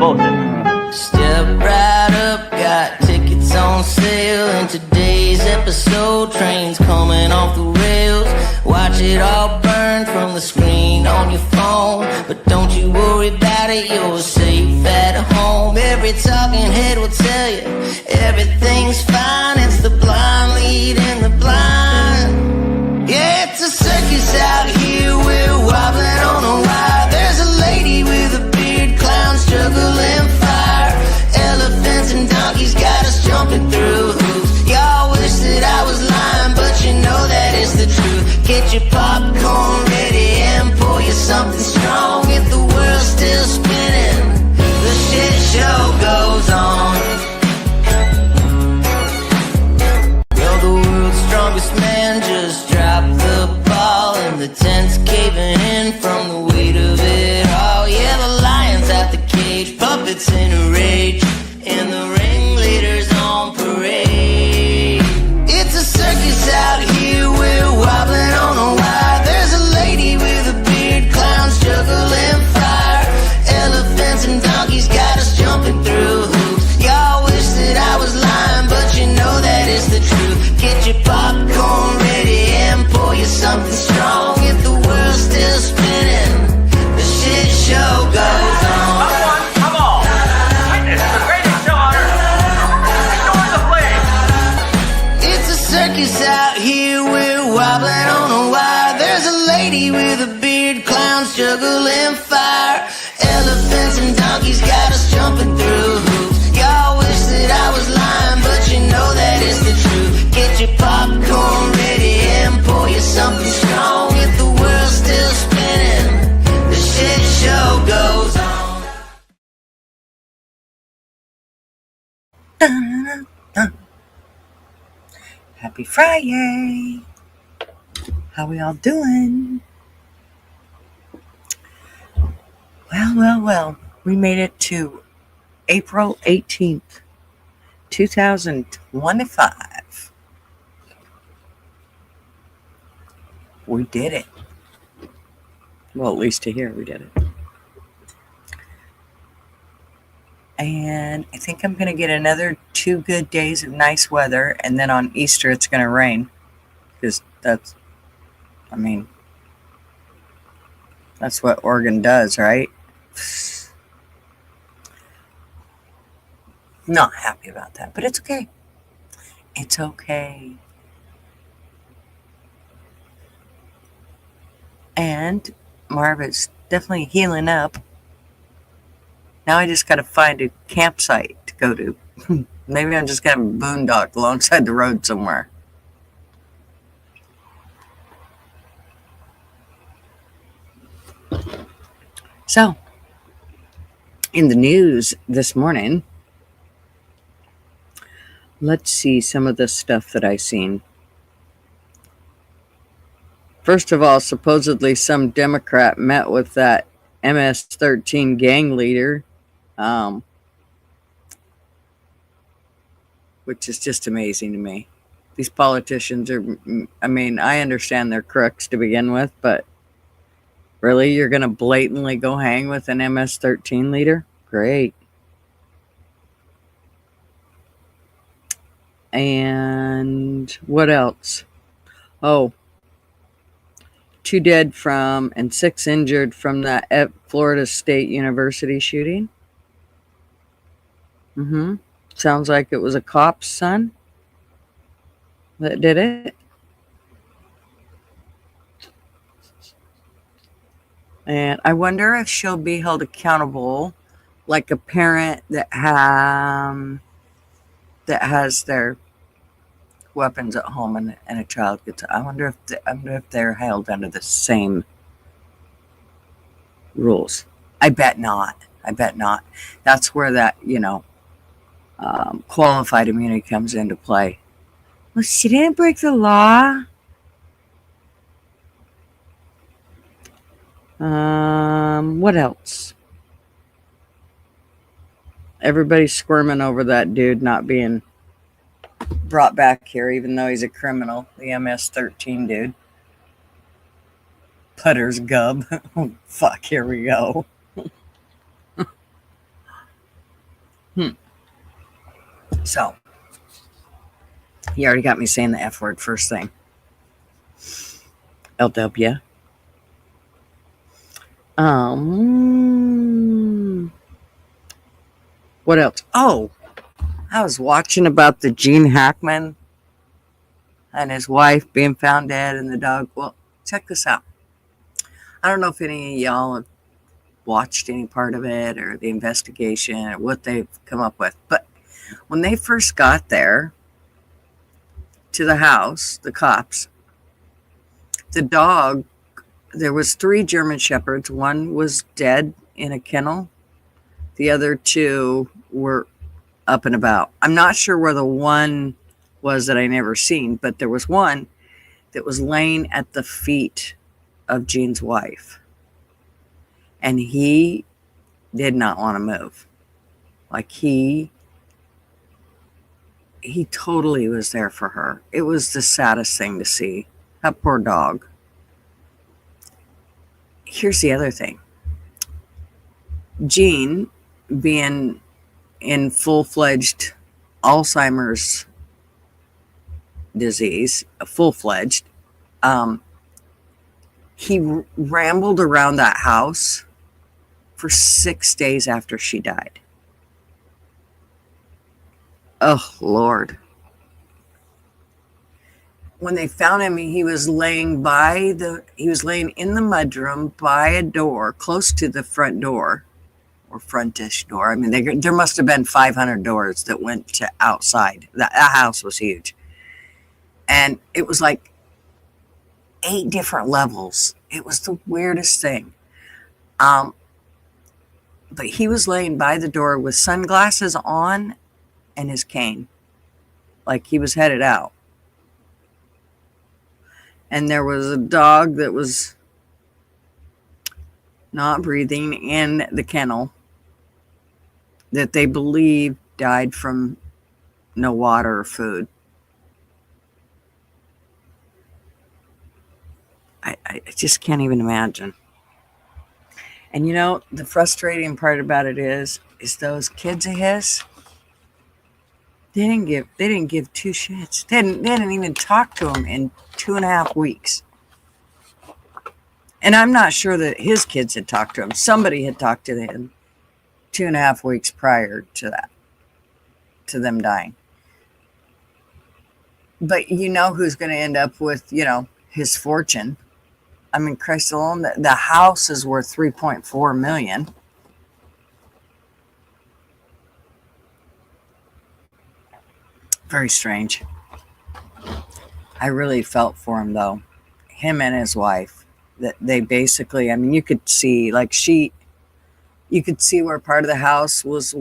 bullshit. Step right up, got tickets on sale. In today's episode, trains coming off the rails. Watch it all burn from the screen on your phone. But don't you worry about it, you're safe at home. Every talking head will tell you everything's fine. It's the blind leading the blind. Yeah, it's a circus out here, we're wobbling on a wire. There's a lady with a beard, clowns juggling fire. Elephants and donkeys got us jumping through hoops. Y'all wish that I was lying, but you know that it's the truth. Get your popcorn ready and pour you something strong. If the world's still spinning, the shit show goes on. Well, the world's strongest man just dropped the ball, and the tent's caving in from the weight of it all. Yeah, the lion's at the cage, puppets in a rage, and the ringleader's on parade. It's a circus out here, we're wobbling on a wire. There's a lady with a beard, clowns juggling fire. Elephants and donkeys got us jumping through hoops. Y'all wish that I was lying, but you know that it's the truth. Get your popcorn ready and pour you something strong. If the world's still spinning, the shit show goes on. Come on! Witness the greatest show on earth! Restore the flame! It's a circus out here, we're wobbling on a wire. There's a lady with a beard, clowns juggling fire. Elephants and donkeys got us jumping through hoops. Y'all wish that I was lying, but you know that it's the truth. Get your popcorn ready and pour you something strong. If the world's still spinning, the shit show goes on. Dun, dun, dun. Happy FriYay! How we all doing? Well, we made it to April 18th, 2025. We did it. Well, at least to here, we did it. And I think I'm going to get another 2 good days of nice weather, and then on Easter it's going to rain. Because that's what Oregon does, right? Not happy about that, but it's okay. It's okay. And Marva's definitely healing up. Now I just got to find a campsite to go to. Maybe I'm just going to boondock alongside the road somewhere. So, in the news this morning, let's see some of the stuff that I seen. First of all, supposedly some Democrat met with that MS-13 gang leader, which is just amazing to me. These politicians are, I understand they're crooks to begin with, but really, you're going to blatantly go hang with an MS-13 leader? Great. And what else? Oh, 2 dead from and 6 injured from that Florida State University shooting. Sounds like it was a cop's son that did it. And I wonder if she'll be held accountable, like a parent that has their weapons at home and a child gets. I wonder if they're held under the same rules. I bet not. That's where that qualified immunity comes into play. Well, she didn't break the law. What else? Everybody's squirming over that dude not being brought back here, even though he's a criminal. The MS-13 dude. Putter's gub. Oh, fuck, here we go. So, you already got me saying the F word first thing. LW. What else? Oh, I was watching about the Gene Hackman and his wife being found dead and the dog. Well, check this out. I don't know if any of y'all have watched any part of it or the investigation or what they've come up with, but when they first got there to the house, the cops, the dog, there was 3 German Shepherds. One was dead in a kennel. The other 2 were up and about. I'm not sure where the one was that I never seen, but there was one that was laying at the feet of Gene's wife. And he did not want to move. Like he totally was there for her. It was the saddest thing to see. That poor dog. Here's the other thing. Gene, being in full-fledged Alzheimer's disease, full-fledged, he rambled around that house for 6 days after she died. Oh, Lord. When they found him, he was laying in the mudroom by a door close to the front door or frontish door. I mean, there must have been 500 doors that went to outside. That house was huge. And it was like 8 different levels. It was the weirdest thing. But he was laying by the door with sunglasses on and his cane, like he was headed out. And there was a dog that was not breathing in the kennel that they believe died from no water or food. I just can't even imagine. And you know, the frustrating part about it is those kids of his, they didn't give 2 shits. They didn't even talk to him in 2.5 weeks. And I'm not sure that his kids had talked to him. Somebody had talked to him 2.5 weeks prior to that, to them dying. But you know who's going to end up with, his fortune. I mean, Christ alone, the house is worth $3.4 million. Very strange. I really felt for him, though. Him and his wife. That they basically, I mean, you could see, you could see where part of the house was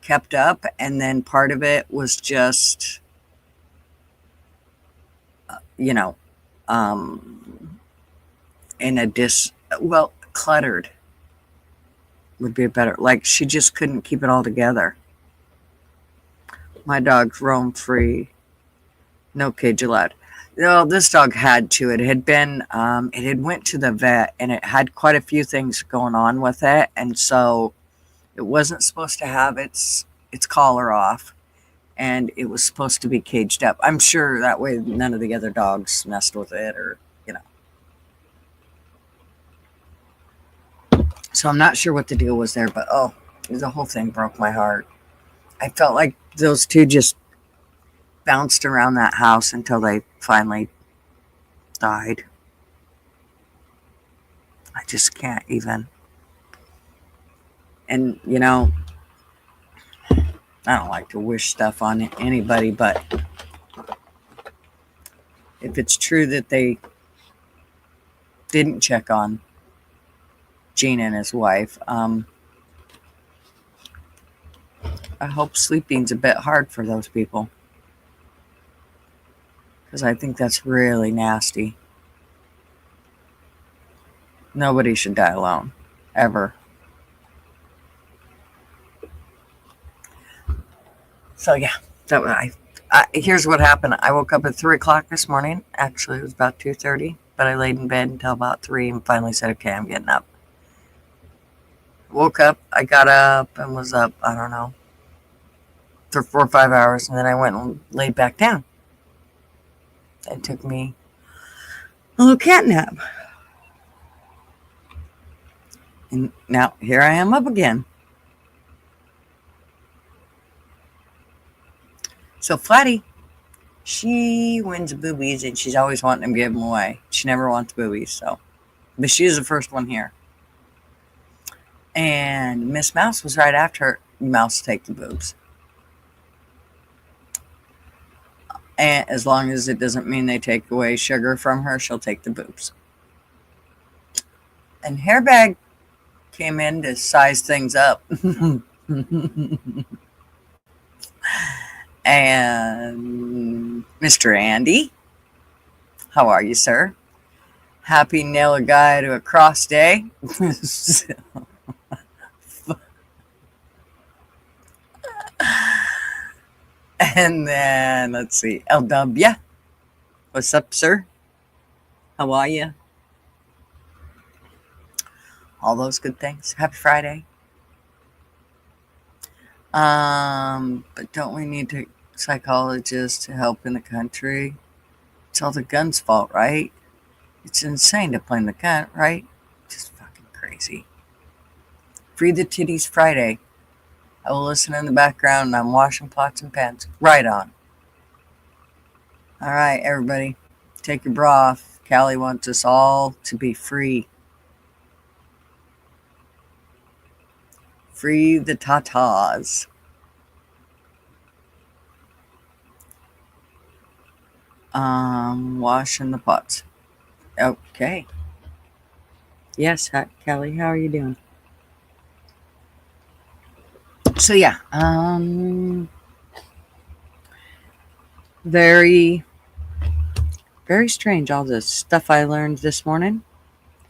kept up, and then part of it was just, in a cluttered would be better. Like she just couldn't keep it all together. My dogs roam free. No cage allowed. No, this dog had to. It had been, it had went to the vet and it had quite a few things going on with it. And so it wasn't supposed to have its collar off and it was supposed to be caged up. I'm sure that way none of the other dogs messed with it or, So I'm not sure what the deal was there, but the whole thing broke my heart. I felt like those 2 just bounced around that house until they finally died. I just can't even. And, I don't like to wish stuff on anybody, but if it's true that they didn't check on Gene and his wife, I hope sleeping's a bit hard for those people. Because I think that's really nasty. Nobody should die alone. Ever. So yeah, here's what happened. I woke up at 3 o'clock this morning. Actually, it was about 2:30, but I laid in bed until about 3 and finally said, okay, I'm getting up. Woke up, I got up and was up, I don't know, for 4 or 5 hours, and then I went and laid back down. It took me a little cat nap. And now here I am up again. So Flatty, she wins boobies, and she's always wanting to give them away. She never wants boobies, so. But she is the first one here. And Miss Mouse was right after her. Mouse take the boobs. And as long as it doesn't mean they take away sugar from her, she'll take the boobs. And Hairbag came in to size things up. And Mr. Andy, how are you, sir? Happy nail a guy to a cross day. And then, let's see, LW. What's up, sir? How are you? All those good things. Happy Friday. But don't we need to psychologists to help in the country? It's all the gun's fault, right? It's insane to blame the gun, right? Just fucking crazy. Free the Titties Friday. I will listen in the background and I'm washing pots and pans. Right on. All right, everybody. Take your bra off. Callie wants us all to be free. Free the tatas. Washing the pots. Okay. Yes, Callie, how are you doing? So yeah, very, very strange, all this stuff I learned this morning.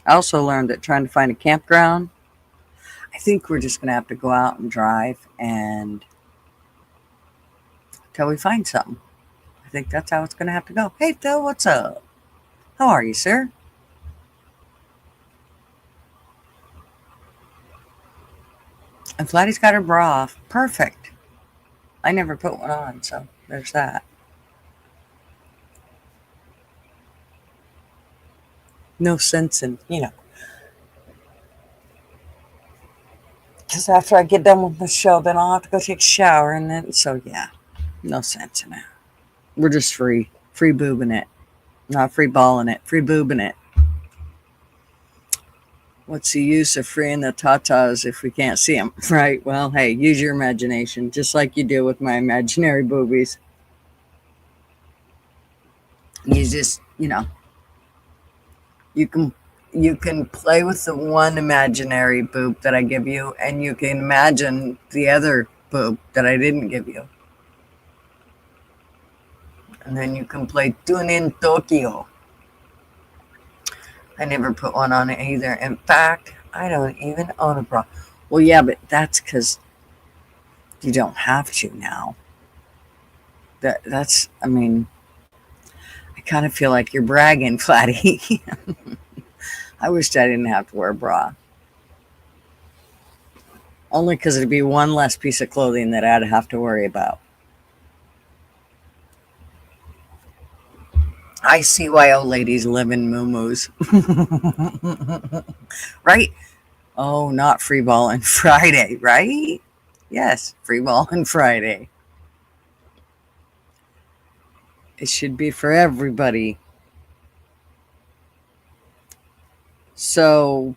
I also learned that trying to find a campground, I think we're just going to have to go out and drive and until we find something. I think that's how it's going to have to go. Hey, Phil, what's up? How are you, sir? And Flatty's got her bra off. Perfect. I never put one on, so there's that. No sense in, because after I get done with the show, then I'll have to go take a shower, and then, so yeah, no sense in it. We're just free boobing it. Not free balling it, free boobing it. What's the use of freeing the tatas if we can't see them? Right, well, hey, use your imagination, just like you do with my imaginary boobies. You just, you can play with the one imaginary boob that I give you, and you can imagine the other boob that I didn't give you. And then you can play Tune in Tokyo. I never put one on it either. In fact, I don't even own a bra. Well, yeah, but that's because you don't have to now. I kind of feel like you're bragging, Flatty. I wished I didn't have to wear a bra. Only because it'd be one less piece of clothing that I'd have to worry about. I see why old ladies live in moo-moos. Right? Oh, not free balling Friday, right? Yes, free balling Friday. It should be for everybody. So,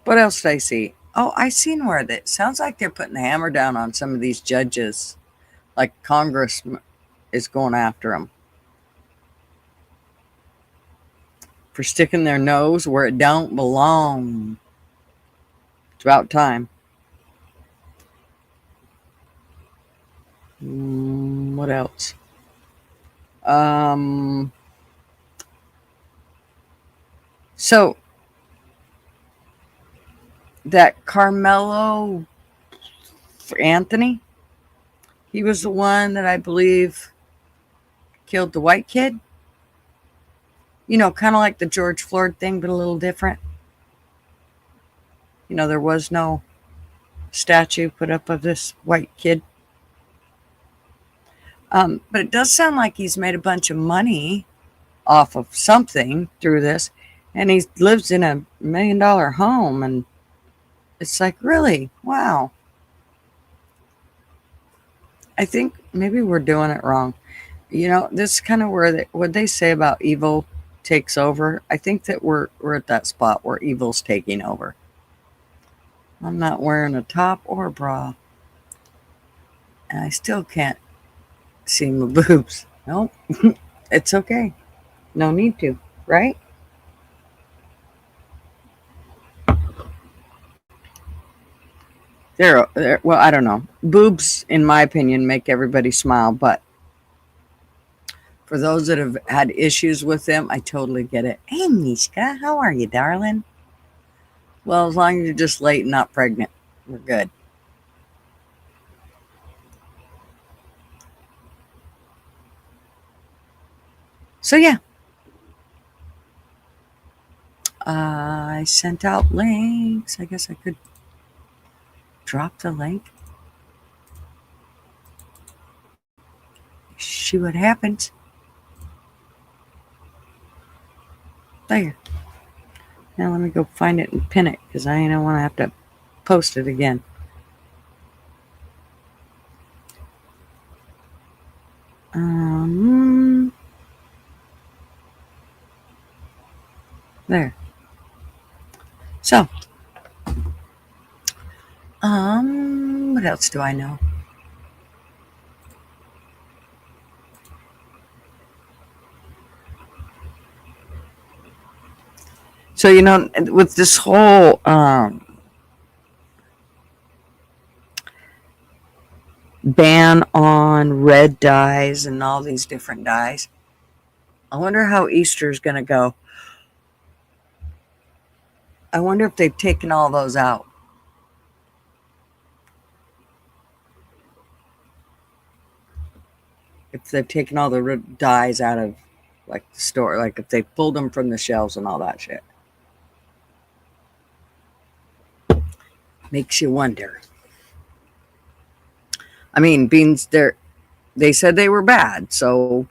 what else did I see? Oh, I seen where that sounds like they're putting the hammer down on some of these judges. Like Congress is going after them. For sticking their nose where it don't belong. It's about time. What else? So that Carmelo Anthony, he was the one that I believe killed the white kid. Kind of like the George Floyd thing, but a little different. There was no statue put up of this white kid. But it does sound like he's made a bunch of money off of something through this, and he lives in a $1 million home, and it's like, really? Wow. I think maybe we're doing it wrong. You know, this is kind of where what they say about evil takes over. I think that we're at that spot where evil's taking over. I'm not wearing a top or a bra, and I still can't see my boobs. Nope. It's okay. No need to, right? Well, I don't know. Boobs, in my opinion, make everybody smile, but for those that have had issues with them, I totally get it. Hey, Mishka, how are you, darling? Well, as long as you're just late and not pregnant, we're good. So, yeah. I sent out links. I guess I could drop the link. See what happens. There. Now let me go find it and pin it because I don't want to have to post it again. There. So, what else do I know? So, you know, with this whole ban on red dyes and all these different dyes, I wonder how Easter's going to go. I wonder if they've taken all those out. If they've taken all the dyes out of, like, the store, like if they pulled them from the shelves and all that shit. Makes you wonder. I mean, beans, they said they were bad, so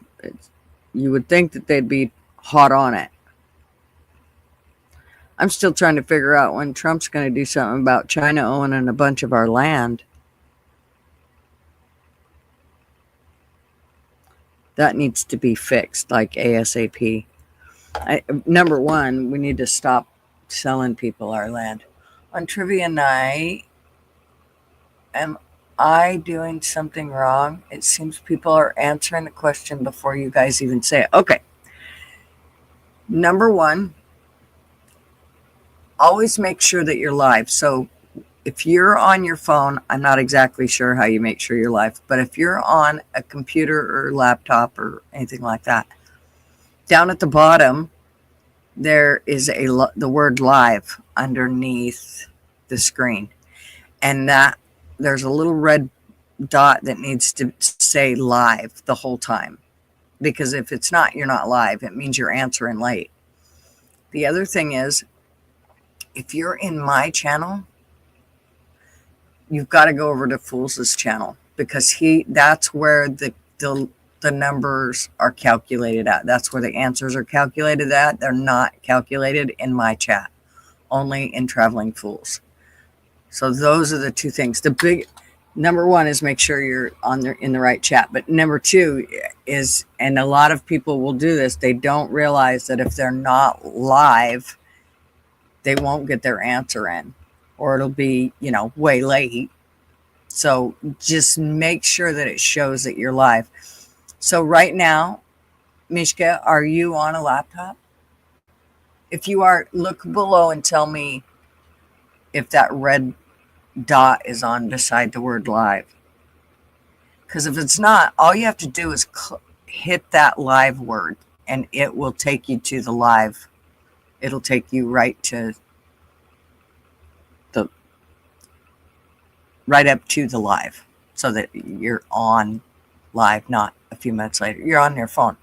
you would think that they'd be hot on it. I'm still trying to figure out when Trump's going to do something about China owning a bunch of our land. That needs to be fixed, like ASAP. Number one, we need to stop selling people our land. On trivia night, am I doing something wrong? It seems people are answering the question before you guys even say it. Okay. Number one, always make sure that you're live. So if you're on your phone, I'm not exactly sure how you make sure you're live, but if you're on a computer or laptop or anything like that, down at the bottom, there is the word live underneath the screen. And that there's a little red dot that needs to say live the whole time. Because if it's not, you're not live. It means you're answering late. The other thing is, if you're in my channel, you've got to go over to Fools' channel because that's where the numbers are calculated at. That's where the answers are calculated at. They're not calculated in my chat, only in Traveling Fools. So those are the two things. The big number one is make sure you're in the right chat. But number two is, and a lot of people will do this, they don't realize that if they're not live, they won't get their answer in, or it'll be, way late. So just make sure that it shows that you're live. So right now, Mishka, are you on a laptop? If you are, look below and tell me if that red dot is on beside the word live. Because if it's not, all you have to do is hit that live word and it will take you to the live. It'll take you right up to the live so that you're on live, not a few minutes later. You're on your phone.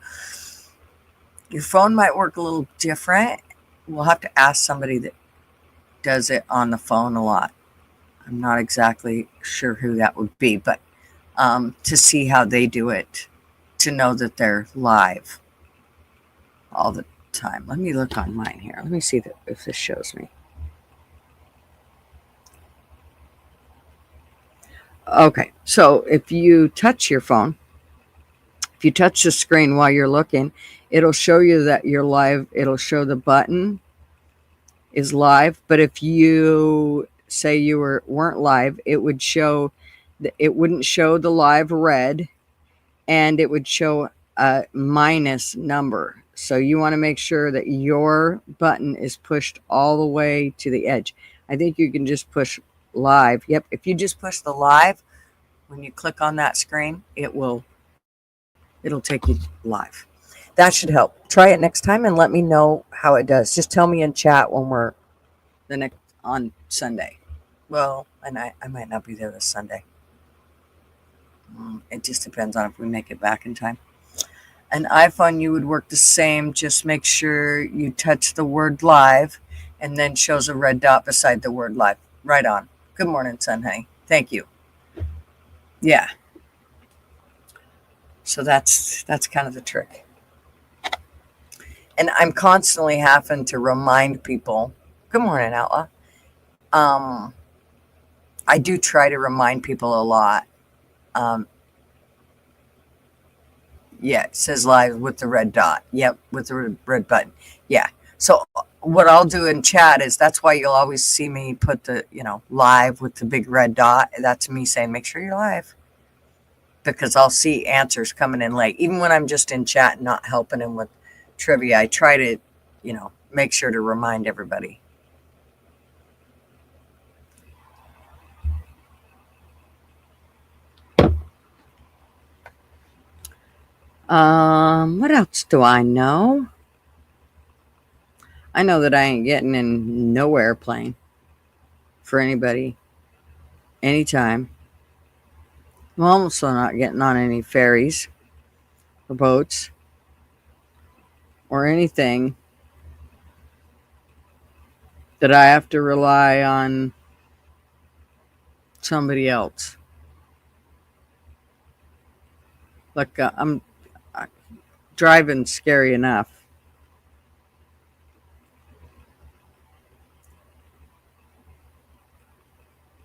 Your phone might work a little different. We'll have to ask somebody that does it on the phone a lot. I'm not exactly sure who that would be, but to see how they do it to know that they're live all the time. Let me look on mine here. Let me see if this shows me. Okay, so if you touch your phone, if you touch the screen while you're looking, it'll show you that you're live. It'll show the button is live. But if you say you weren't live, it would show. It wouldn't show the live red, and it would show a minus number. So you want to make sure that your button is pushed all the way to the edge. I think you can just push live. Yep, if you just push the live, when you click on that screen, it'll take you live. That should help. Try it next time and let me know how it does. Just tell me in chat when we're on Sunday. Well, and I might not be there this Sunday. It just depends on if we make it back in time. An iPhone, you would work the same. Just make sure you touch the word live and then shows a red dot beside the word live. Right on. Good morning, son, honey. Thank you. Yeah. So that's kind of the trick. And I'm constantly having to remind people. Good morning, Outlaw. I do try to remind people a lot. Yeah, it says live with the red dot. Yep, with the red button. Yeah. So what I'll do in chat is that's why you'll always see me put the, live with the big red dot. That's me saying, make sure you're live. Because I'll see answers coming in late. Even when I'm just in chat and not helping him with trivia, I try to, make sure to remind everybody. What else do I know? I know that I ain't getting in no airplane for anybody anytime. I'm also not getting on any ferries or boats or anything that I have to rely on somebody else. Like I'm driving scary enough.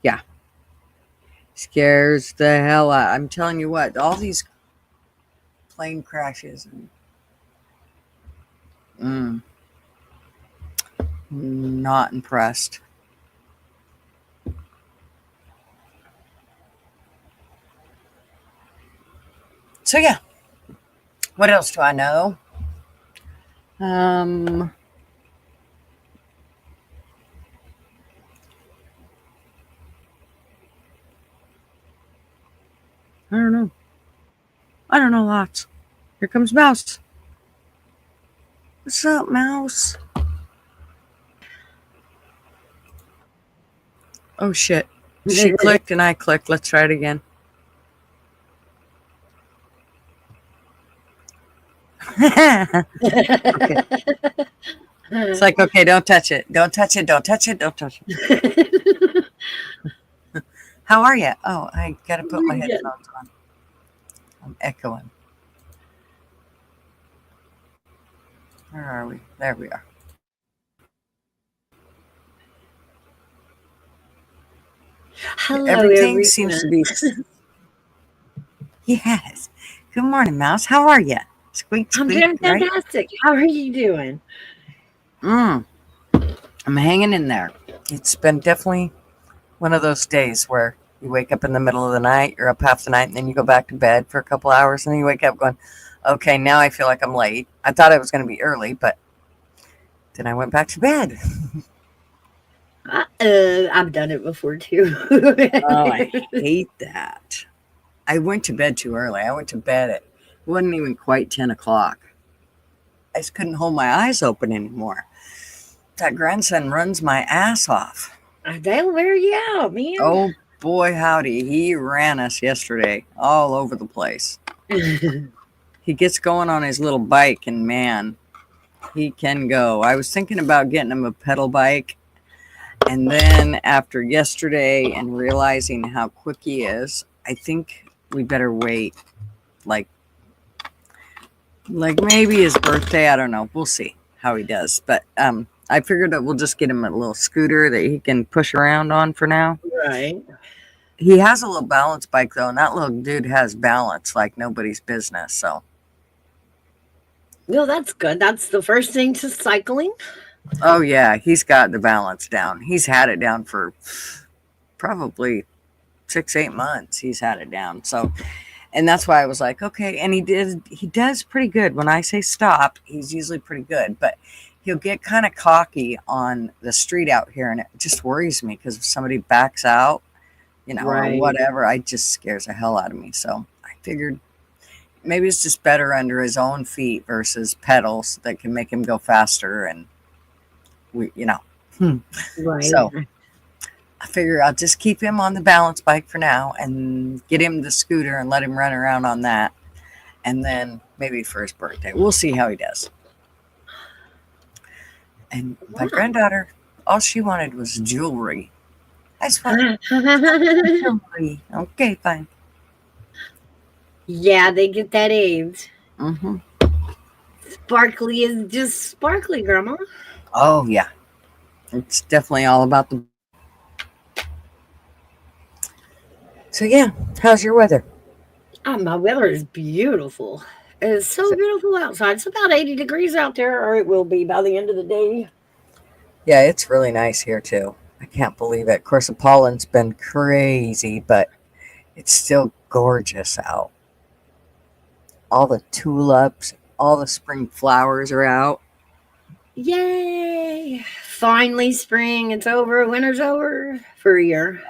Yeah. Scares the hell out. I'm telling you what, all these plane crashes and not impressed. So yeah. What else do I know? I don't know. I don't know lots. Here comes Mouse. What's up, Mouse? Oh, shit. She clicked and I clicked. Let's try it again. Okay. It's like, okay, don't touch it. Don't touch it. Don't touch it. Don't touch it. How are you? Oh, I got to put my headphones on. I'm echoing. Where are we? There we are. Hello, Everything everyone. seems to be. Yes. Good morning, Mouse. How are you? Squeak, I'm squeak. doing fantastic. How are you doing? I'm hanging in there. It's been definitely one of those days where you wake up in the middle of the night, you're up half the night, and then you go back to bed for a couple hours, and then you wake up going, okay, now I feel like I'm late. I thought I was going to be early, but then I went back to bed. I've done it before, too. Oh, I hate that. I went to bed too early. I went to bed at, it wasn't even quite 10 o'clock. I just couldn't hold my eyes open anymore. That grandson runs my ass off. They'll wear you out, man. Oh, boy, howdy. He ran us yesterday all over the place. He gets going on his little bike, and man, he can go. I was thinking about getting him a pedal bike. And then after yesterday and realizing how quick he is, I think we better wait like Like maybe his birthday. I don't know. We'll see how he does. But I figured that we'll just get him a little scooter that he can push around on for now. Right. He has a little balance bike though, and that little dude has balance like nobody's business. So, Well, that's good. That's the first thing to cycling. oh yeah, he's got the balance down. He's had it down for probably 6, 8 months. He's had it down. So, and that's why I was like, okay. And he does pretty good. When I say stop, he's usually pretty good, but he'll get kind of cocky on the street out here, and it just worries me because if somebody backs out, or Right. whatever, it just scares the hell out of me. So I figured maybe it's just better under his own feet versus pedals that can make him go faster. And Right. so I figure I'll just keep him on the balance bike for now and get him the scooter and let him run around on that. And then maybe for his birthday, we'll see how he does. And my granddaughter, all she wanted was jewelry. I just wanted jewelry. Okay, fine. Yeah, they get that age. Mm-hmm. Sparkly is just sparkly, Grandma. Oh, yeah. It's definitely all about the... So, yeah. How's your weather? Oh, my weather is beautiful. It's so beautiful outside. It's about 80 degrees out there, or it will be by the end of the day. Yeah, it's really nice here, too. I can't believe it. Of course, the pollen's been crazy, but it's still gorgeous out. All the tulips, all the spring flowers are out. Yay! Finally, spring. It's over. Winter's over for a year.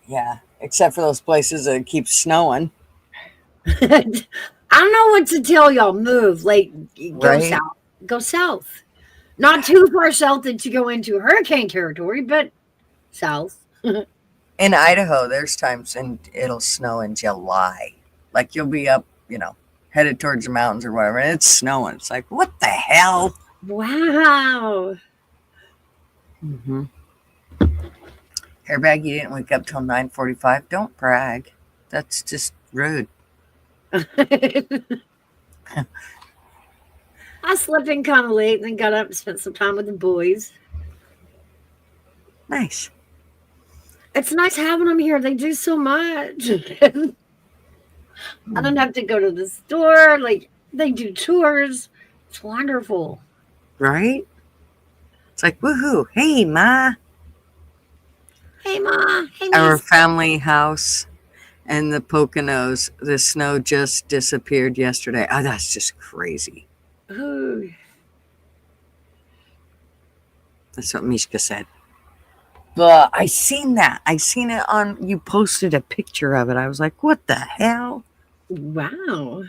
Yeah, except for those places that keep snowing. I don't know what to tell y'all. Move. Like, go Right? south. Go south. Not too far south that you go into hurricane territory, but south. In Idaho, there's times and it'll snow in July. Like you'll be up, headed towards the mountains or whatever, and it's snowing. It's like, what the hell? Wow. Mm-hmm. Hairbag, you didn't wake up till 9:45. Don't brag. That's just rude. I slept in kind of late and then got up and spent some time with the boys. Nice. It's nice having them here. They do so much. I don't have to go to the store. Like, they do tours. It's wonderful. Right? It's like, woohoo. Hey, Ma. Hey, Ma. Hey, Our Miss. family house and the Poconos, the snow just disappeared yesterday. Oh, that's just crazy. Ooh. That's what Mishka said. But I seen that. I seen it on, you posted a picture of it. I was like, what the hell? Wow.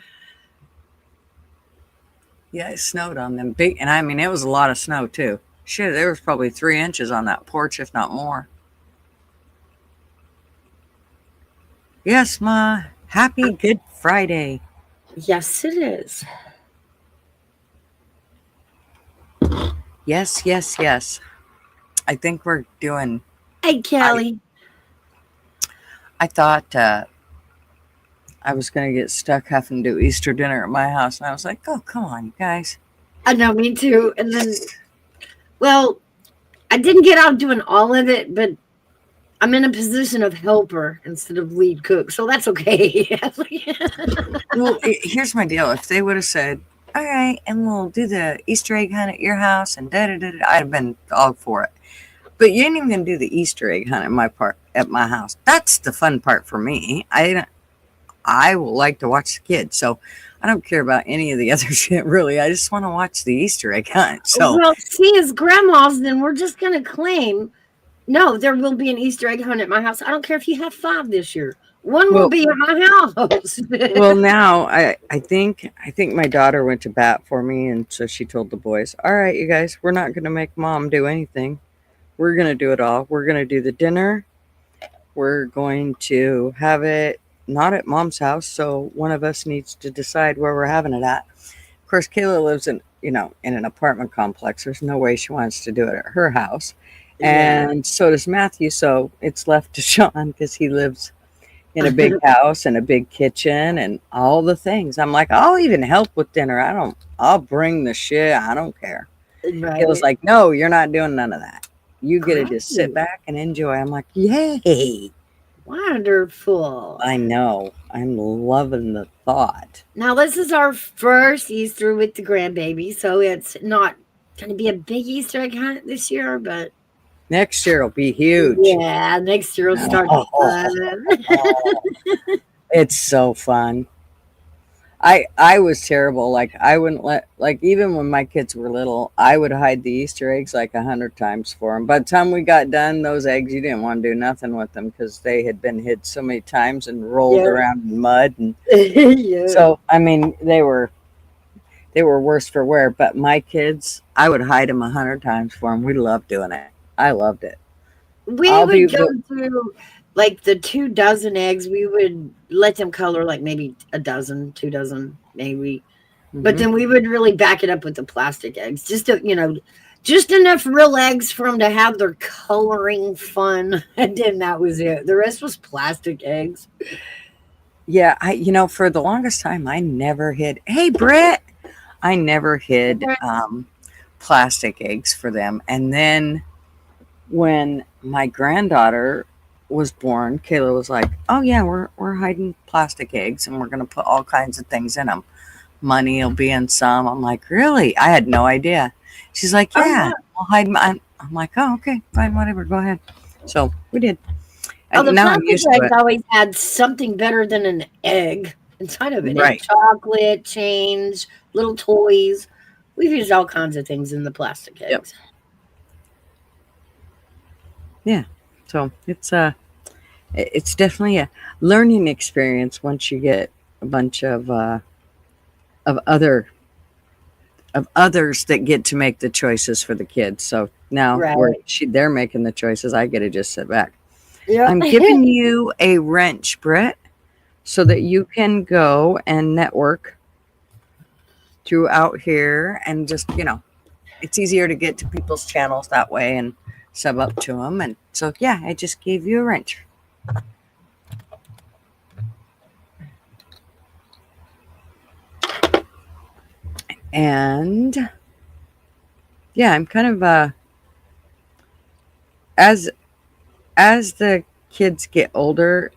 Yeah, it snowed on them big. And I mean, it was a lot of snow too. Shit, there was probably 3 inches on that porch, if not more. Yes, Ma. Happy Good Friday. Yes, it is. Yes, yes, yes. I think we're doing, Hey, Kelly. I thought I was going to get stuck having to do Easter dinner at my house. And I was like, oh, come on, you guys. I know, me too. And then, well, I didn't get out doing all of it, but I'm in a position of helper instead of lead cook. So that's okay. Well, here's my deal. If they would have said, all right, and we'll do the Easter egg hunt at your house and da-da-da-da, I'd have been all for it. But you ain't even going to do the Easter egg hunt at my house. That's the fun part for me. I will like to watch the kids. So I don't care about any of the other shit, really. I just want to watch the Easter egg hunt. So, well, see, as grandmas, then we're just going to claim, no, there will be an Easter egg hunt at my house. I don't care if you have 5 this year. One will be at my house. well, now I think my daughter went to bat for me, and so she told the boys, all right, you guys, we're not going to make Mom do anything. We're going to do it all. We're going to do the dinner. We're going to have it not at Mom's house, so one of us needs to decide where we're having it at. Of course, Kayla lives in an apartment complex. There's no way she wants to do it at her house. Yeah. And so does Matthew, so it's left to Sean because he lives in a big house and a big kitchen and all the things. I'm like, I'll even help with dinner. I'll bring the shit. I don't care. It was Right. like, no, you're not doing none of that. You get to just sit Great. back and enjoy. I'm like, yay. Wonderful. I know. I'm loving the thought. Now, this is our first Easter with the grandbaby, so it's not going to be a big Easter egg hunt this year, but Next year will be huge. yeah, next year will start the fun. It's so fun. I was terrible. Like I wouldn't let, like, even when my kids were little, I would hide the Easter eggs like 100 times for them. By the time we got done, those eggs, you didn't want to do nothing with them because they had been hid so many times and rolled Yeah. around in mud. And Yeah. so, I mean, they were worse for wear. But my kids, I would hide them 100 times for them. We loved doing it. I loved it. We I'll be would go through like the 2 dozen eggs. We would let them color like maybe a dozen, 2 dozen, maybe. But then we would really back it up with the plastic eggs, just to, just enough real eggs for them to have their coloring fun, and then that was it. The rest was plastic eggs. Yeah, for the longest time, I never hid. Hey, Brett, I never hid plastic eggs for them. And then when my granddaughter was born, Kayla was like, "Oh yeah, we're hiding plastic eggs, and we're gonna put all kinds of things in them. Money will be in some." I'm like, "Really?" I had no idea. She's like, "Yeah, I'll hide my." I'm like, "Oh, okay, fine, whatever, go ahead." So we did. Oh, the Now I'm plastic used to eggs it. always had something better than an egg inside of it. Right. Chocolate, change, little toys. We've used all kinds of things in the plastic eggs. Yep. Yeah. So it's definitely a learning experience once you get a bunch of others that get to make the choices for the kids. So now they're making the choices. I get to just sit back. Yeah. I'm giving you a wrench, Brett, so that you can go and network throughout here and just, it's easier to get to people's channels that way and sub up to them. And so, yeah, I just gave you a wrench. And yeah, I'm kind of as the kids get older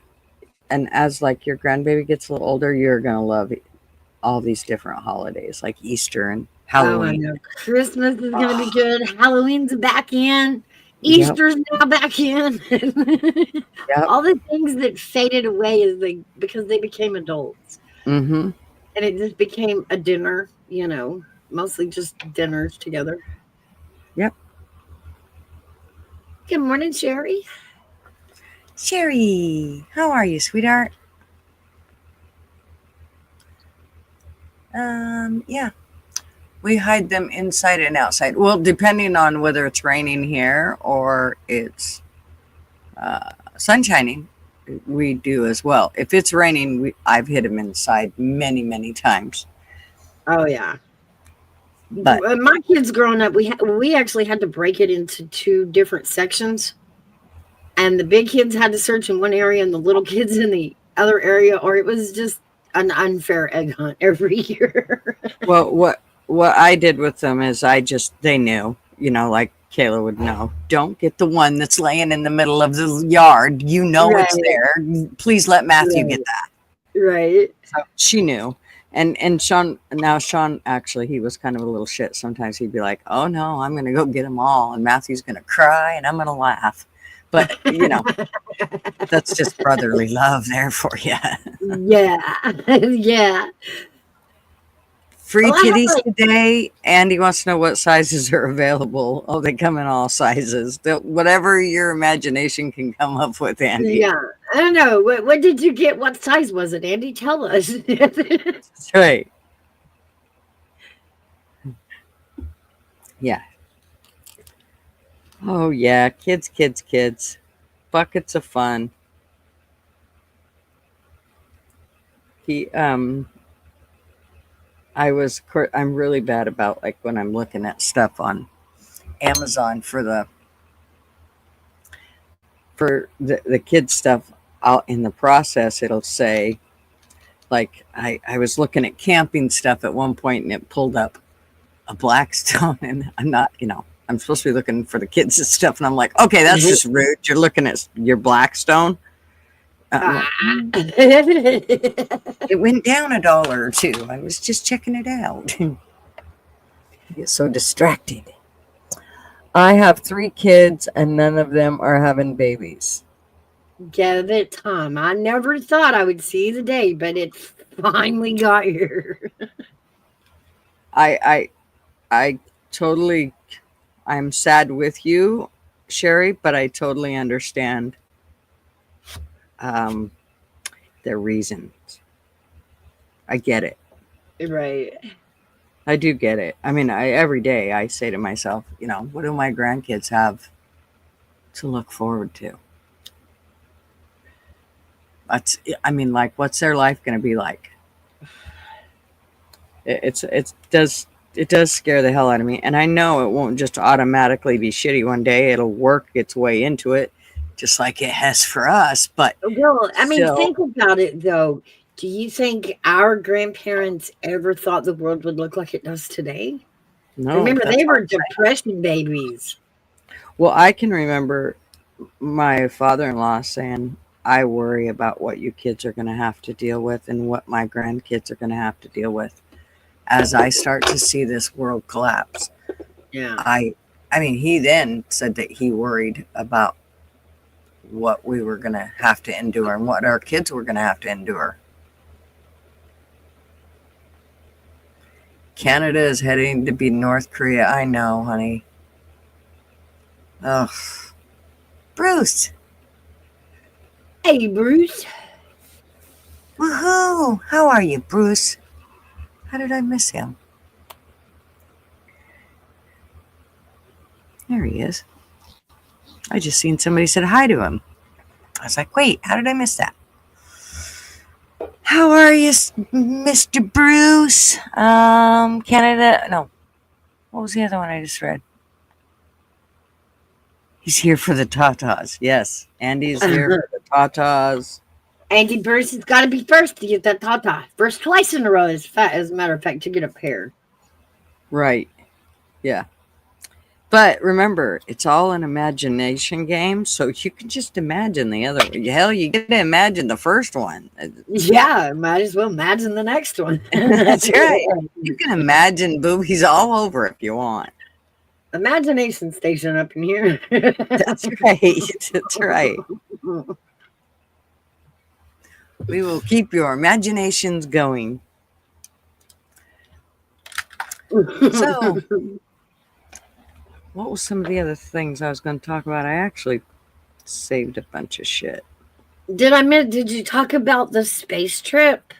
and as like your grandbaby gets a little older, you're gonna love all these different holidays like Easter and Halloween. Oh, I know. Christmas is gonna be good. Halloween's back in. Easter's now back in. Yep. All the things that faded away because they became adults. Mm-hmm. And it just became a dinner, mostly just dinners together. Yep. Good morning, Sherry. Sherry, how are you, sweetheart? Yeah. We hide them inside and outside. Well, depending on whether it's raining here or it's sun shining, we do as well. If it's raining, I've hid them inside many, many times. Oh yeah. But my kids growing up, we actually had to break it into 2 different sections, and the big kids had to search in one area and the little kids in the other area, or it was just an unfair egg hunt every year. well, what I did with them is they knew, like Kayla would know, don't get the one that's laying in the middle of the yard. It's there. Please let Matthew get that. Right. So she knew. And Sean actually, he was kind of a little shit. Sometimes he'd be like, "Oh no, I'm going to go get them all." And Matthew's going to cry and I'm going to laugh. But, that's just brotherly love there for you. Yeah. Yeah. Free titties today. Andy wants to know what sizes are available. Oh, they come in all sizes. Whatever your imagination can come up with, Andy. Yeah. I don't know. What did you get? What size was it, Andy? Tell us. That's right. Yeah. Oh, yeah. Kids. Buckets of fun. I'm really bad about like when I'm looking at stuff on Amazon for the kids stuff. in the process, it'll say, like, I was looking at camping stuff at one point and it pulled up a Blackstone, and I'm not, I'm supposed to be looking for the kids and stuff. And I'm like, okay, that's just rude. You're looking at your Blackstone. Like, it went down $1 or $2. I was just checking it out. I get so distracted. I have 3 kids and none of them are having babies. Give it time. I never thought I would see the day, but it finally got here. I totally, I'm sad with you, Sherry, but I totally understand their reasons. I get it. Right. I do get it. I mean, every day I say to myself, what do my grandkids have to look forward to? What's their life going to be like? It does scare the hell out of me. And I know it won't just automatically be shitty one day. It'll work its way into it, just like it has for us. But well, I mean, think about it though. Do you think our grandparents ever thought the world would look like it does today? No. Remember, they were depression babies. Well, I can remember my father-in-law saying, I worry about what you kids are going to have to deal with and what my grandkids are going to have to deal with as I start to see this world collapse. Yeah. I mean, he then said that he worried about what we were going to have to endure and what our kids were going to have to endure. Canada is heading to be North Korea. I know, honey. Oh, Bruce. Hey, Bruce. Woohoo! How are you, Bruce? How did I miss him? There he is. I just seen somebody said hi to him. I was like, wait, how did I miss that? How are you, Mr. Bruce? Canada. No. What was the other one I just read? He's here for the tatas. Yes. Andy's here for the tatas. Andy Bruce has got to be first to get that tata. First twice in a row, as a matter of fact, to get a pair. Right. Yeah. But remember, it's all an imagination game, so you can just imagine the other one. Hell, you get to imagine the first one. Yeah, might as well imagine the next one. That's right. You can imagine boobies all over if you want. Imagination station up in here. That's right. That's right. We will keep your imaginations going. So, what was some of the other things I was going to talk about? I actually saved a bunch of shit. Did you talk about the space trip?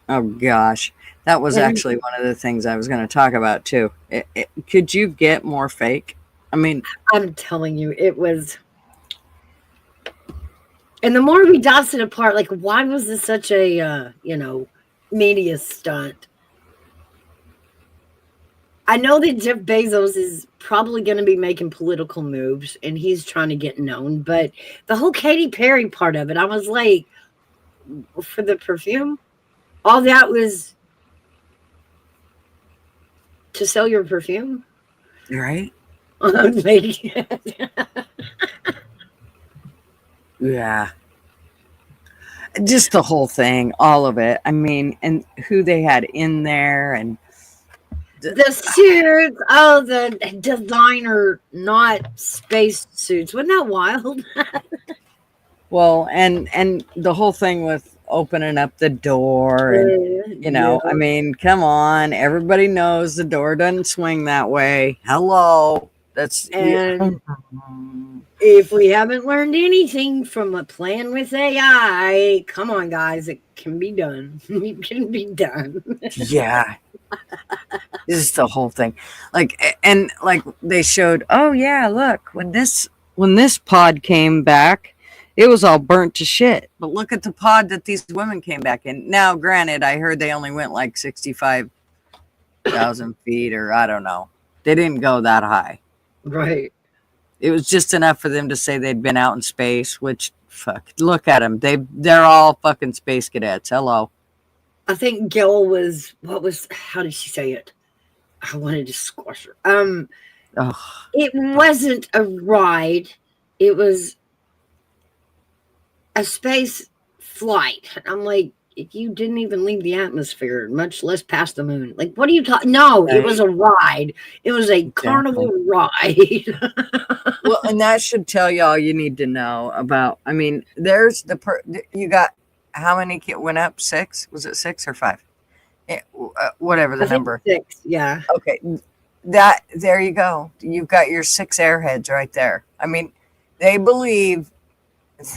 Oh, gosh. That was actually one of the things I was going to talk about, too. Could you get more fake? I mean, I'm telling you, it was. And the more we diced it apart, like, why was this such a, media stunt? I know that Jeff Bezos is probably going to be making political moves and he's trying to get known, but the whole Katy Perry part of it, I was like, for the perfume, all that was to sell your perfume? Right? Like, yeah. Just the whole thing, all of it. I mean, and who they had in there and the suits, the designer, not space suits. Wasn't that wild? Well, and the whole thing with opening up the door and, I mean, come on. Everybody knows the door doesn't swing that way. Hello. And if we haven't learned anything from a plan with AI, come on, guys, it can be done. It can be done. Yeah. This is the whole thing. Like they showed, oh yeah, look, when this pod came back, it was all burnt to shit. But look at the pod that these women came back in. Now, granted, I heard they only went like 65,000 feet, or I don't know. They didn't go that high. Right. It was just enough for them to say they'd been out in space, which Fuck. Look at them. They're all fucking space cadets. Hello. I think Gil was, how did she say it? I wanted to squash her. Oh, It wasn't a ride. It was a space flight. I'm like, you didn't even leave the atmosphere, much less past the moon. Like, what are you talking? No, it was a ride. It was a carnival ride. well, and that should tell you all you need to know about. I mean, there's you got how many kids went up? 6? Was it 6 or 5? Whatever the number. 6, yeah. Okay, there you go. You've got your 6 airheads right there. I mean, they believe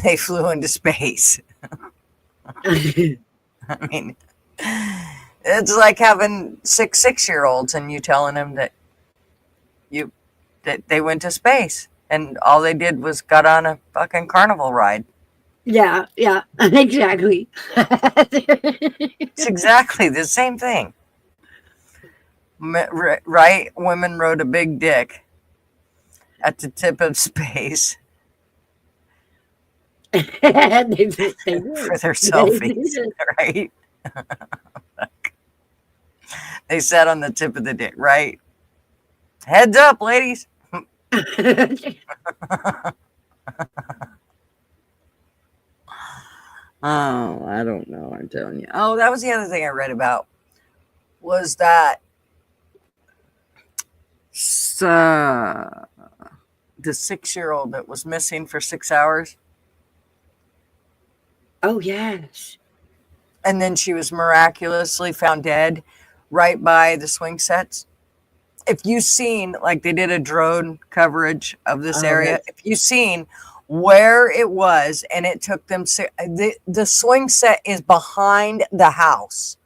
they flew into space. I mean, it's like having 6 6-year-olds and you telling them that they went to space and all they did was got on a fucking carnival ride. Yeah, exactly. It's exactly the same thing. Right? Women rode a big dick at the tip of space they did. for their selfies, right? They sat on the tip of the dick, right? Heads up, ladies. Oh, I don't know. I'm telling you. Oh, that was the other thing I read about was that the 6-year-old that was missing for 6 hours. Oh, yes. And then she was miraculously found dead right by the swing sets. If you've seen, like they did a drone coverage of this area, if you've seen where it was, and it took them, the swing set is behind the house.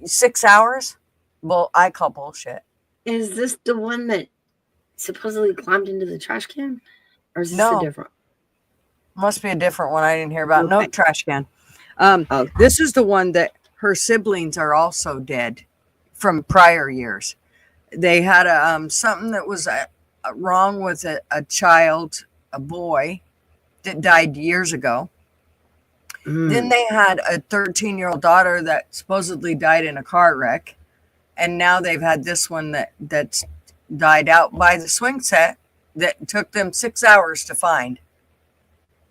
6 hours? Well, I call bullshit. Is this the one that supposedly climbed into the trash can? Or is this a different? Must be a different one I didn't hear about. Okay. No, trash can. This is the one that her siblings are also dead from prior years. They had something that was wrong with a child, a boy, that died years ago. Then they had a 13-year-old daughter that supposedly died in a car wreck. And now they've had this one that's died out by the swing set that took them 6 hours to find.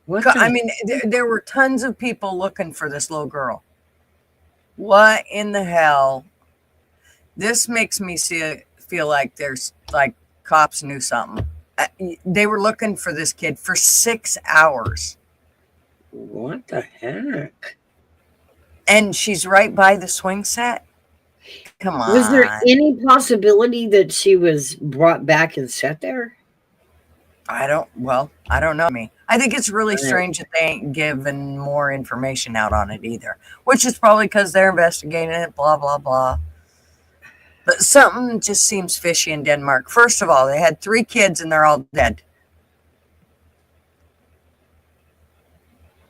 I mean, there were tons of people looking for this little girl. What in the hell? This makes me feel like there's like cops knew something. They were looking for this kid for 6 hours. What the heck? And she's right by the swing set. Come on. Was there any possibility that she was brought back and set there? I don't know. I think it's really strange that they ain't given more information out on it either, which is probably because they're investigating it, blah, blah, blah. But something just seems fishy in Denmark. First of all, they had 3 kids and they're all dead.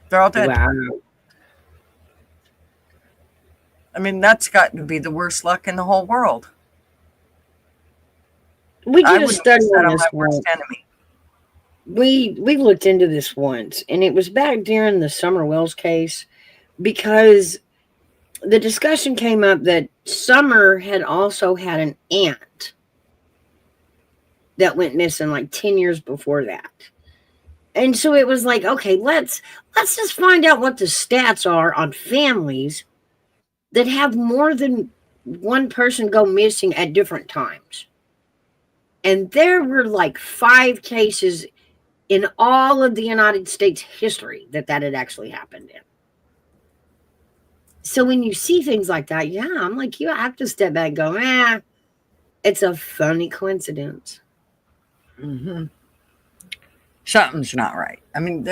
They're all dead. Wow. I mean, that's got to be the worst luck in the whole world. We did a study on this one. Worst enemy. We looked into this once, and it was back during the Summer Wells case, because the discussion came up that Summer had also had an aunt that went missing like 10 years before that. And so it was like, okay, let's just find out what the stats are on families that have more than one person go missing at different times. And there were like 5 cases in all of the United States history that had actually happened in. So when you see things like that, yeah, I'm like, you have to step back and go, it's a funny coincidence. Mm-hmm. Something's not right. I mean,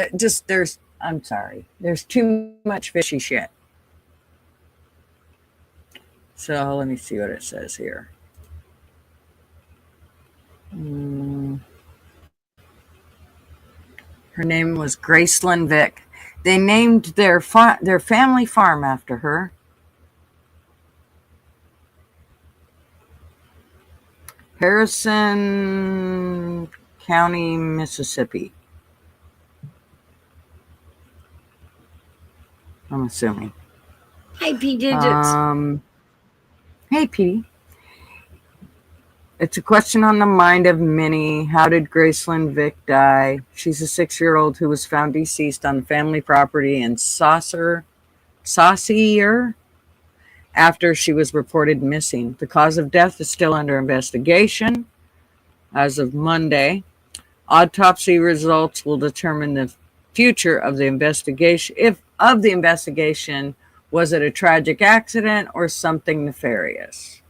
I'm sorry. There's too much fishy shit. So let me see what it says here. Her name was Gracelyn Vick. They named their family farm after her. Harrison County, Mississippi. I'm assuming. Hey, P Digits. Hey, P. It's a question on the mind of many. How did Gracelyn Vick die? She's a 6-year-old who was found deceased on family property in Saucier after she was reported missing. The cause of death is still under investigation as of Monday. Autopsy results will determine the future of the investigation. Was it a tragic accident or something nefarious?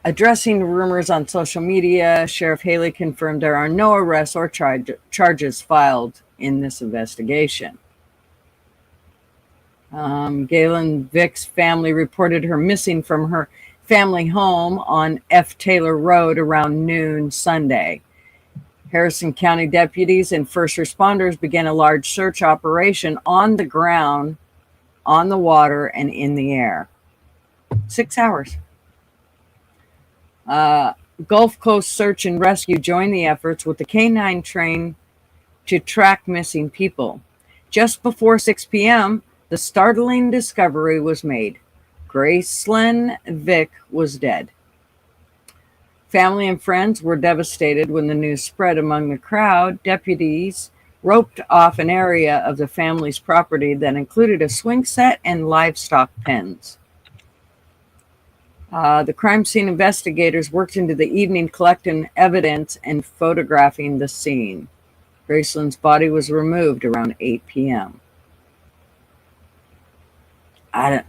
Addressing rumors on social media, Sheriff Haley confirmed there are no arrests or charges filed in this investigation. Galen Vick's family reported her missing from her family home on F. Taylor Road around noon Sunday. Harrison County deputies and first responders began a large search operation on the ground, on the water, and in the air. 6 hours. Gulf Coast Search and Rescue joined the efforts with the K-9 train to track missing people. Just before 6 p.m., the startling discovery was made. Gracelyn Vick was dead. Family and friends were devastated when the news spread among the crowd. Deputies roped off an area of the family's property that included a swing set and livestock pens. The crime scene investigators worked into the evening collecting evidence and photographing the scene. Gracelyn's body was removed around 8 p.m.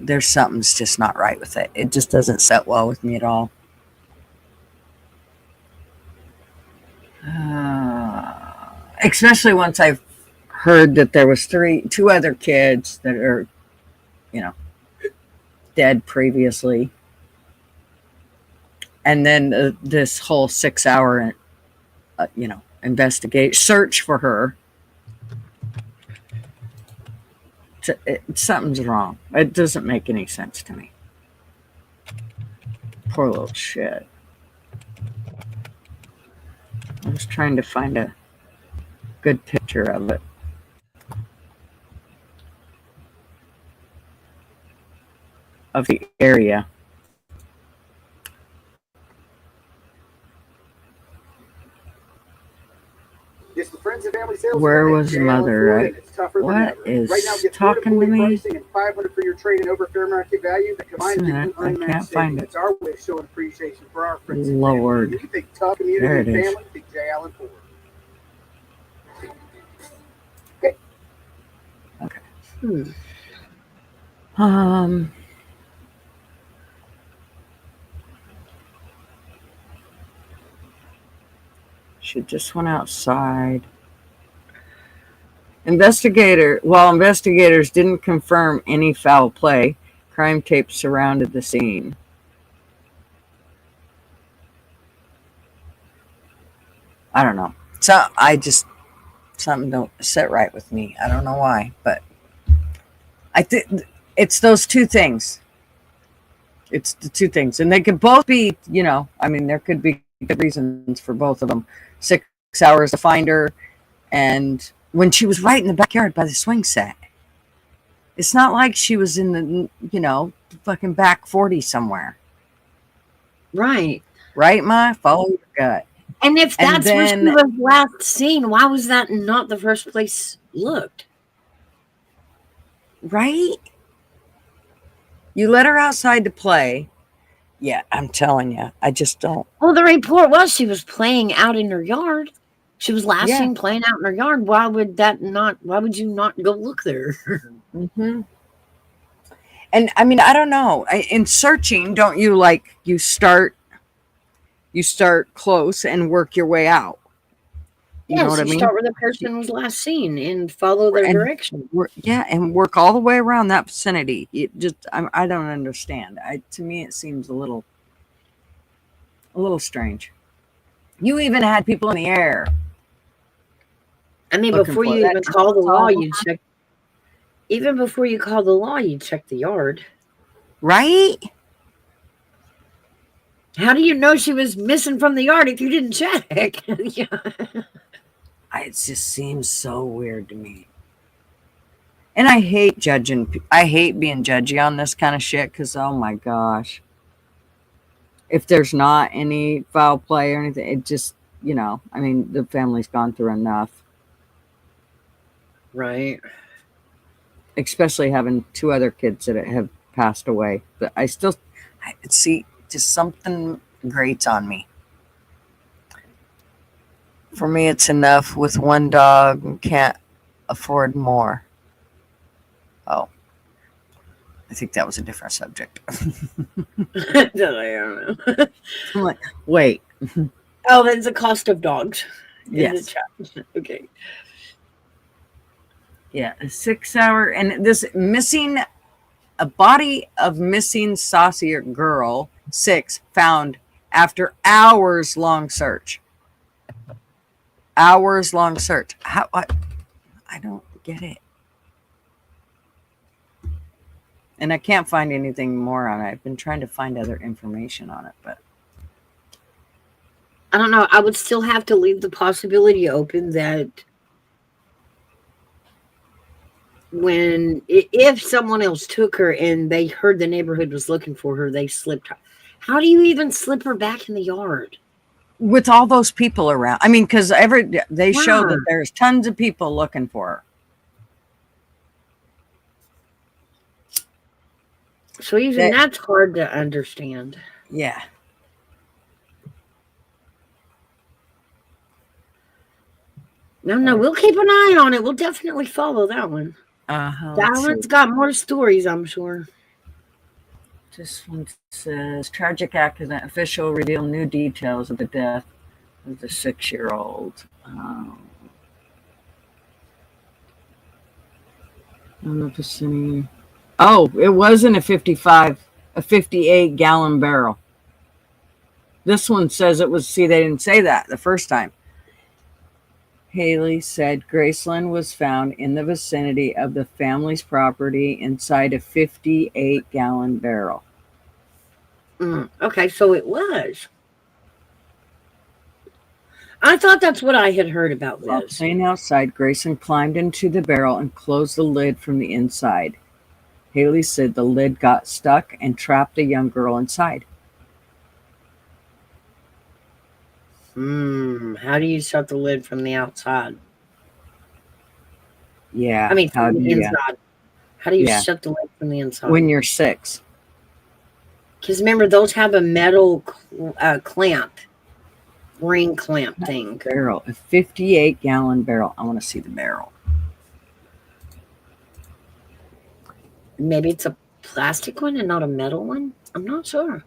There's something's just not right with it. It just doesn't set well with me at all. Especially once I've heard that there was two other kids that are, dead previously. And then this whole 6-hour, search for her. Something's wrong. It doesn't make any sense to me. Poor little shit. I was trying to find a good picture of it. Of the area. It's the friends and family sales. Where was mother? Right? What is talking to me? And $500 for your trade and over fair market value. I can't find it. It's our way of showing appreciation for our friends. Lord. You think tough community There it and is. family? Think J. Allen Ford. Okay. Okay. She just went outside. Investigators didn't confirm any foul play. Crime tape surrounded the scene. I don't know. So something don't sit right with me. I don't know why, but I think it's those two things. It's the two things, and they could both be, there could be good reasons for both of them. 6 hours to find her, and when she was right in the backyard by the swing set. It's not like she was in the, fucking back 40 somewhere. Right. Right, Ma? Follow your gut. And if that's where she was last seen, why was that not the first place looked? Right? You let her outside to play. Yeah, I'm telling you. I just don't. Well, the report was she was playing out in her yard. She was last seen playing out in her yard. Why would you not go look there? Mm-hmm. And I mean, I don't know. In searching, don't you you start close and work your way out? You know what I mean? Start where the person was last seen and follow their direction. And work all the way around that vicinity. I don't understand. To me, it seems a little strange. You even had people in the air. I mean, before you even call the law, you check. Even before you call the law, you check the yard. Right? How do you know she was missing from the yard if you didn't check? Yeah. it just seems so weird to me. And I hate judging. I hate being judgy on this kind of shit because, oh my gosh. If there's not any foul play or anything, it just, I mean, the family's gone through enough. Right. Especially having 2 other kids that have passed away. But I see, just something grates on me. For me, it's enough with 1 dog and can't afford more. Oh, I think that was a different subject. I don't know. I'm like, wait. Oh, that's the cost of dogs. Yes. Okay. Yeah, a 6-hour, and this a body of missing saucier girl, 6, found after hours long search. Hours long search. How? I don't get it. And I can't find anything more on it. I've been trying to find other information on it, but I don't know. I would still have to leave the possibility open that if someone else took her and they heard the neighborhood was looking for her, they slipped her. How do you even slip her back in the yard? with all those people around. I mean, because they show that there's tons of people looking for her. So even that's hard to understand. Yeah. No, we'll keep an eye on it. We'll definitely follow that one. That one's got more stories, I'm sure. This one says, tragic accident. Official reveal new details of the death of the 6-year-old. In the vicinity. Oh, it wasn't a 58-gallon barrel. This one says it was, see, they didn't say that the first time. Haley said Graceland was found in the vicinity of the family's property inside a 58-gallon barrel. Okay, so it was. I thought that's what I had heard about While this. playing outside, Grayson climbed into the barrel and closed the lid from the inside. Haley said the lid got stuck and trapped a young girl inside. How do you shut the lid from the outside? Yeah. I mean, from the inside. How do you Yeah. shut the lid from the inside? When you're 6. Because remember, those have a metal clamp, ring clamp thing. Barrel, a 58-gallon barrel. I want to see the barrel. Maybe it's a plastic one and not a metal one. I'm not sure.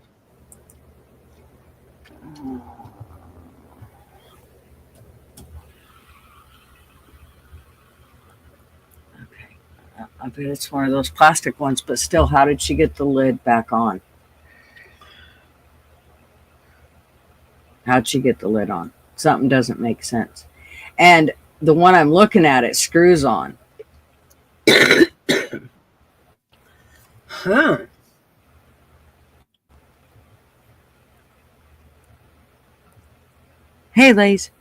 Okay. I bet it's one of those plastic ones, but still, how did she get the lid back on? How'd she get the lid on? Something doesn't make sense. And the one I'm looking at, it screws on. Huh. Hey, Lays.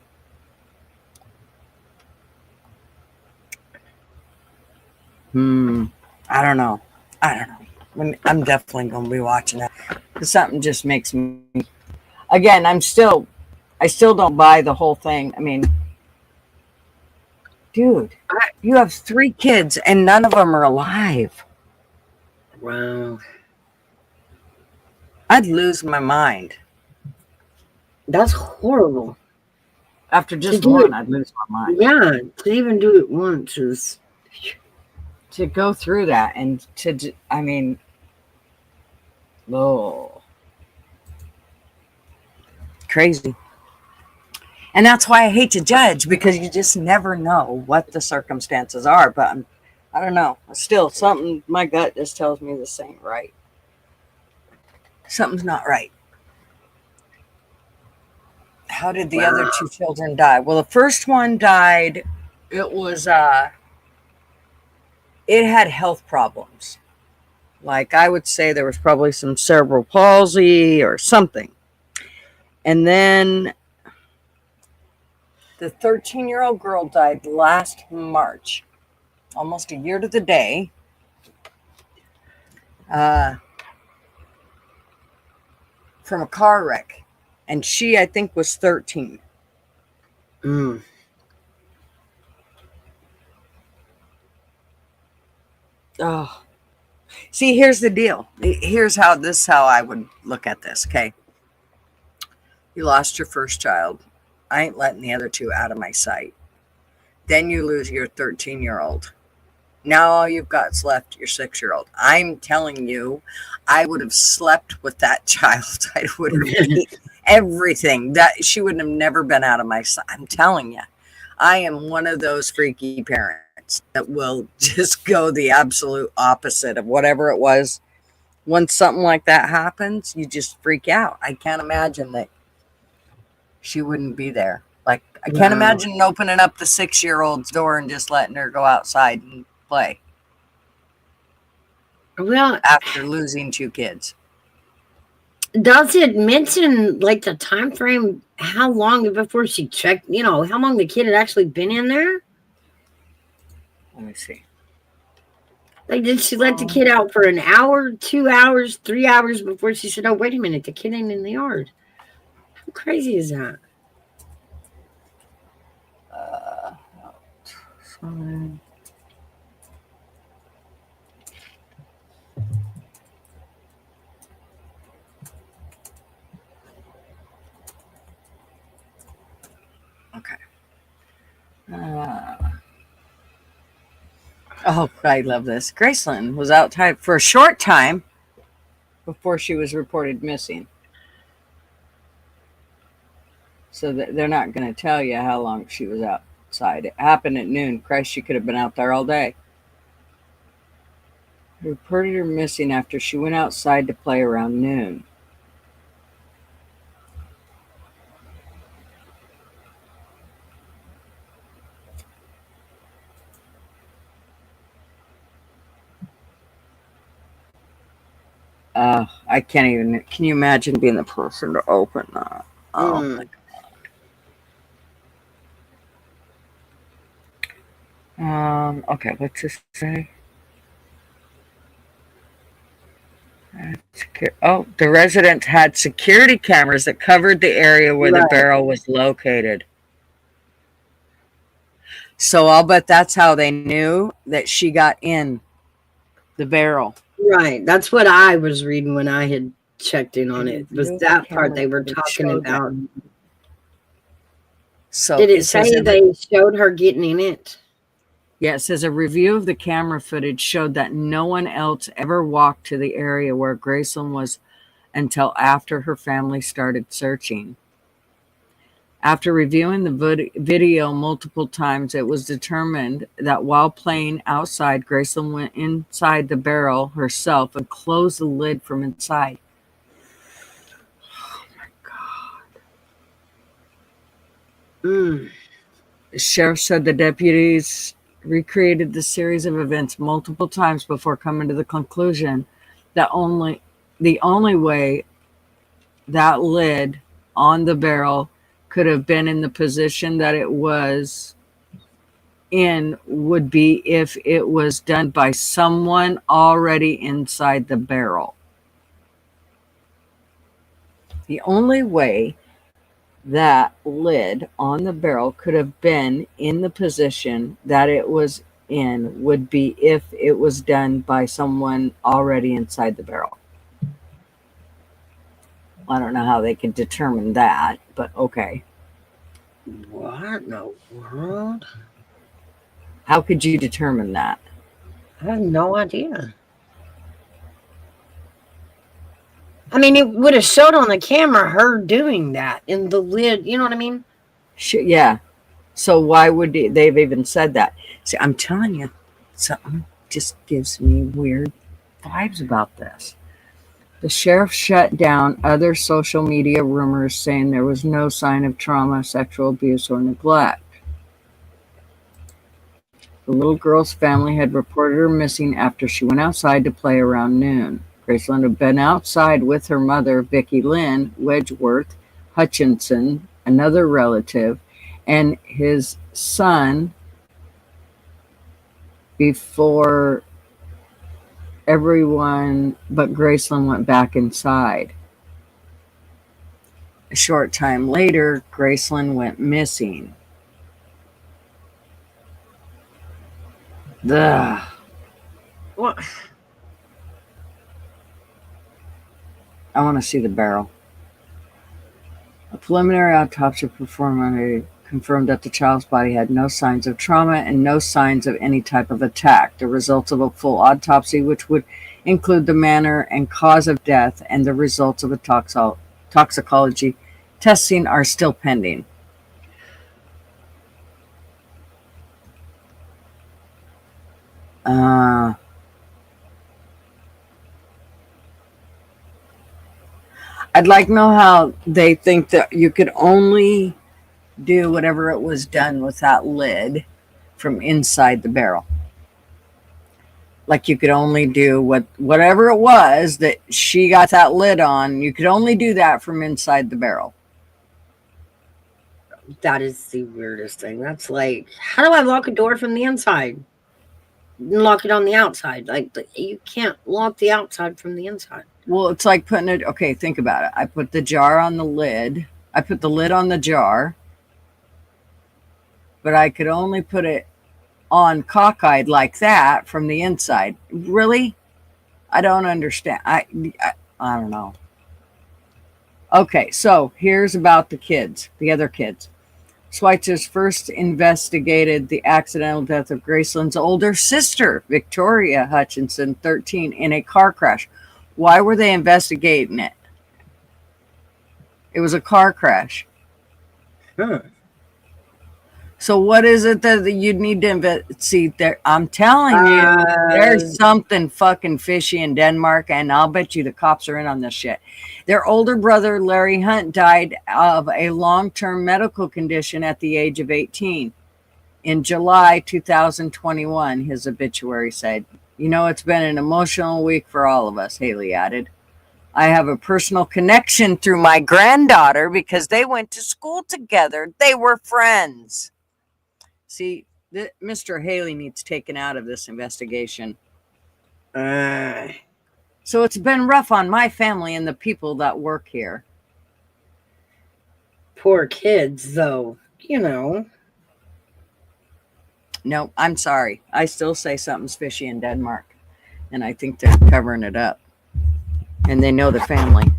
I don't know. I'm definitely going to be watching that. Something just makes me... Again, I still don't buy the whole thing. I mean, dude, you have 3 kids and none of them are alive. Wow. I'd lose my mind. That's horrible. After just one, I'd lose my mind. Yeah, to even do it once is... To go through that and to, I mean, oh, crazy. And that's why I hate to judge, because you just never know what the circumstances are. But I don't know. Still, something, my gut just tells me this ain't right. Something's not right. How did the other 2 children die? Well, the first one died. It was, it had health problems. Like, I would say there was probably some cerebral palsy or something. And then The 13-year-old girl died last March, almost a year to the day. From a car wreck. And she, I think, was 13. Mm. Oh. See, here's the deal. Here's how I would look at this, okay? You lost your first child. I ain't letting the other two out of my sight. Then you lose your 13-year-old. Now all you've got's left your 6-year-old. I'm telling you, I would have slept with that child. I would have ate everything. That she wouldn't have never been out of my sight. I'm telling you, I am one of those freaky parents that will just go the absolute opposite of whatever it was. Once something like that happens, you just freak out. I can't imagine that she wouldn't be there. Like, I can't imagine opening up the 6-year-old's door and just letting her go outside and play. Well, after losing 2 kids. Does it mention like the time frame, how long before she checked, how long the kid had actually been in there? Let me see. Like, did she let the kid out for an hour, 2 hours, 3 hours before she said, oh, wait a minute, the kid ain't in the yard? How crazy is that? Okay. Oh, I love this. Graceland was outside for a short time before she was reported missing. So they're not going to tell you how long she was outside. It happened at noon. Christ, she could have been out there all day. Reported her missing after she went outside to play around noon. I can't even. Can you imagine being the person to open that? Oh my God. Okay, what's this say? Oh, the residents had security cameras that covered the area where the barrel was located. So I'll bet that's how they knew that she got in the barrel. Right. That's what I was reading when I had checked in on it. Was that part they were talking about? So did it say they showed her getting in it? Yeah, it says a review of the camera footage showed that no one else ever walked to the area where Graceland was until after her family started searching. After reviewing the video multiple times, it was determined that while playing outside, Graceland went inside the barrel herself and closed the lid from inside. Oh my God. The sheriff said the deputies recreated the series of events multiple times before coming to the conclusion that the only way that lid on the barrel could have been in the position that it was in would be if it was done by someone already inside the barrel. The only way that lid on the barrel could have been in the position that it was in would be if it was done by someone already inside the barrel. I don't know how they could determine that, but okay. What in the world? How could you determine that? I have no idea. I mean, it would have showed on the camera her doing that in the lid. You know what I mean? Yeah. So why would they've even said that? See, I'm telling you, something just gives me weird vibes about this. The sheriff shut down other social media rumors saying there was no sign of trauma, sexual abuse, or neglect. The little girl's family had reported her missing after she went outside to play around noon. Graceland had been outside with her mother, Vicki Lynn Wedgeworth Hutchinson, another relative, and his son before everyone but Graceland went back inside. A short time later, Graceland went missing. Ugh. What? I want to see the barrel. A preliminary autopsy performed on it confirmed that the child's body had no signs of trauma and no signs of any type of attack. The results of a full autopsy, which would include the manner and cause of death and the results of a toxicology testing, are still pending. I'd like to know how they think that you could only do whatever it was done with that lid from inside the barrel. Like you could only do whatever it was that she got that lid on, you could only do that from inside the barrel. That is the weirdest thing. That's like, how do I lock a door from the inside? Lock it on the outside. Like, you can't lock the outside from the inside. Well, it's like putting it, okay, think about it. I put the jar on the lid. I put the lid on the jar, but I could only put it on cockeyed like that from the inside. Really? I don't understand. I don't know. Okay, so here's about the kids, the other kids. Schweitzers first investigated the accidental death of Graceland's older sister, Victoria Hutchinson, 13, in a car crash. Why were they investigating it? It was a car crash. So what is it that you need to investigate there? I'm telling you, there's something fucking fishy in Denmark, and I'll bet you the cops are in on this shit. Their older brother, Larry Hunt, died of a long-term medical condition at the age of 18. In July 2021, his obituary said, "You know, it's been an emotional week for all of us," Haley added. "I have a personal connection through my granddaughter because they went to school together. They were friends." See, Mr. Haley needs taken out of this investigation. So it's been rough on my family and the people that work here. Poor kids, though, you know. No, I'm sorry. I still say something's fishy in Denmark, and I think they're covering it up. And they know the family.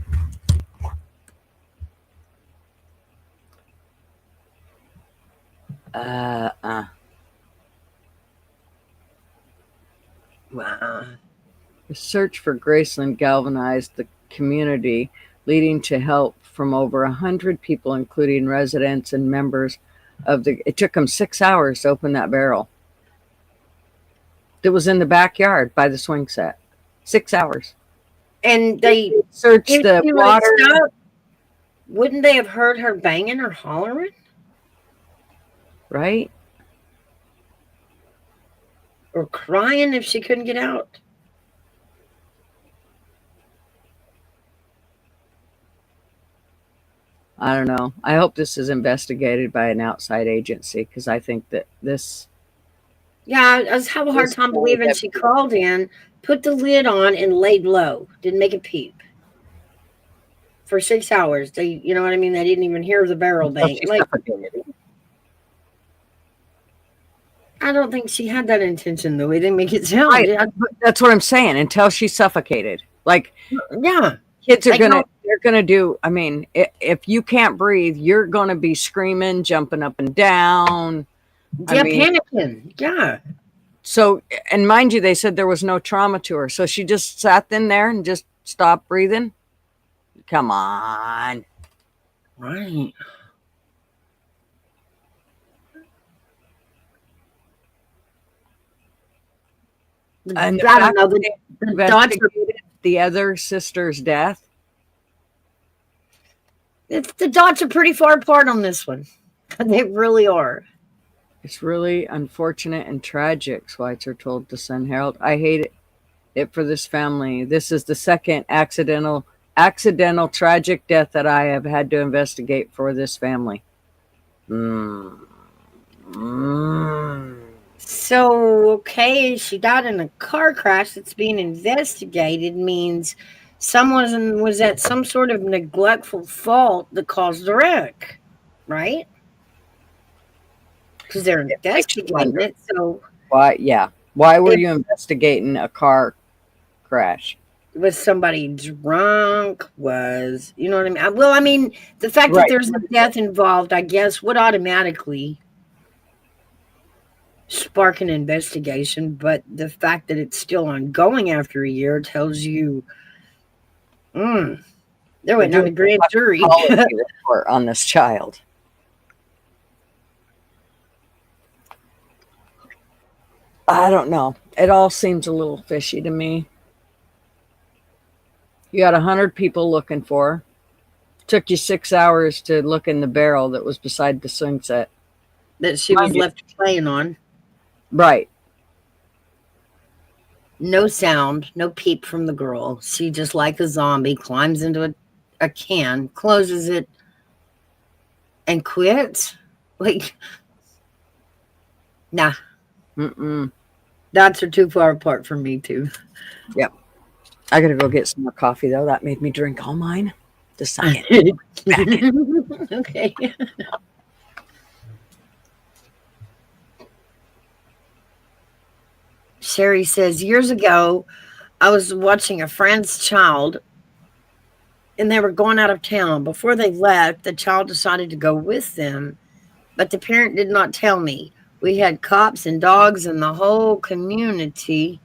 Wow. The search for Graceland galvanized the community, leading to help from over 100 people, including residents and members of the... It took them 6 hours to open that barrel. It was in the backyard by the swing set. 6 hours. And they searched the water. Wouldn't they have heard her banging or hollering? Right? Or crying if she couldn't get out? I don't know. I hope this is investigated by an outside agency, because I think that this... Yeah, I was having a hard time believing she crawled in, put the lid on, and laid low. Didn't make a peep. For 6 hours. They, you know what I mean? They didn't even hear the barrel bang. Like, I don't think she had that intention, the way they make it sound. Right. That's what I'm saying. Until she suffocated. Like, yeah. Kids are they're gonna do, I mean, if you can't breathe, you're gonna be screaming, jumping up and down. Yeah, panicking. Yeah. So, and mind you, they said there was no trauma to her. So she just sat in there and just stopped breathing. Come on. Right. And I don't know. The dots are, the other sister's death. the dots are pretty far apart on this one. They really are. It's really unfortunate and tragic, Schweitzer told the Sun Herald. I hate it for this family. This is the second accidental tragic death that I have had to investigate for this family. Mm. Mm. So, okay, she died in a car crash that's being investigated means someone was at some sort of neglectful fault that caused the wreck, right? Because they're It makes you investigating wonder. it. So, Why? Yeah. Why were if you investigating a car crash? was somebody drunk? Was, you know what I mean? Well, I mean, the fact that Right. there's a death involved, I guess, would automatically spark an investigation. But the fact that it's still ongoing after a year tells you, mm, there They're went on doing the grand a jury. toxicology report on this child. I don't know. It all seems a little fishy to me. You got 100 people looking for her. Took you 6 hours to look in the barrel that was beside the swing set. That she was Mind you. left playing on. Right. No sound, no peep from the girl. She just like a zombie climbs into a can, closes it, and quits. Like, nah, Mm-mm. dots are too far apart from me too. Yep. I gotta go get some more coffee though. That made me drink all mine. The second. Okay. Sherry says, years ago, I was watching a friend's child and they were going out of town. Before they left, the child decided to go with them, but the parent did not tell me. We had cops and dogs and the whole community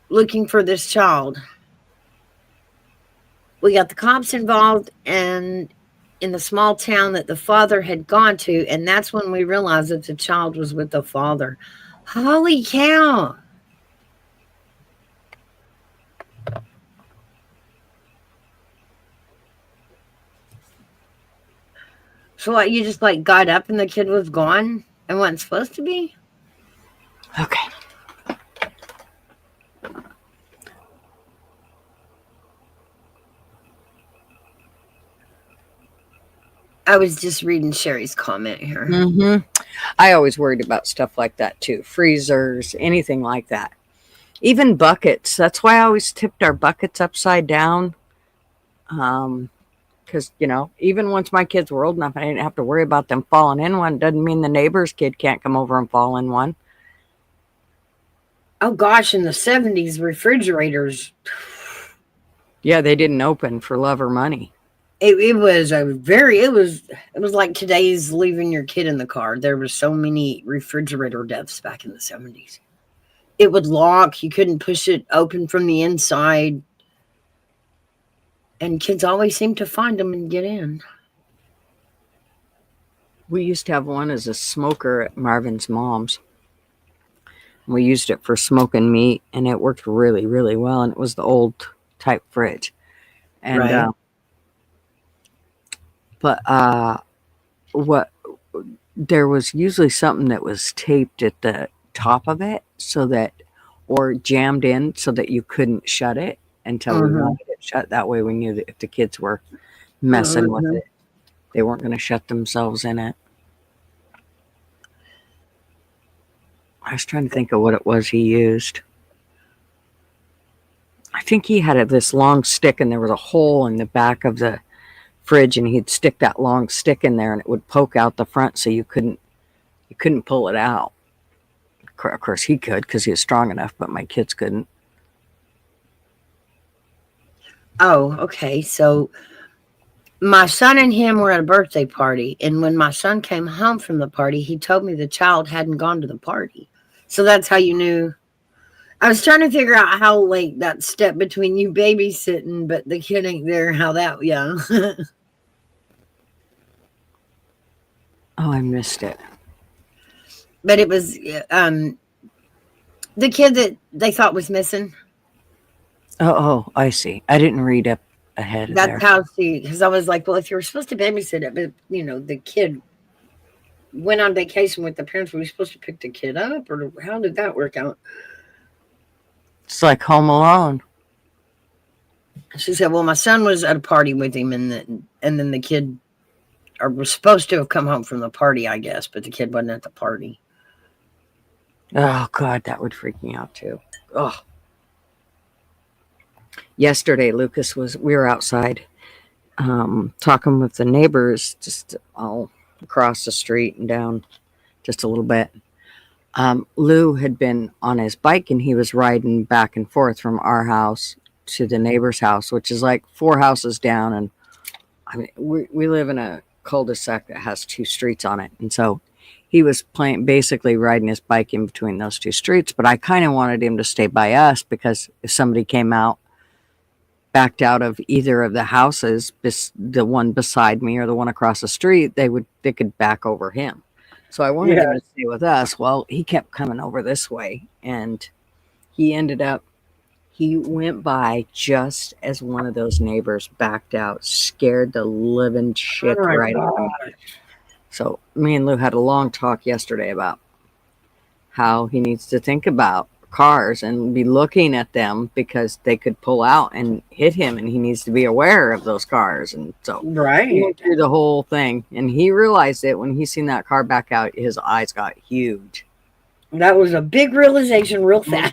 looking for this child. We got the cops involved and in the small town that the father had gone to, and that's when we realized that the child was with the father. Holy cow. So what, you just like got up and the kid was gone and wasn't supposed to be? Okay. I was just reading Sherry's comment here. Mm-hmm. I always worried about stuff like that too. Freezers, anything like that. Even buckets. That's why I always tipped our buckets upside down. Because, even once my kids were old enough, I didn't have to worry about them falling in one. Doesn't mean the neighbor's kid can't come over and fall in one. Oh gosh, in the 70s, refrigerators. Yeah, they didn't open for love or money. It was like today's leaving your kid in the car. There were so many refrigerator deaths back in the 70s. It would lock. You couldn't push it open from the inside. And kids always seem to find them and get in. We used to have one as a smoker at Marvin's mom's. We used it for smoking meat, and it worked really, really well. And it was the old type fridge. And Right. what there was usually something that was taped at the top of it or jammed in so that you couldn't shut it until we wanted it shut. That way we knew that if the kids were messing with it, they weren't going to shut themselves in it. I was trying to think of what it was he used. I think he had this long stick and there was a hole in the back of the fridge, and he'd stick that long stick in there and it would poke out the front so you couldn't pull it out. Of course he could because he was strong enough, but my kids couldn't. Oh, okay. So my son and him were at a birthday party, and when my son came home from the party, he told me the child hadn't gone to the party. So that's how you knew. I was trying to figure out how, like, that step between you babysitting but the kid ain't there, how that, yeah. Oh, I missed it. But it was the kid that they thought was missing. Oh, I see. I didn't read up ahead of there. That's how she, because I was like, well, if you were supposed to babysit it, but the kid went on vacation with the parents, were we supposed to pick the kid up, or how did that work out? It's like Home Alone. She said, well, my son was at a party with him, and then the kid or was supposed to have come home from the party, I guess, but the kid wasn't at the party. Oh God, that would freak me out too. Oh. Yesterday, we were outside talking with the neighbors just all across the street and down just a little bit. Lou had been on his bike and he was riding back and forth from our house to the neighbor's house, which is like 4 houses down. And I mean, we live in a cul-de-sac that has 2 streets on it. And so he was basically riding his bike in between those 2 streets. But I kind of wanted him to stay by us because if somebody came out, backed out of either of the houses, the one beside me or the one across the street, they could back over him. So I wanted him to stay with us. Well, he kept coming over this way, and he went by just as one of those neighbors backed out, scared the living shit right out of me. So me and Lou had a long talk yesterday about how he needs to think about cars and be looking at them because they could pull out and hit him, and he needs to be aware of those cars. And so he went through the whole thing, and he realized it when he seen that car back out. His eyes got huge. That was a big realization real fast.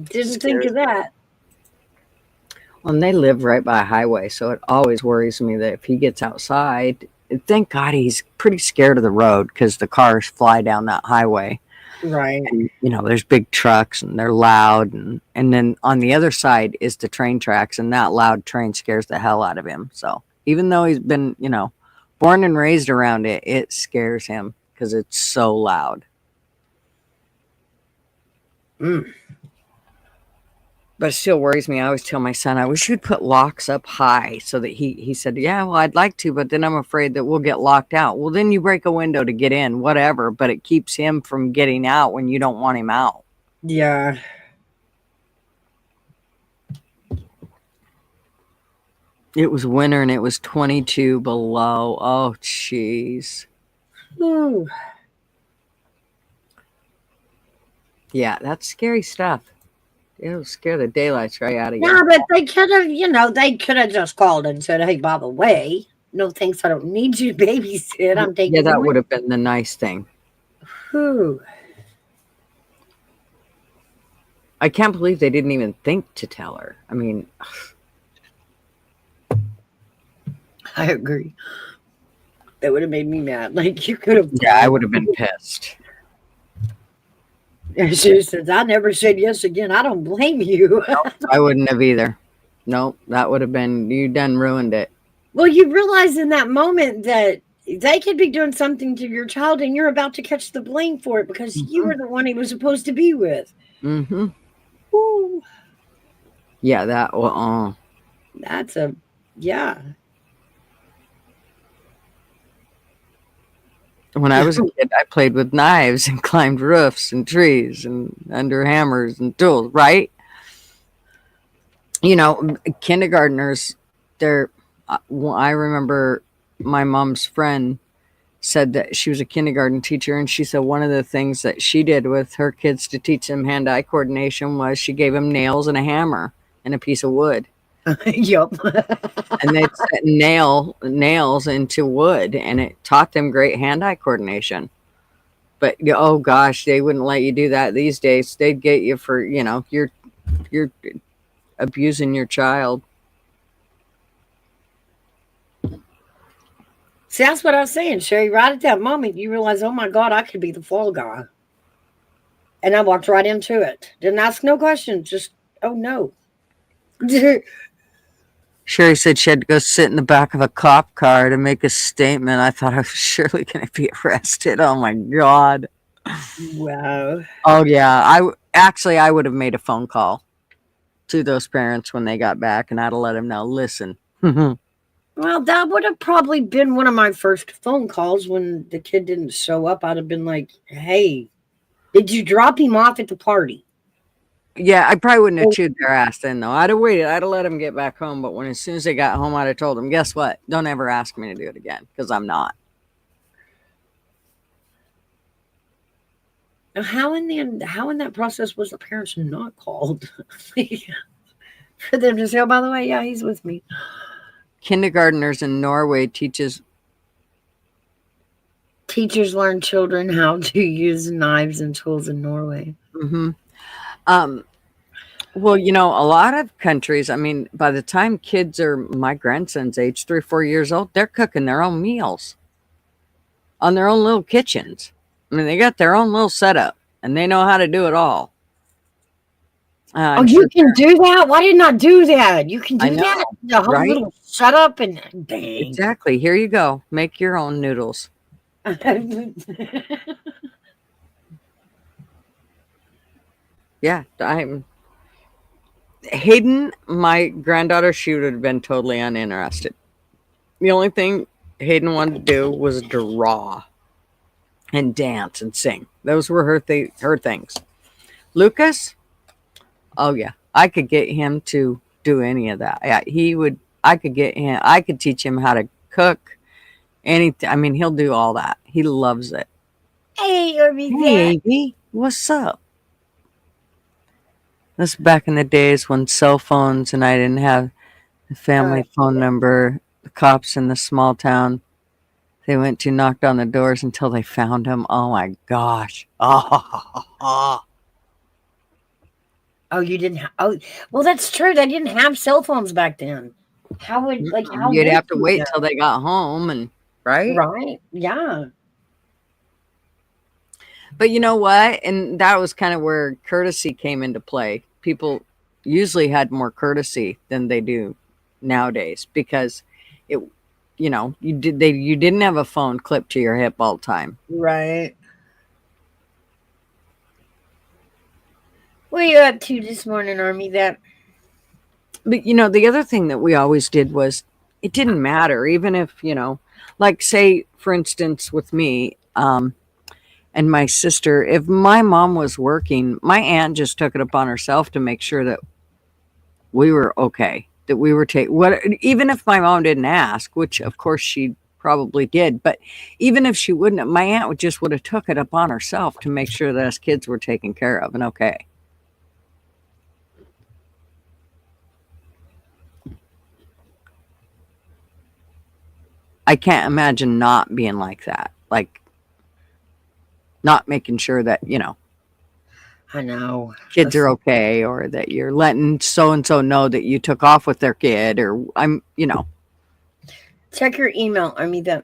Didn't think of that. Well, and they live right by a highway, so it always worries me that if he gets outside, thank God he's pretty scared of the road because the cars fly down that highway. Right. And, there's big trucks and they're loud. And then on the other side is the train tracks, and that loud train scares the hell out of him. So even though he's been, born and raised around it, it scares him because it's so loud. But it still worries me. I always tell my son, I wish you'd put locks up high so that he said, yeah, well, I'd like to, but then I'm afraid that we'll get locked out. Well, then you break a window to get in, whatever, but it keeps him from getting out when you don't want him out. Yeah. It was winter and it was 22 below. Oh, jeez. Yeah, that's scary stuff. It'll scare the daylights right out of you. Yeah, but they could have just called and said, hey, by the way, no thanks, I don't need you to babysit. I'm taking that would have been the nice thing. Whew. I can't believe they didn't even think to tell her. I mean, I agree. That would have made me mad. Like, you could have. Yeah, I would have been pissed. And she says, I never said yes again. I don't blame you. Nope, I wouldn't have either. Nope, that would have been, you done ruined it. Well, you realize in that moment that they could be doing something to your child and you're about to catch the blame for it because you were the one he was supposed to be with. Mm-hmm. Ooh. Yeah, That's yeah. When I was a kid, I played with knives and climbed roofs and trees and under hammers and tools, right? Kindergartners, I remember my mom's friend said that she was a kindergarten teacher, and she said one of the things that she did with her kids to teach them hand-eye coordination was she gave them nails and a hammer and a piece of wood. Yup. And they'd set nails into wood, and it taught them great hand-eye coordination. But oh gosh, they wouldn't let you do that these days. They'd get you for you're abusing your child. See, that's what I was saying, Sherry. Right at that moment, you realize, oh my God, I could be the fall guy. And I walked right into it. Didn't ask no questions. Just, oh no. Sherry said she had to go sit in the back of a cop car to make a statement. I thought I was surely going to be arrested. Oh my God. Wow. Oh yeah. I would have made a phone call to those parents when they got back, and I'd have let them know, listen. Well, that would have probably been one of my first phone calls when the kid didn't show up. I'd have been like, hey, did you drop him off at the party? Yeah, I probably wouldn't have chewed their ass then, though. I'd have waited. I'd have let them get back home. But as soon as they got home, I'd have told them, guess what? Don't ever ask me to do it again, because I'm not. Now, how in that process was the parents not called? For them to say, oh, by the way, yeah, he's with me. kindergartners in Norway teaches. Teachers learn children how to use knives and tools in Norway. Mm-hmm. Well, you know, a lot of countries, I mean, by the time kids are my grandson's age, 3 or 4 years old, they're cooking their own meals on their own little kitchens. I mean, they got their own little setup and they know how to do it all. Oh, you can do that? Why didn't I do that? You can I do know, that? The whole right? little setup and dang. Exactly. Here you go. Make your own noodles. Yeah, Hayden, my granddaughter, she would have been totally uninterested. The only thing Hayden wanted to do was draw and dance and sing. Those were her things. Lucas, oh yeah, I could get him to do any of that. Yeah, he would. I could get him. I could teach him how to cook. Anything. I mean, he'll do all that. He loves it. Hey, Hey, Avy, what's up? This is back in the days when cell phones and I didn't have the family phone number. The cops in the small town they went to knocked on the doors until they found him. Oh my gosh. Oh, you didn't oh, well, that's true. They didn't have cell phones back then. How would, how you'd would have to you wait know? till they got home and right? Right. Yeah. But you know what? And that was kind of where courtesy came into play. People usually had more courtesy than they do nowadays because it, you know, you didn't have a phone clipped to your hip all the time. Right. What are you up to this morning, Army? But you know, the other thing that we always did was it didn't matter, even if, you know, like say, for instance, with me, and my sister, if my mom was working, my aunt just took it upon herself to make sure that we were okay, that we were even if my mom didn't ask, which of course she probably did, but even if she wouldn't, my aunt would have took it upon herself to make sure that us kids were taken care of and okay. I can't imagine not being like that. Like, not making sure that, you know, I know kids are okay, or that you're letting so and so know that you took off with their kid, or you know. Check your email. I'll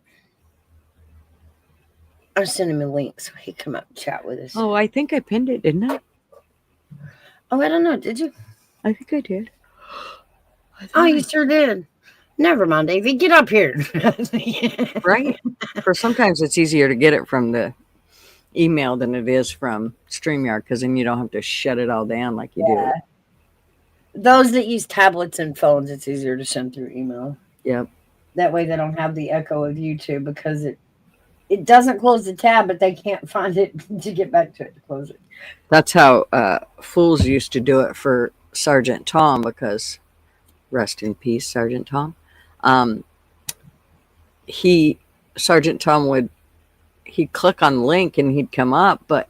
send him a link so he come up and chat with us. Oh, I think I pinned it, didn't I? Oh, I don't know. Did you? I think I did. Oh, you sure did. Never mind, Davey. Get up here. Right? For sometimes it's easier to get it from the email than it is from StreamYard, because then you don't have to shut it all down like you do. Those that use tablets and phones, it's easier to send through email. Yep. That way they don't have the echo of YouTube, because it doesn't close the tab, but they can't find it to get back to it to close it. That's how fools used to do it for Sergeant Tom, because rest in peace, Sergeant Tom. Sergeant Tom he'd click on the link and he'd come up, but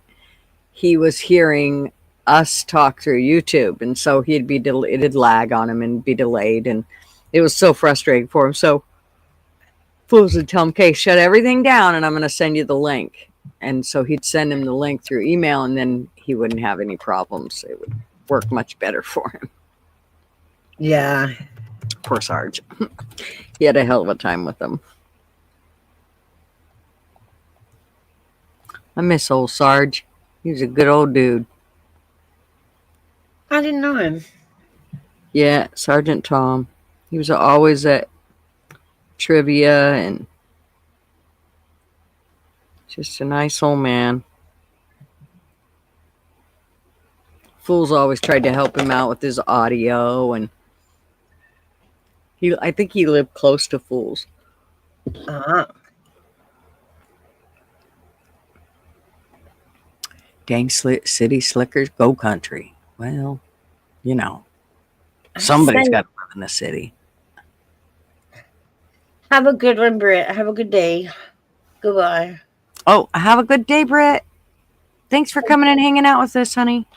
he was hearing us talk through YouTube, and so it'd lag on him and be delayed, and it was so frustrating for him. So fools would tell him, okay, shut everything down and I'm going to send you the link. And so he'd send him the link through email, and then he wouldn't have any problems. It would work much better for him. Yeah. Poor Sarge. He had a hell of a time with them. I miss old Sarge. He was a good old dude. I didn't know him. Yeah, Sergeant Tom. He was always at trivia, and just a nice old man. Fools always tried to help him out with his audio, and I think he lived close to Fools. Uh-huh. Dang city slickers, go country. Well, you know, somebody's got to live in the city. Have a good one, Britt. Have a good day. Goodbye. Oh, have a good day, Britt. Thanks for coming and hanging out with us, honey.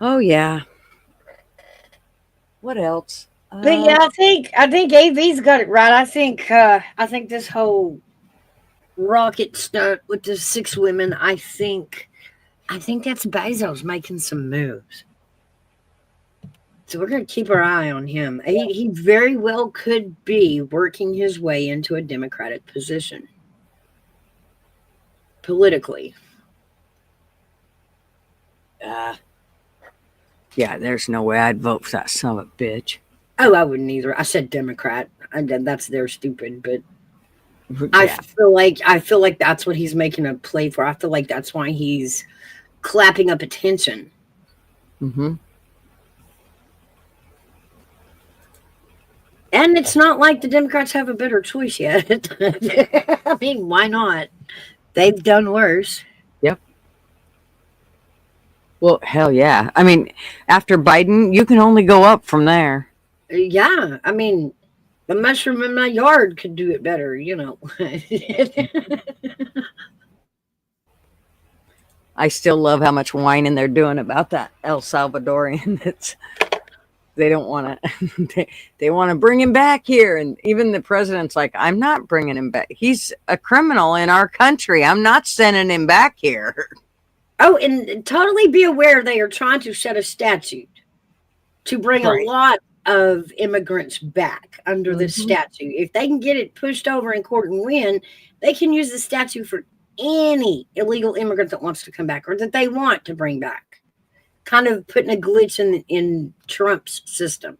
Oh yeah. What else? But yeah, I think AV's got it right. I think this whole rocket stunt with the 6 women, I think that's Bezos making some moves. So we're gonna keep our eye on him. He very well could be working his way into a Democratic position politically. Yeah, there's no way I'd vote for that son of a bitch. Oh, I wouldn't either. I said Democrat. That's their stupid, but I Yeah. feel like that's what he's making a play for. I feel like that's why he's clapping up attention. Mm-hmm. And it's not like the Democrats have a better choice yet. I mean, why not? They've done worse. Yep. Well, hell yeah. I mean, after Biden, you can only go up from there. Yeah, I mean, the mushroom in my yard could do it better, you know. I still love how much whining they're doing about that El Salvadorian. They don't want to. They want to bring him back here, and even the president's like, "I'm not bringing him back. He's a criminal in our country. I'm not sending him back here." Oh, and totally be aware they are trying to set a statute to bring Right. a lot of immigrants back under this Mhm. statute. If they can get it pushed over in court and win, they can use the statute for any illegal immigrant that wants to come back or that they want to bring back. Kind of putting a glitch in Trump's system.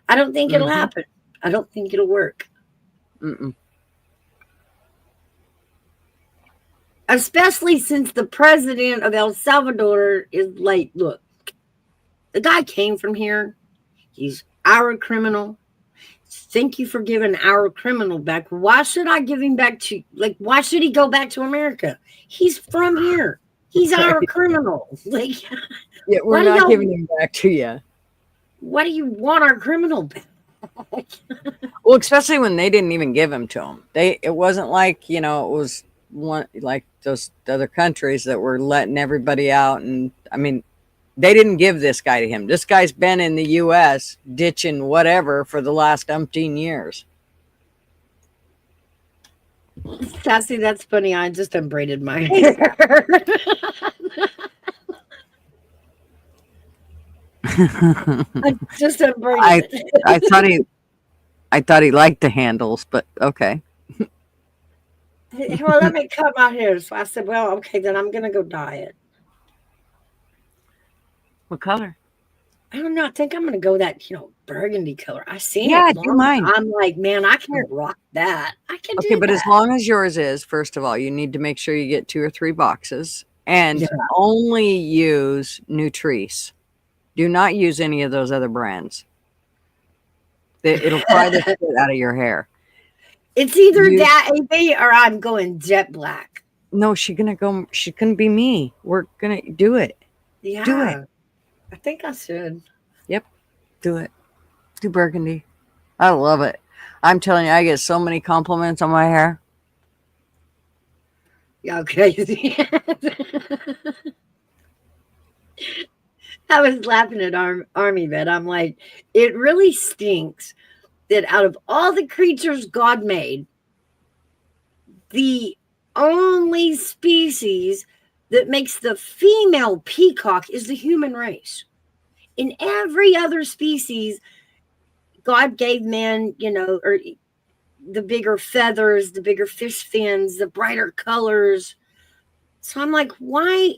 I don't think it'll Mhm. happen. I don't think it'll work. Mm-mm. Especially since the president of El Salvador is like, look, the guy came from here. He's our criminal. Thank you for giving our criminal back. Why should I give him back to, like, why should he go back to America? He's from here. He's our criminal. Like, Yeah, Why we're do not y'all- giving him back to you. why do you want our criminal back? Well, especially when they didn't even give him to him. It wasn't like, it was one like those other countries that were letting everybody out. And I mean, they didn't give this guy to him. This guy's been in the U.S. ditching whatever for the last umpteen years. Sassy, that's funny. I just unbraided my hair. I just unbraided it. I thought he liked the handles, but okay. Well, let me cut my hair. So I said, well, okay, then I'm going to go dye it. What color? I don't know. I think I'm going to go that, burgundy color. I seen Yeah, it. do long. mine. I'm like, man, I can rock that. I can Okay, do but that. as long as yours is, first of all, you need to make sure you get 2 or 3 boxes and Yeah. only use Nutrice. Do not use any of those other brands. It'll fry the shit out of your hair. It's either You- that AB or I'm going jet black. No, she's gonna be me. We're gonna do it. Yeah. Do it. I think I should. Do it. Do burgundy. I love it. I'm telling you, I get so many compliments on my hair. Yeah, okay. I was laughing at Army Vet. I'm like, it really stinks that out of all the creatures God made, the only species that makes the female peacock is the human race. In every other species, God gave man, or the bigger feathers, the bigger fish fins, the brighter colors. So I'm like, why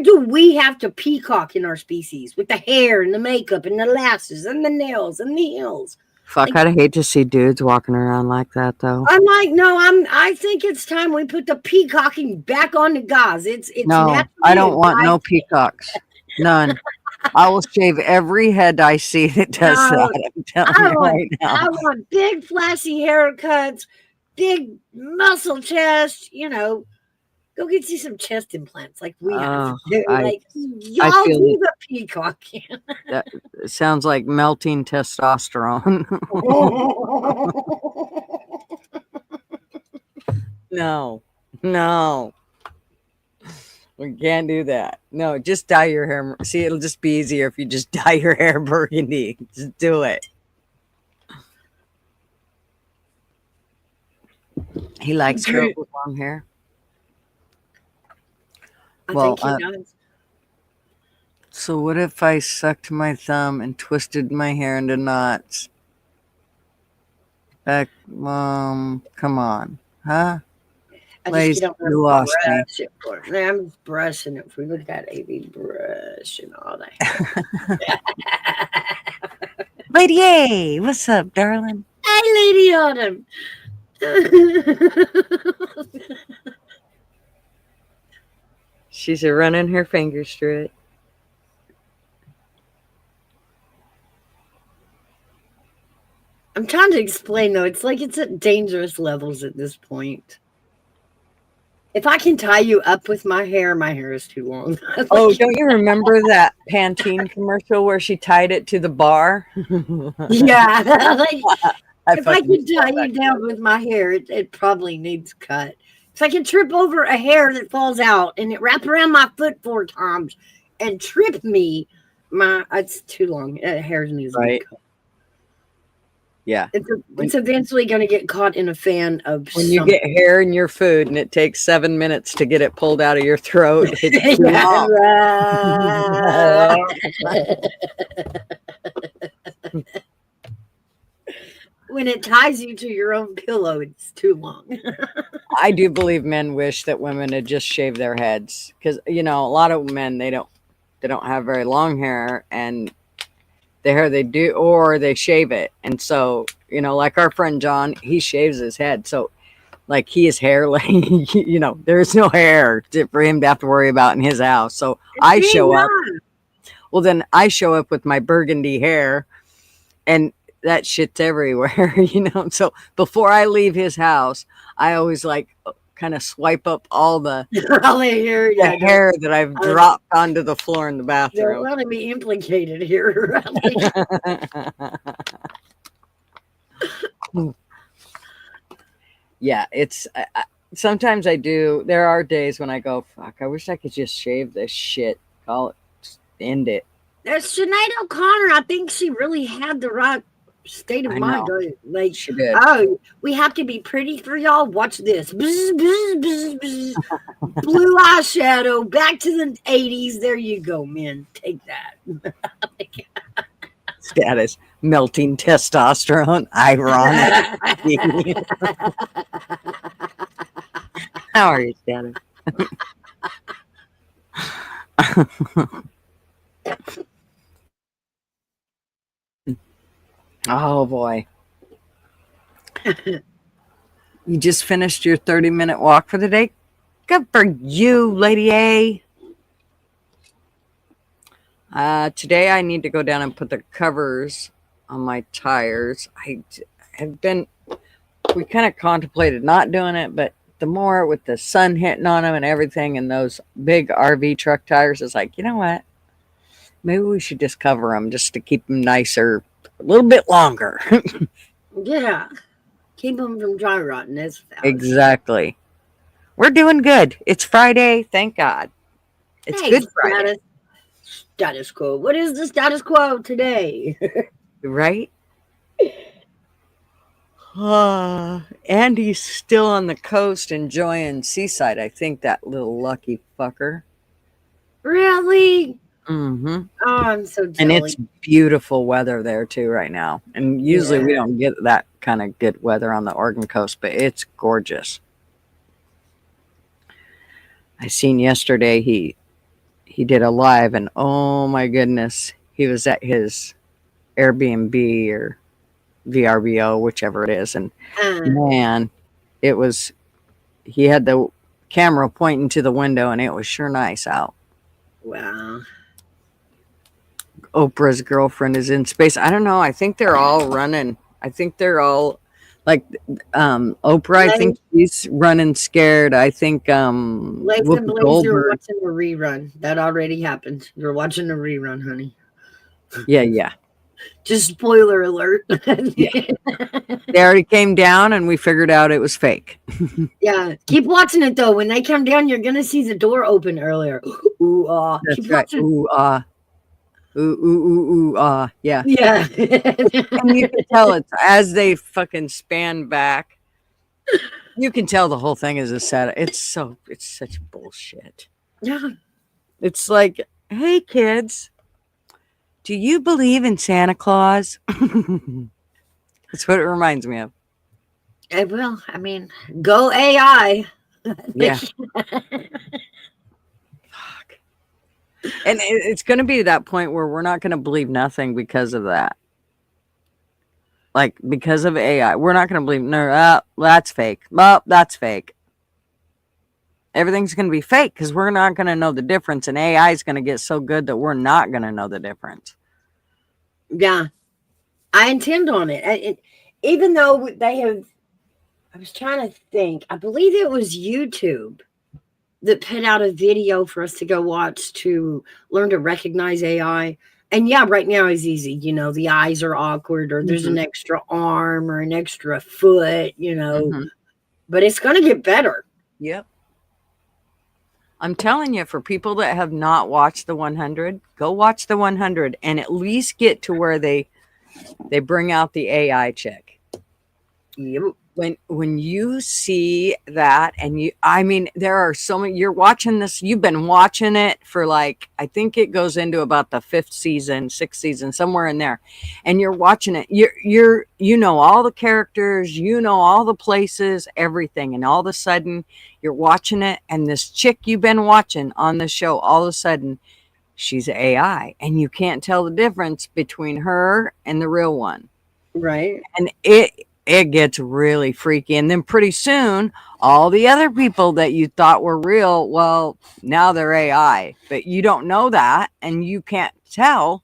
do we have to peacock in our species with the hair and the makeup and the lashes and the nails and the heels? Fuck, I'd hate to see dudes walking around like that though. I'm like, no, I think it's time we put the peacocking back on the guys. It's No, naturally I don't want a no guy- peacocks. None. I will shave every head I see that does No, that. I'm telling I you want, right now. I want big flashy haircuts, big muscle chest, go get you some chest implants like we have. Oh, Like y'all feel do it. the peacocking. That it sounds like melting testosterone. No. We can't do that. No, just dye your hair. See, it'll just be easier if you just dye your hair burgundy. Just do it. He likes girls with long hair. I Well, think he does. So what if I sucked my thumb and twisted my hair into knots? Come on, huh? I Ladies, just get over you lost me. brush it for it. Man, I'm brushing it for you. Look at that AV brushing all that. Lady A, what's up, darling? Hey, Lady Autumn. She's running her fingers through it. I'm trying to explain though. It's like it's at dangerous levels at this point. If I can tie you up with my hair is too long. Oh, don't you remember that Pantene commercial where she tied it to the bar? Yeah. Like, if I fucking can tie you down with my hair, it probably needs cut. If I can trip over a hair that falls out and it wrap around my foot 4 times and trip me, it's too long. Hair needs to be cut. Yeah. It's eventually going to get caught in a fan of when you get hair in your food and it takes 7 minutes to get it pulled out of your throat. It's too long. When it ties you to your own pillow, it's too long. I do believe men wish that women had just shaved their heads because, a lot of men, they don't have very long hair, and the hair they do, or they shave it. And so, like our friend John, he shaves his head. So like he is hair, like, there's no hair for him to have to worry about in his house. So I show up. Well, then I show up with my burgundy hair and that shit's everywhere, So before I leave his house, I always kind of swipe up all the hair that I've dropped onto the floor in the bathroom. Don't want to be implicated here. Yeah, it's sometimes I do. There are days when I go, fuck, I wish I could just shave this shit. Call it, just end it. That's Sinead O'Connor. I think she really had the right state of mind. Like, she did. Oh, we have to be pretty for y'all. Watch this. Bzz, bzz, bzz, bzz. Blue eyeshadow. Back to the 80s. There you go, men. Take that. Status. Melting testosterone. Ironic. How are you, Status? Oh boy. You just finished your 30-minute walk for the day? Good for you, Lady A. Today I need to go down and put the covers on my tires. We kind of contemplated not doing it, but the more with the sun hitting on them and everything, and those big RV truck tires, it's like, you know what? Maybe we should just cover them just to keep them nicer a little bit longer. Yeah. Keep them from dry rotting. That's fast. Exactly. We're doing good. It's Friday. Thank God. It's Good Friday. Status quo. What is the status quo today? Right? Andy's still on the coast enjoying seaside. I think that little lucky fucker. Really? Mm-hmm. Oh, I'm so jealous. And it's beautiful weather there too right now. And usually we don't get that kind of good weather on the Oregon coast, but it's gorgeous. I seen yesterday he did a live, and oh my goodness, he was at his Airbnb or VRBO, whichever it is, and man, he had the camera pointing to the window, and it was sure nice out. Wow. Oprah's girlfriend is in space. I don't know. I think they're all running. I think they're all like Oprah. I think she's running scared. I think Legs and Blaze are watching a rerun. That already happened. You're watching a rerun, honey. Yeah. Just spoiler alert. They already came down and we figured out it was fake. Yeah. Keep watching it though. When they come down, you're gonna see the door open earlier. Ooh, That's keep right. watching. Ooh, yeah. Yeah. And you can tell it's as they fucking span back. You can tell the whole thing is a setup. It's such bullshit. Yeah. It's like, hey kids, do you believe in Santa Claus? That's what it reminds me of. It will. I mean, go AI. Yeah. And it's going to be that point where we're not going to believe nothing because of that. Like, because of AI. We're not going to believe, no, that's fake. Well, that's fake. Everything's going to be fake because we're not going to know the difference. And AI is going to get so good that we're not going to know the difference. Yeah. I intend on it. Even though they have, I was trying to think, I believe it was YouTube that put out a video for us to go watch to learn to recognize AI. And yeah, right now is easy. You know, the eyes are awkward or there's an extra arm or an extra foot, you know, but it's going to get better. Yep. I'm telling you, for people that have not watched the 100, go watch the 100 and at least get to where they bring out the AI chick. Yep. When you see that, and I mean, there are so many, you're watching this, you've been watching it for like, I think it goes into about the 5th season, 6th season, somewhere in there. And you're watching it. You know, all the characters, you know, all the places, everything. And all of a sudden you're watching it. And this chick you've been watching on the show, all of a sudden she's AI and you can't tell the difference between her and the real one. Right. And it gets really freaky. And then pretty soon, all the other people that you thought were real, well, now they're AI. But you don't know that, and you can't tell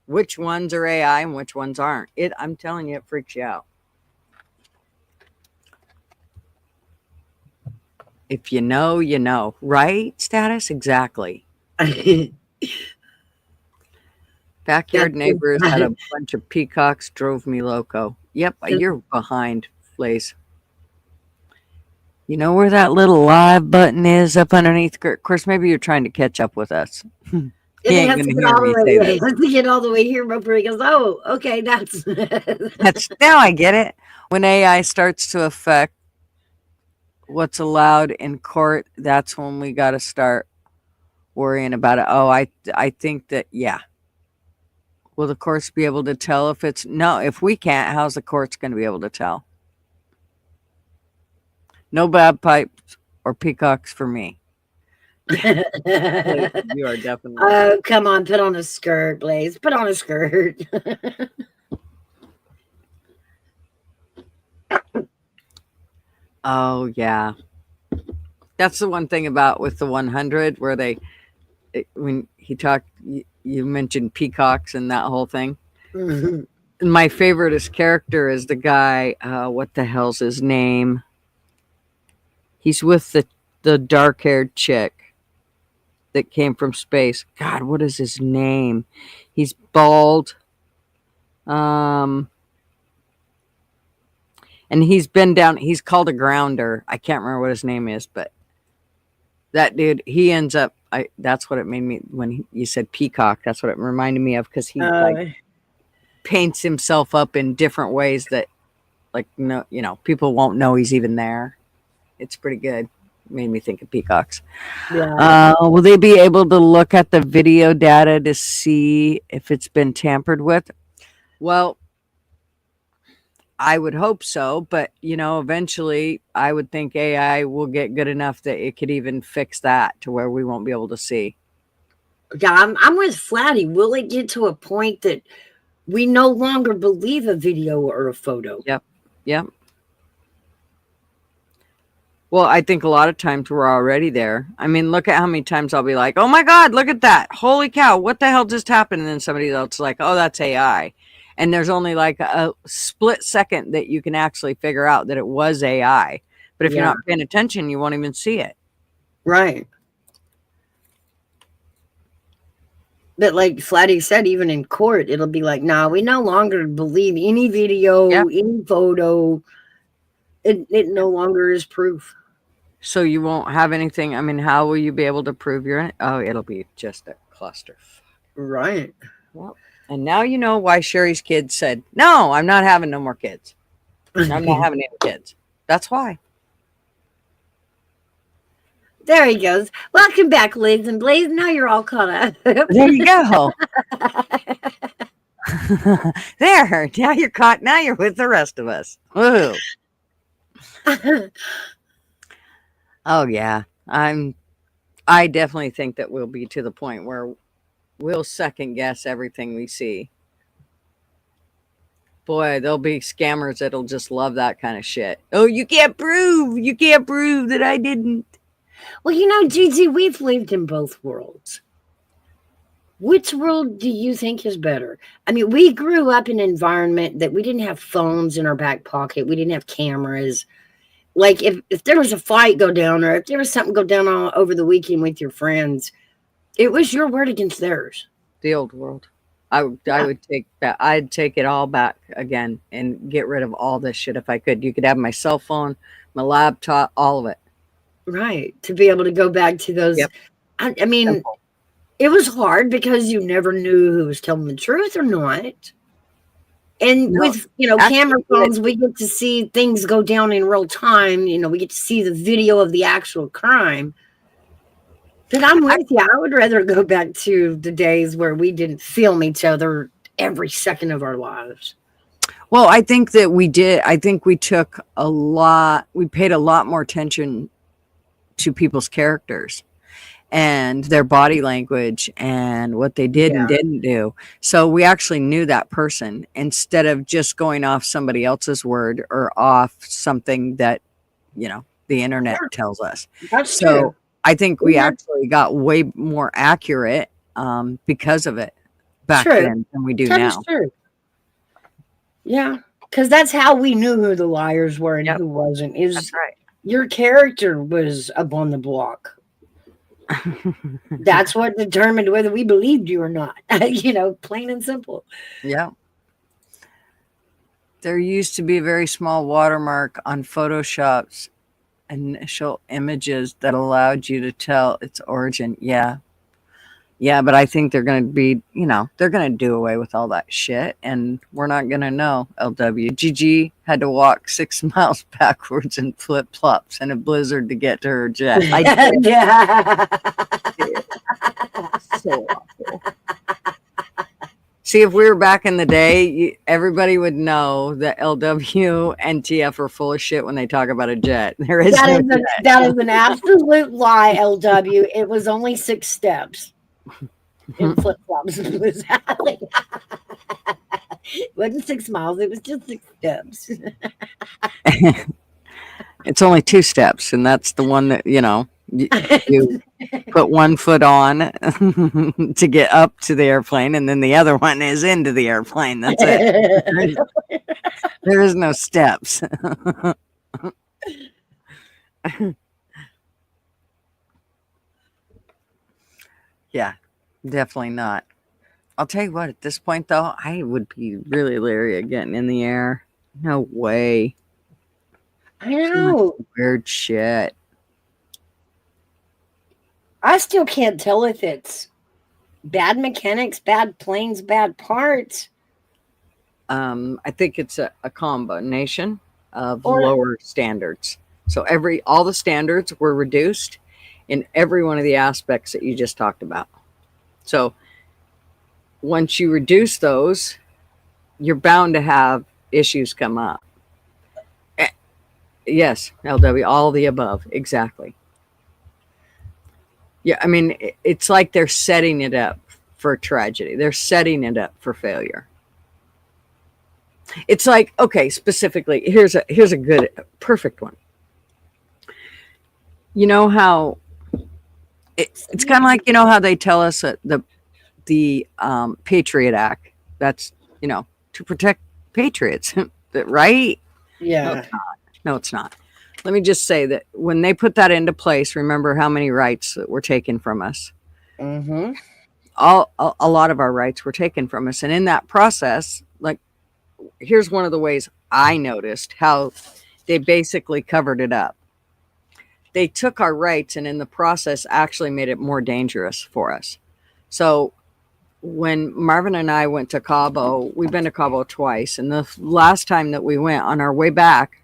which ones are AI and which ones aren't. I'm telling you, it freaks you out. If you know, you know. Right, Status? Exactly. Backyard neighbors had a bunch of peacocks, drove me loco. Yep, you're behind, Blaze. You know where that little live button is up underneath? Of course, maybe you're trying to catch up with us. He ain't has gonna to get hear all me the say way. this. Has to get all the way here before he goes, oh, okay, that's Now I get it. When AI starts to affect what's allowed in court, that's when we got to start worrying about it. Oh, I think that, yeah. Will the courts be able to tell if it's no? If we can't, how's the courts going to be able to tell? No bad pipes or peacocks for me. You are definitely. Oh, come on, put on a skirt, Blaze. Put on a skirt. Oh yeah, that's the one thing about with the 100 where when he talked, you mentioned peacocks and that whole thing. My favoriteest character is the guy. What the hell's his name? He's with the dark-haired chick that came from space. God, what is his name? He's bald. And he's been down. He's called a grounder. I can't remember what his name is, but that dude, he ends up. That's what it made me when you said peacock. That's what it reminded me of because he like paints himself up in different ways that, like, no, you know, people won't know he's even there. It's pretty good. Made me think of peacocks. Yeah. Will they be able to look at the video data to see if it's been tampered with? Well, I would hope so, but you know, eventually I would think AI will get good enough that it could even fix that to where we won't be able to see. Yeah, I'm with Flatty. Will it get to a point that we no longer believe a video or a photo? Yep. Well, I think a lot of times we're already there. I mean, look at how many times I'll be like, oh my God, look at that. Holy cow, what the hell just happened? And then somebody else is like, oh, that's AI. And there's only like a split second that you can actually figure out that it was AI. But if you're not paying attention, you won't even see it. Right. But like Flatty said, even in court, it'll be like, nah, we no longer believe any video, Yep. any photo. It no longer is proof. So you won't have anything. I mean, how will you be able to prove your? Oh, it'll be just a cluster. Right. Yep. And now you know why Sherry's kids said, "No, I'm not having no more kids. I'm not having any kids." That's why. There he goes. Welcome back, Liz and Blaze. Now you're all caught up. There you go. There. Now you're caught. Now you're with the rest of us. Woo. Oh yeah. I definitely think that we'll be to the point where we'll second guess everything we see. Boy, there'll be scammers that'll just love that kind of shit. Oh, you can't prove that I didn't. Well, you know, Gigi, we've lived in both worlds. Which world do you think is better? I mean, we grew up in an environment that we didn't have phones in our back pocket. We didn't have cameras. Like if there was a fight go down, or if there was something go down all over the weekend with your friends, it was your word against theirs. The old world. I would take that. I'd take it all back again and get rid of all this shit if I could. You could have my cell phone, my laptop, all of it. Right. To be able to go back to those. Yep. I mean, Simple. it was hard because you never knew who was telling the truth or not. And No, with, you know, actually, camera phones, we get to see things go down in real time. You know, we get to see the video of the actual crime. But I'm with you. I would rather go back to the days where we didn't film each other every second of our lives. Well, I think that we did. I think we took a lot. We paid a lot more attention to people's characters and their body language and what they did and didn't do. So we actually knew that person instead of just going off somebody else's word or off something that, you know, the internet tells us. That's So true. I think we actually got way more accurate because of it back then than we do That is now. true. Yeah, because that's how we knew who the liars were and who wasn't. Is That's right. your character was up on the block. That's what determined whether we believed you or not. You know, plain and simple. Yeah. There used to be a very small watermark on Photoshop's initial images that allowed you to tell its origin. Yeah. Yeah, but I think they're going to be, you know, they're going to do away with all that shit, and we're not going to know. LW. GG had to walk 6 miles backwards in flip-flops in a blizzard to get to her jet. I did. Yeah. So awful. See, if we were back in the day, everybody would know that LW and TF are full of shit when they talk about a jet. There is That no is, jet. that is an absolute lie, LW. It was only 6 steps in flip flops. It wasn't 6 miles, it was just 6 steps. It's only 2 steps, and that's the one that, you know, you put one foot on to get up to the airplane, and then the other one is into the airplane. That's it. There is no steps. Yeah, definitely not. I'll tell you what, at this point, though, I would be really leery of getting in the air. No way. I know. Weird shit. I still can't tell if it's bad mechanics, bad planes, bad parts. I think it's a combination of Or- lower standards. So all the standards were reduced in every one of the aspects that you just talked about. So once you reduce those, you're bound to have issues come up. Yes, LW, all the above. Exactly. Yeah, I mean, it's like they're setting it up for tragedy. They're setting it up for failure. It's like, okay, specifically, here's a good, perfect one. You know how it's kind of like, you know how they tell us that the Patriot Act, that's, you know, to protect patriots, right? Yeah. No, it's not. Let me just say that when they put that into place, remember how many rights that were taken from us. Mm-hmm. a lot of our rights were taken from us. And in that process, like, here's one of the ways I noticed how they basically covered it up. They took our rights and in the process actually made it more dangerous for us. So when Marvin and I went to Cabo, we've been to Cabo twice. And the last time that we went, on our way back,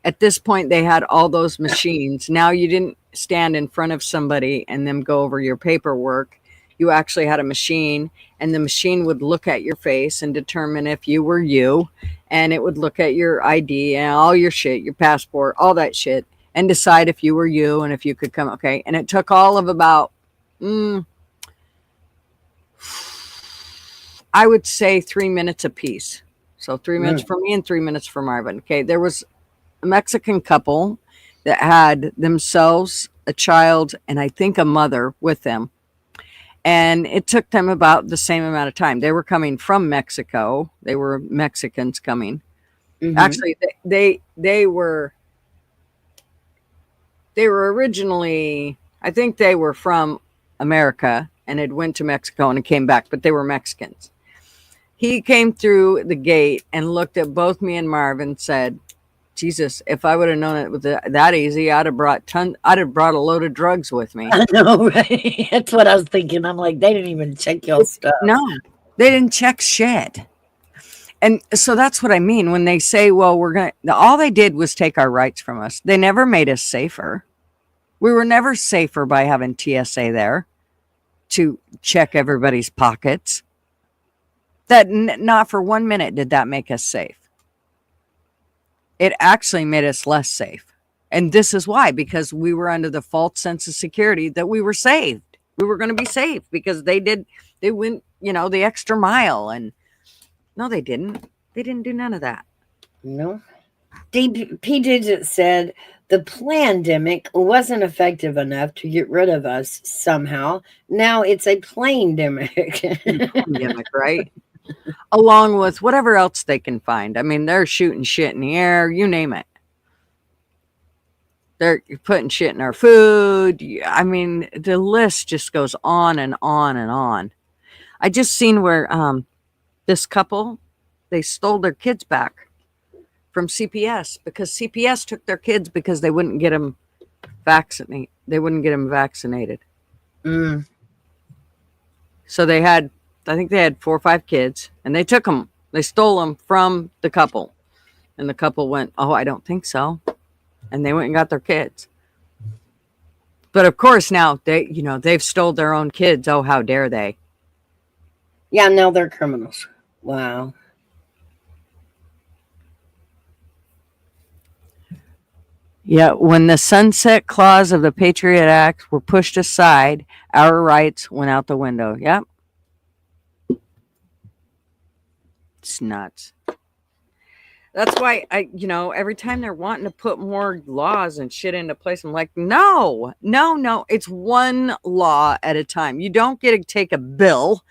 at this point, they had all those machines. Now you didn't stand in front of somebody and then go over your paperwork. You actually had a machine, and the machine would look at your face and determine if you were you, and it would look at your ID and all your shit, your passport, all that shit, and decide if you were you and if you could come. Okay. And it took all of about, I would say 3 minutes apiece. So 3 minutes for me and 3 minutes for Marvin. Okay. There was a Mexican couple that had themselves a child and I think a mother with them. And it took them about the same amount of time. They were coming from Mexico. They were Mexicans coming. Actually, they were originally, I think they were from America and had went to Mexico and came back, but they were Mexicans. He came through the gate and looked at both me and Marvin and said, Jesus, if I would have known it was that easy, I'd have brought a load of drugs with me. I know, right? That's what I was thinking. I'm like, they didn't even check your stuff. No, they didn't check shit. And so that's what I mean when they say, well, all they did was take our rights from us. They never made us safer. We were never safer by having TSA there to check everybody's pockets. That not for 1 minute did that make us safe. It actually made us less safe. And this is why, because we were under the false sense of security that we were saved. We were going to be safe because they went, the extra mile. And no, they didn't. They didn't do none of that. No. P. Digit said the plandemic wasn't effective enough to get rid of us somehow. Now it's a plane-demic. Pandemic, right? Along with whatever else they can find. I mean, they're shooting shit in the air, you name it. They're putting shit in our food. I mean, the list just goes on and on and on. I just seen where this couple, they stole their kids back from CPS because CPS took their kids because they wouldn't get them vaccinated. They wouldn't get them vaccinated. So I think they had 4 or 5 kids, and they took them. They stole them from the couple, and the couple went, "Oh, I don't think so," and they went and got their kids. But of course, now they've stole their own kids. Oh, how dare they? Yeah, now they're criminals. Wow. Yeah, when the sunset clause of the Patriot Act were pushed aside, our rights went out the window. Yep. It's nuts. That's why every time they're wanting to put more laws and shit into place, I'm like, no. It's one law at a time. You don't get to take a bill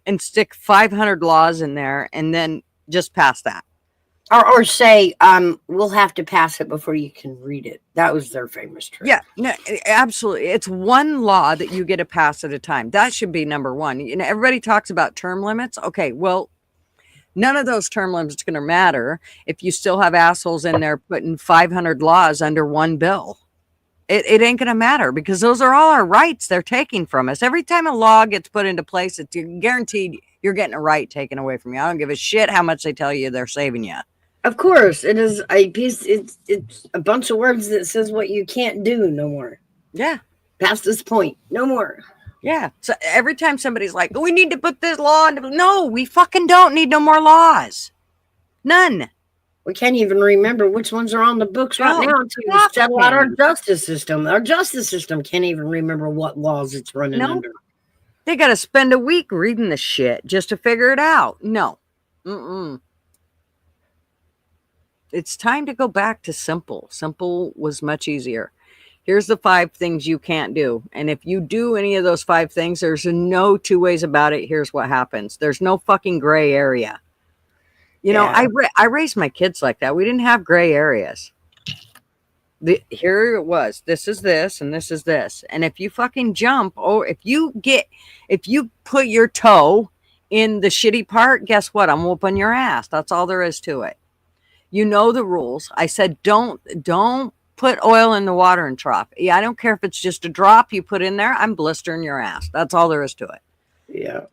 and stick 500 laws in there and then just pass that. Or say, we'll have to pass it before you can read it. That was their famous trick. Yeah, no, absolutely. It's one law that you get to pass at a time. That should be number one. Everybody talks about term limits. Okay, well, none of those term limits are going to matter if you still have assholes in there putting 500 laws under one bill. It ain't going to matter because those are all our rights they're taking from us. Every time a law gets put into place, it's guaranteed you're getting a right taken away from you. I don't give a shit how much they tell you they're saving you. Of course, it is a piece. It's a bunch of words that says what you can't do no more. Yeah. Past this point, no more. Yeah. So every time somebody's like, we need to put this law into, no, we fucking don't need no more laws. None. We can't even remember which ones are on the books right now to settle out our justice system. Our justice system can't even remember what laws it's running under. They got to spend a week reading the shit just to figure it out. No. It's time to go back to simple. Simple was much easier. Here's the 5 things you can't do. And if you do any of those 5 things, there's no 2 ways about it. Here's what happens. There's no fucking gray area. I raised my kids like that. We didn't have gray areas. Here it was. This is this, and this is this. And if you fucking jump, or if you put your toe in the shitty part, guess what? I'm whooping your ass. That's all there is to it. You know the rules. I said, don't put oil in the watering trough. Yeah, I don't care if it's just a drop you put in there. I'm blistering your ass. That's all there is to it. Yeah.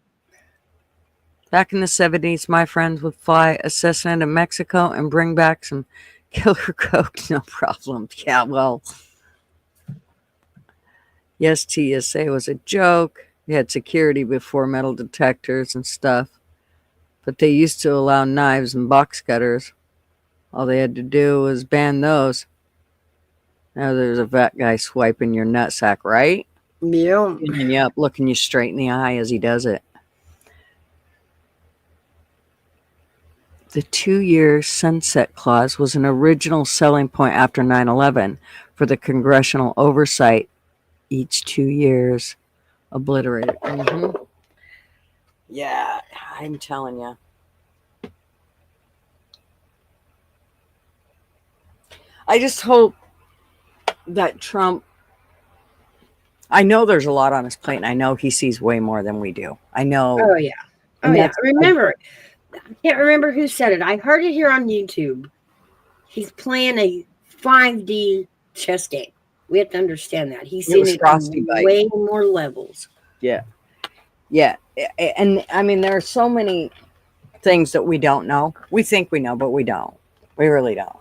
Back in the 70s, my friends would fly a Cessna to Mexico and bring back some killer coke. No problem. Yeah, well, yes, TSA was a joke. They had security before metal detectors and stuff. But they used to allow knives and box cutters. All they had to do was ban those. Now there's a vet guy swiping your nutsack, right? Yeah. Pinning you up, looking you straight in the eye as he does it. The 2-year sunset clause was an original selling point after 9/11 for the congressional oversight. Each 2 years obliterated. Yeah, I'm telling you. I just hope that Trump, I know there's a lot on his plate, and I know he sees way more than we do. I know. Oh yeah. Oh And yeah. that's- Remember, I can't remember who said it. I heard it here on YouTube. He's playing a 5D chess game. We have to understand that. He's seen was it frosty on bite. way more levels. Yeah. And I mean, there are so many things that we don't know. We think we know, but we don't. We really don't.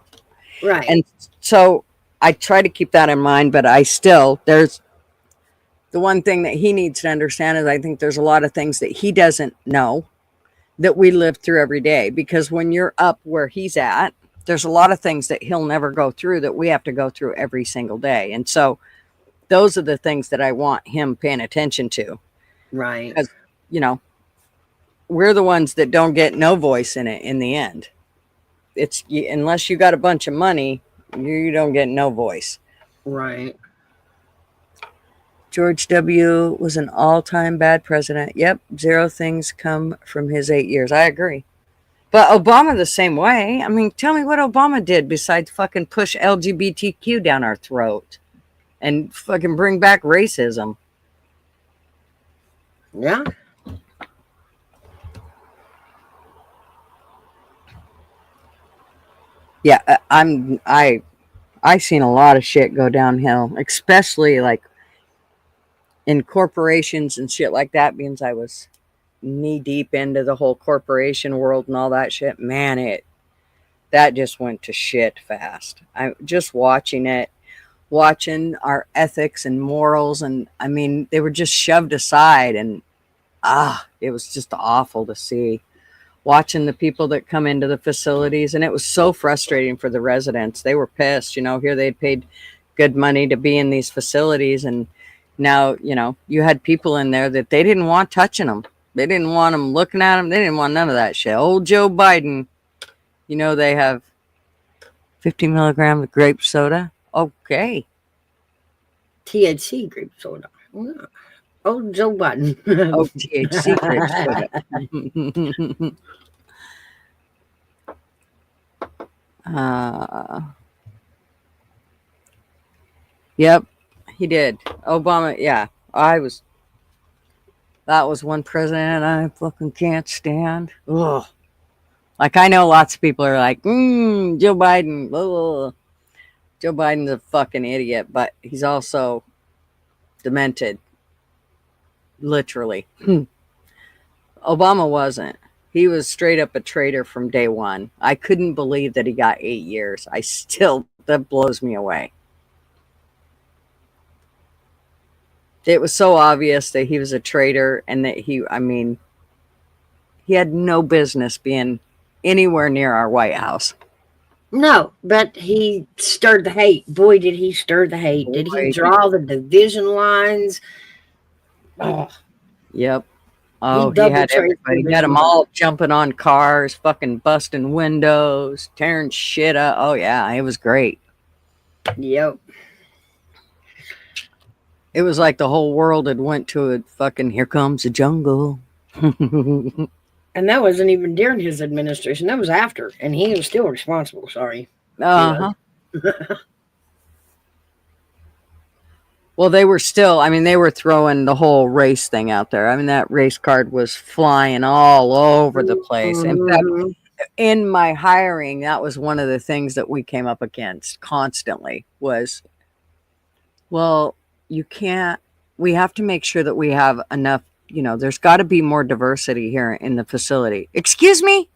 Right. And so I try to keep that in mind, but there's the one thing that he needs to understand is I think there's a lot of things that he doesn't know that we live through every day, because when you're up where he's at, there's a lot of things that he'll never go through that we have to go through every single day. And so those are the things that I want him paying attention to. Right. Because, we're the ones that don't get no voice in it in the end. It's unless you got a bunch of money, you don't get no voice. Right. George W. was an all-time bad president. Yep, 0 things come from his 8 years. I agree. But Obama the same way. I mean, tell me what Obama did besides fucking push LGBTQ down our throat and fucking bring back racism. Yeah. Yeah, I seen a lot of shit go downhill, especially like in corporations and shit like that, because I was knee deep into the whole corporation world and all that shit. Man, that just went to shit fast. I just watching our ethics and morals, and I mean, they were just shoved aside, and it was just awful to see. Watching the people that come into the facilities, and it was so frustrating for the residents. They were pissed, here they'd paid good money to be in these facilities, and now, you had people in there that they didn't want touching them. They didn't want them looking at them. They didn't want none of that shit. Old Joe Biden, they have 50 milligrams of grape soda. Okay. THC grape soda. Yeah. Oh, Joe Biden. Oh, THC grape soda. Yep, he did. Obama, yeah. That was one president I fucking can't stand. Ugh. Like, I know lots of people are like, Joe Biden. Ugh. Joe Biden's a fucking idiot, but he's also demented. Literally. Obama wasn't. He was straight up a traitor from day one. I couldn't believe that he got 8 years. That blows me away. It was so obvious that he was a traitor, and that he had no business being anywhere near our White House. No, but he stirred the hate. Boy, did he stir the hate. Did he draw the division lines? Oh. Yep. Oh, he had everybody. He had them all jumping on cars, fucking busting windows, tearing shit up. Oh, yeah, it was great. Yep. It was like the whole world had went to a fucking Here Comes the Jungle. And that wasn't even during his administration. That was after. And he was still responsible. Sorry. Uh-huh. Well, they were still, I mean, they were throwing the whole race thing out there. I mean, that race card was flying all over the place. In fact, Mhm. in my hiring, that was one of the things that we came up against constantly was, well, you can't, we have to make sure that we have enough, there's got to be more diversity here in the facility. Excuse me?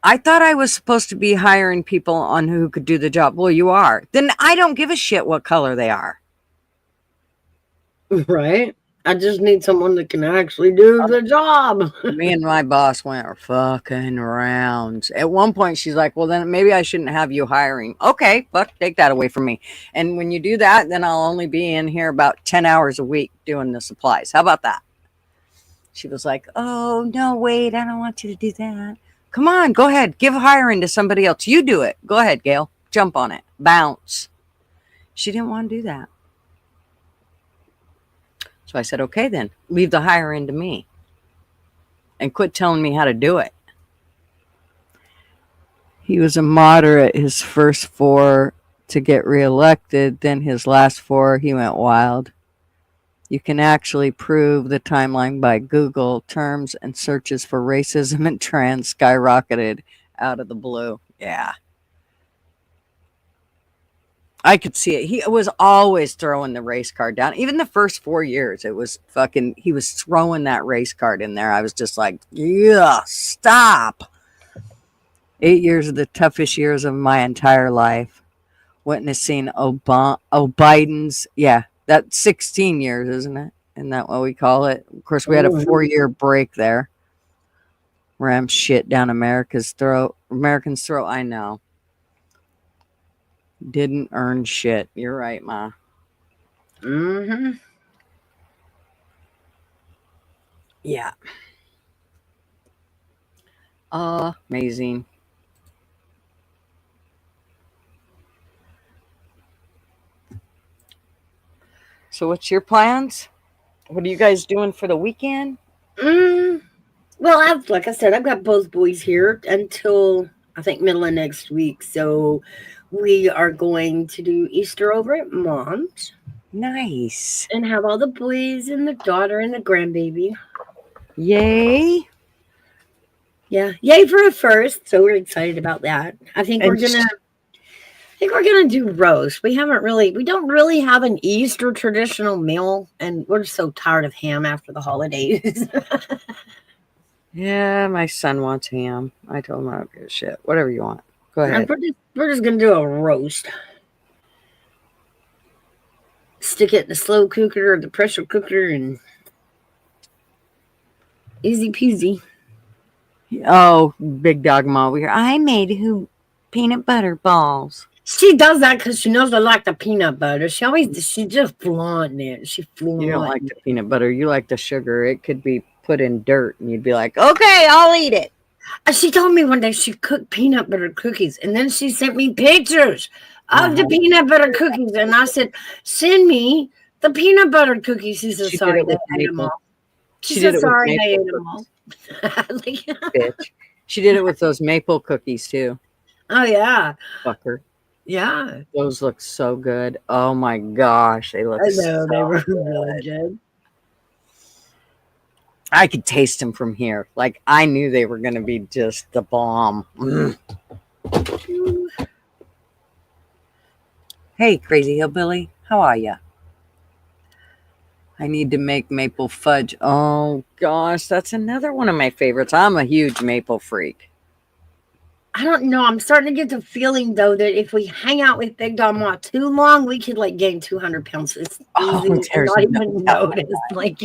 I thought I was supposed to be hiring people on who could do the job. Well, you are. Then I don't give a shit what color they are. Right? I just need someone that can actually do the job. Me and my boss went fucking rounds. At one point, she's like, well, then maybe I shouldn't have you hiring. Okay, fuck, take that away from me. And when you do that, then I'll only be in here about 10 hours a week doing the supplies. How about that? She was like, oh, no, wait, I don't want you to do that. Come on, go ahead. Give hiring to somebody else. You do it. Go ahead, Gail. Jump on it. Bounce. She didn't want to do that. So I said, okay, then leave the hiring to me and quit telling me how to do it. He was a moderate his first 4 to get reelected. Then his last 4, he went wild. You can actually prove the timeline by Google. Terms and searches for racism and trans skyrocketed out of the blue. Yeah. I could see it. He was always throwing the race card down. Even the first 4 years, it was fucking, he was throwing that race card in there. I was just like, yeah, stop. 8 years of the toughest years of my entire life. Witnessing Biden's, yeah, that's 16 years, isn't it? Isn't that what we call it? Of course, we had a 4-year break there. Ram shit down America's throat. Americans' throat, I know. Didn't earn shit. You're right, Ma. Mm-hmm. Yeah. Amazing. So what's your plans? What are you guys doing for the weekend? Well, like I said, I've got both boys here until I think middle of next week. So we are going to do Easter over at Mom's. Nice. And have all the boys and the daughter and the grandbaby. Yay. Yeah. Yay for a first. So we're excited about that. I think we're gonna do roast. We don't really have an Easter traditional meal, and we're so tired of ham after the holidays. Yeah, my son wants ham. I told him I don't give a shit. Whatever you want. Go ahead. We're just gonna do a roast. Stick it in the slow cooker or the pressure cooker and easy peasy. Oh, big dog Ma over here. I made peanut butter balls. She does that because she knows I like the peanut butter. She just flaunting it. She flaunting. You don't like the peanut butter. You like the sugar. It could be put in dirt and you'd be like, okay, I'll eat it. She told me one day she cooked peanut butter cookies, and then she sent me pictures of the peanut butter cookies, and I said, send me the peanut butter cookies. She said, sorry, I ate them all. She said, sorry, I ate them all. Bitch. She did it with those maple cookies too. Oh, yeah. Fucker. Yeah. Those look so good. Oh my gosh. They look so they were good. really good. I could taste them from here. Like, I knew they were going to be just the bomb. Mm. Hey, Crazy Hillbilly. How are ya? I need to make maple fudge. Oh, gosh. That's another one of my favorites. I'm a huge maple freak. I don't know. I'm starting to get the feeling, though, that if we hang out with Big Dog Ma too long, we could, like, gain 200 pounds. It's easy to not even notice. Like,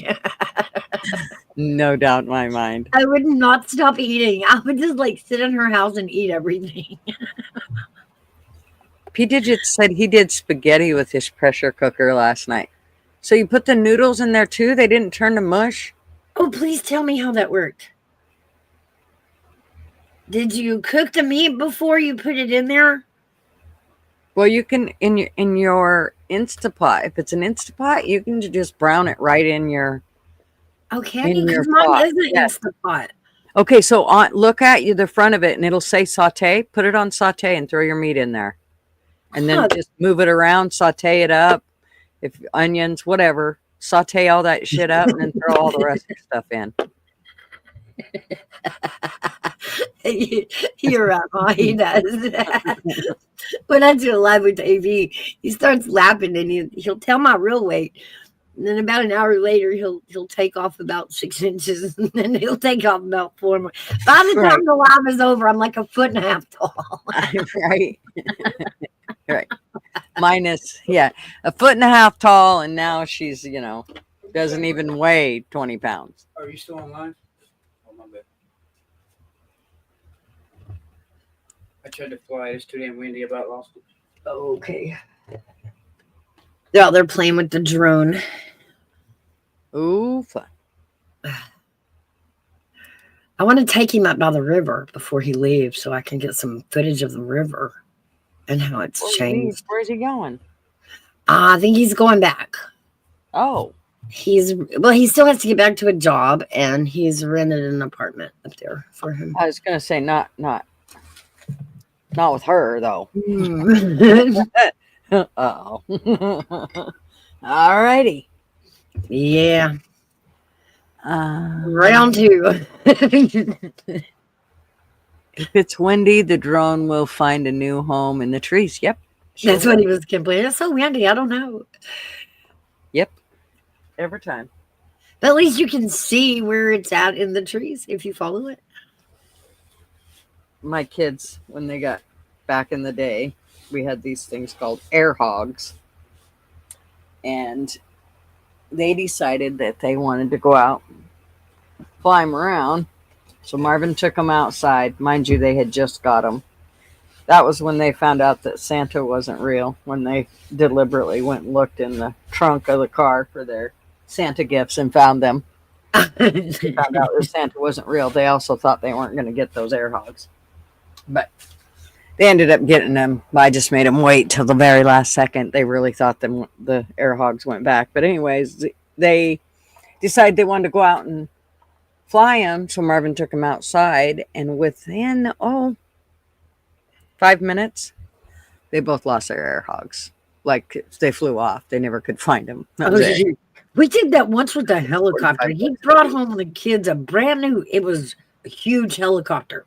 no doubt in my mind. I would not stop eating. I would just, like, sit in her house and eat everything. P. Digit said he did spaghetti with his pressure cooker last night. So you put the noodles in there, too? They didn't turn to mush? Oh, please tell me how that worked. Did you cook the meat before you put it in there? Well, you can in your Instapot. If it's an Instapot, you can just brown it right in your. Okay, because mine isn't Instapot. Okay, so look at the front of it, and it'll say saute. Put it on saute and throw your meat in there, and then just move it around, saute it up. If onions, whatever, saute all that shit up, and then throw all the rest of the stuff in. You're right, Ma. He does that. When I do a live with AV, he starts laughing and he'll tell my real weight. And then about an hour later, he'll take off about 6 inches, and then he'll take off about 4 more. By the time the live is over, I'm like 1.5 feet tall. Right. Right. Minus, 1.5 feet tall, and now she's, doesn't even weigh 20 pounds. Are you still online? Oh, my bad. I tried to fly. It's too damn windy. I about lost it. Okay. They're out there playing with the drone. Ooh, fun. I want to take him up by the river before he leaves so I can get some footage of the river and how it's changed. Where's he going? I think he's going back. Oh. He still has to get back to a job, and he's rented an apartment up there for him. I was gonna say not with her though. Oh. All righty. Yeah. Round 2. If it's windy, the drone will find a new home in the trees. Yep. That's what he was complaining. It's so windy. I don't know. Yep. Every time. But at least you can see where it's at in the trees if you follow it. My kids, when they got back in the day, we had these things called air hogs. And they decided that they wanted to go out and fly them around. So Marvin took them outside. Mind you, they had just got them. That was when they found out that Santa wasn't real, when they deliberately went and looked in the trunk of the car for their Santa gifts and found them. They found out that Santa wasn't real. They also thought they weren't going to get those air hogs. But they ended up getting them. I just made them wait till the very last second. They really thought the air hogs went back. But anyways, they decided they wanted to go out and fly them. So Marvin took them outside. And within, 5 minutes, they both lost their air hogs. Like, they flew off. They never could find them. That was it. We did that once with the helicopter. He brought home the kids a brand new, it was a huge helicopter.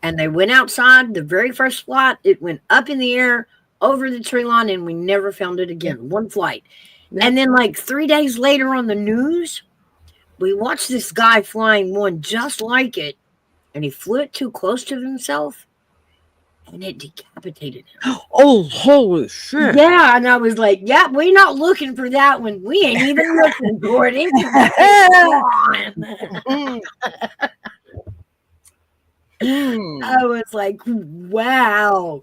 And they went outside the very first flight. It went up in the air over the tree line, and we never found it again. One flight. And then like 3 days later on the news, we watched this guy flying one just like it, and he flew it too close to himself, and it decapitated him. Oh, holy shit. Yeah, and I was like, yeah, we're not looking for that one. We ain't even looking for it. I was like, wow.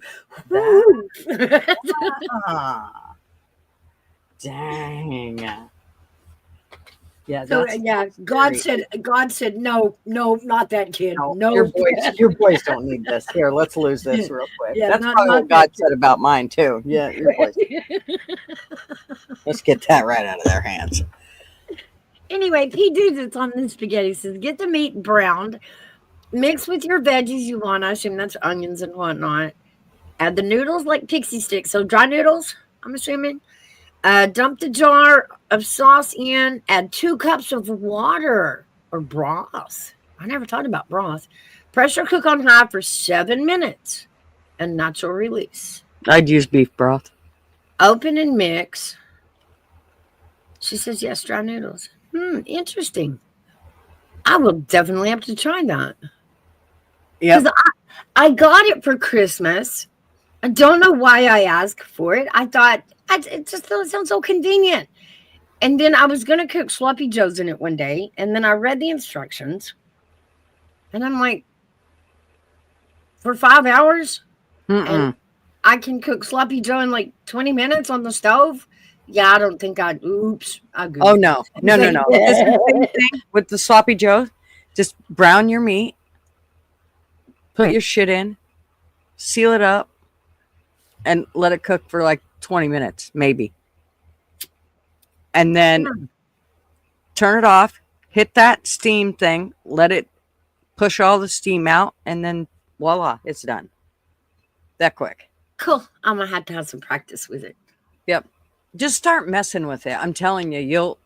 Dang. Yeah, So God said, no, not that kid. No, your boys don't need this. Here, let's lose this real quick. Yeah, that's not probably what that God said about mine too. Yeah, your boys. Let's get that right out of their hands. Anyway, P dudes that's on the spaghetti says, get the meat browned, mix with your veggies you want. I assume that's onions and whatnot. Add the noodles like pixie sticks, so dry noodles, I'm assuming. Dump the jar of sauce in. Add 2 cups of water or broth. I never thought about broth. Pressure cook on high for 7 minutes and natural release. I'd use beef broth. Open and mix. She says, yes, dry noodles. Interesting. I will definitely have to try that. Yeah. I got it for Christmas. I don't know why I asked for it. I thought, it sounds so convenient. And then I was going to cook sloppy joes in it one day. And then I read the instructions. And I'm like, for 5 hours? And I can cook sloppy joe in like 20 minutes on the stove? Yeah, I don't think I'd. Oops. Oh, no. No. It's the same thing with the sloppy joe. Just brown your meat. Put your shit in. Seal it up. And let it cook for like 20 minutes, maybe. And then turn it off. Hit that steam thing. Let it push all the steam out. And then voila, it's done. That quick. cool. I'm gonna have to have some practice with it. Yep. Just start messing with it. I'm telling you,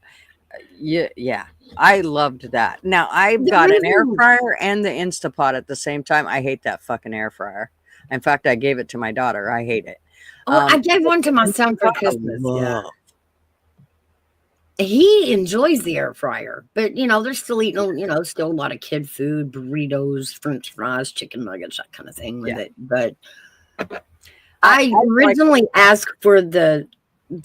yeah. I loved that. Now I've The got an air reason- fryer and the Instapot at the same time. I hate that fucking air fryer. In fact, I gave it to my daughter. I hate it. Oh, I gave one to my son for Christmas. Yeah. He enjoys the air fryer, but they're still eating, still a lot of kid food, burritos, French fries, chicken nuggets, that kind of thing with it. But I originally asked for the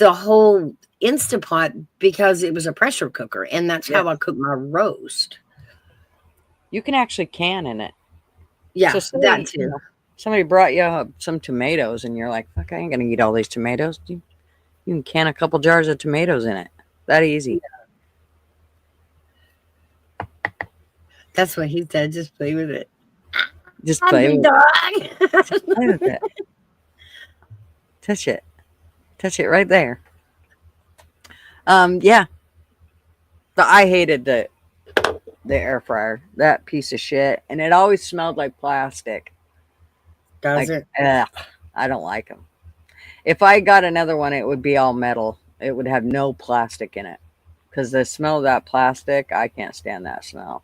whole Instapot because it was a pressure cooker, and that's how I cook my roast. You can actually can in it. Yeah, So that too. Somebody brought you some tomatoes, and you're like, "Fuck, I ain't gonna eat all these tomatoes." You can can a couple jars of tomatoes in it. That easy. That's what he said. Just play with it. Just play with Dog. Just play with it. Touch it. Touch it right there. Yeah. But I hated the air fryer. That piece of shit. And it always smelled like plastic. Does it? Ugh, I don't like them. If I got another one, it would be all metal. It would have no plastic in it. Because the smell of that plastic, I can't stand that smell.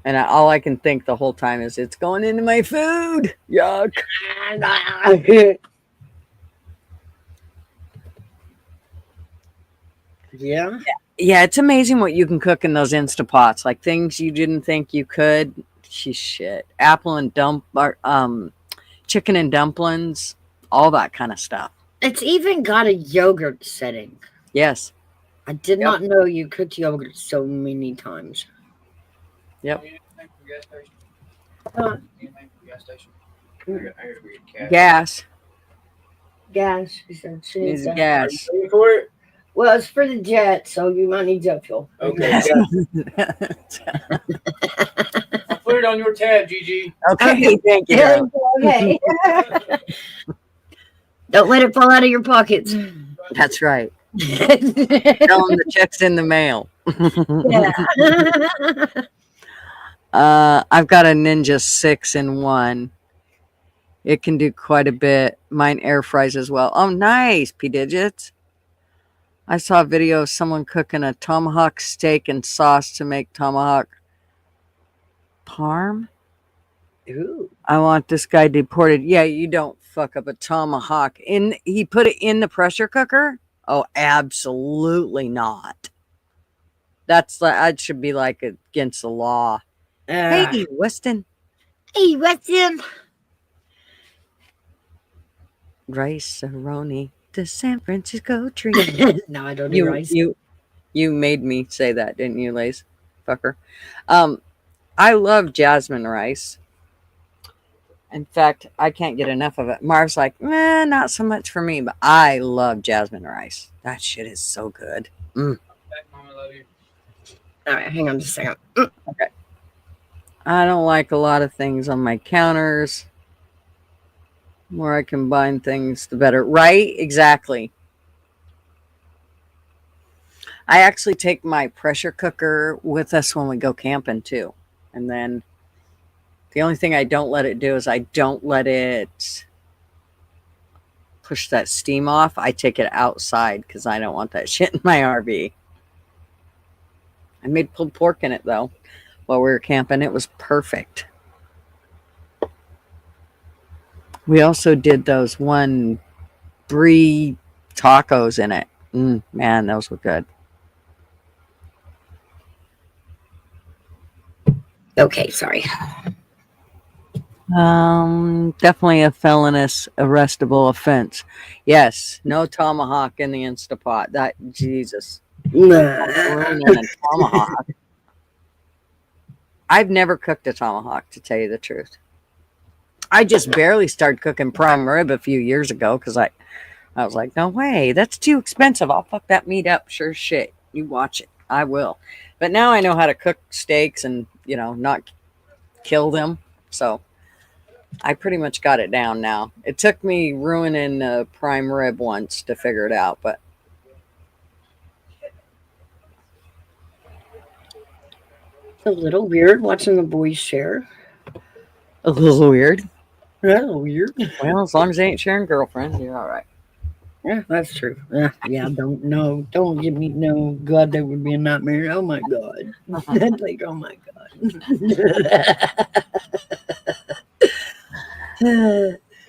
And all I can think the whole time is, it's going into my food. Yuck. Yeah. Yeah, it's amazing what you can cook in those Instapots. Like things you didn't think you could. Shit. Apple and chicken and dumplings. All that kind of stuff. It's even got a yogurt setting. Yes. I did not know you cooked yogurt so many times. Yep. Huh? Gas. Gas. She said she Needs needs gas. Paying for it? Well, it's for the jet, so you might need jet fuel. Okay. I'll put it on your tab, Gigi. Okay, thank you. Yeah, Darling. okay. Don't let it fall out of your pockets. That's right. Yeah. Tell them the check's in the mail. I've got a Ninja 6-in-1. It can do quite a bit. Mine air fries as well. Oh, nice, P-Digits. I saw a video of someone cooking a tomahawk steak and sauce to make tomahawk parm. Ooh. I want this guy deported. Yeah, you don't fuck up a tomahawk. He put it in the pressure cooker? Oh, absolutely not. That should be like against the law. Hey, Weston. Hey, Weston. Rice Aroni, the San Francisco tree. No, I don't do rice. You made me say that, didn't you, Lace? Fucker. I love jasmine rice. In fact, I can't get enough of it. Marv's like, not so much for me, but I love jasmine rice. That shit is so good. Mom, I love you. All right, hang on just a second. Okay. I don't like a lot of things on my counters. The more I combine things, the better. Right? Exactly. I actually take my pressure cooker with us when we go camping too. And then the only thing I don't let it do is I don't let it push that steam off. I take it outside because I don't want that shit in my RV. I made pulled pork in it though while we were camping. It was perfect. We also did those one brie tacos in it. Man, those were good. Okay, sorry. Definitely a felonious arrestable offense. Yes, no tomahawk in the Instapot. That Jesus. Ruining a tomahawk. I've never cooked a tomahawk, to tell you the truth. I just barely started cooking prime rib a few years ago because I was like, no way, that's too expensive. I'll fuck that meat up. Sure shit. You watch it. I will. But now I know how to cook steaks and, not kill them. So I pretty much got it down now. It took me ruining prime rib once to figure it out, but A little weird watching the boys share. a little weird. That's weird. Well, as long as they ain't sharing girlfriends, you're all right. Yeah, that's true. Yeah, don't give me no. God, that would be a nightmare. Oh my God, that's like, oh my God.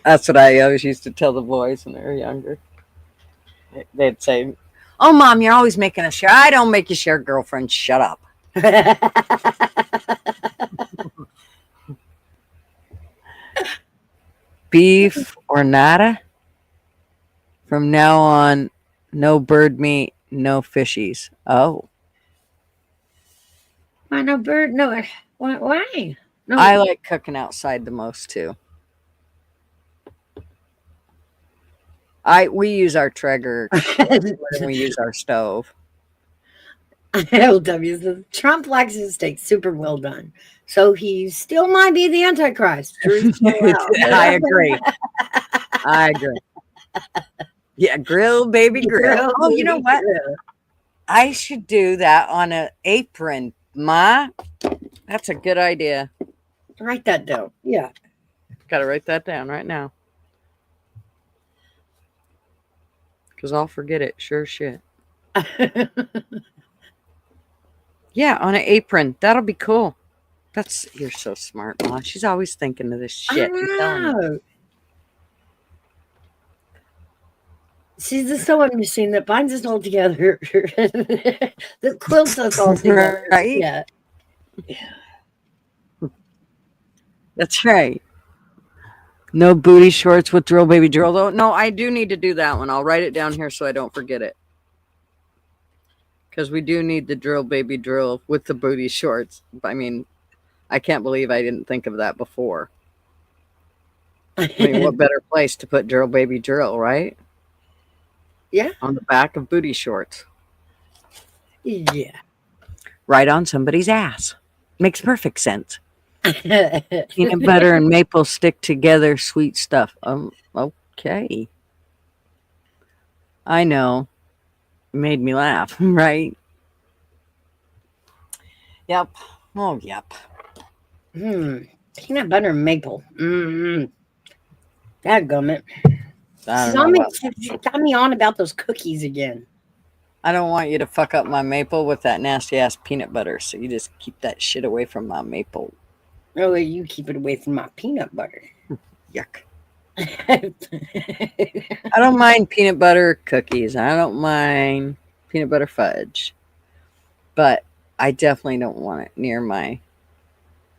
That's what I always used to tell the boys when they were younger. They'd say, "Oh, Mom, you're always making us share." I don't make you share girlfriends. Shut up. Beef or nada? From now on, no bird meat, no fishies. Oh, Why no bird? No, why? No, I like cooking outside the most too. We use our Traeger when we use our stove. LW says Trump likes his steak super well done, so he still might be the Antichrist. Truth still out. I agree. I agree. Yeah, grill, baby, grill. Grill, Oh, you know baby, what? grill. I should do that on an apron. That's a good idea. Write that down. Yeah. Got to write that down right now. Because I'll forget it. Sure shit. Yeah, on an apron. That'll be cool. You're so smart, Ma. She's always thinking of this shit. I'm telling you. She's the sewing machine that binds us all together. That quilts us all together. Right? Yeah. That's right. No booty shorts with drill baby drill though. No, I do need to do that one. I'll write it down here so I don't forget it. Because we do need the drill baby drill with the booty shorts. I mean, I can't believe I didn't think of that before. I mean, what better place to put drill baby drill, right? Yeah. On the back of booty shorts. Yeah. Right on somebody's ass. Makes perfect sense. Peanut butter and maple stick together, sweet stuff. Okay. I know. Made me laugh, right? Yep. Oh, yep. Peanut butter and maple. Dadgummit. She got me on about those cookies again. I don't want you to fuck up my maple with that nasty ass peanut butter, so you just keep that shit away from my maple. Oh, you keep it away from my peanut butter. Yuck. I don't mind peanut butter cookies. I don't mind peanut butter fudge. But I definitely don't want it near my...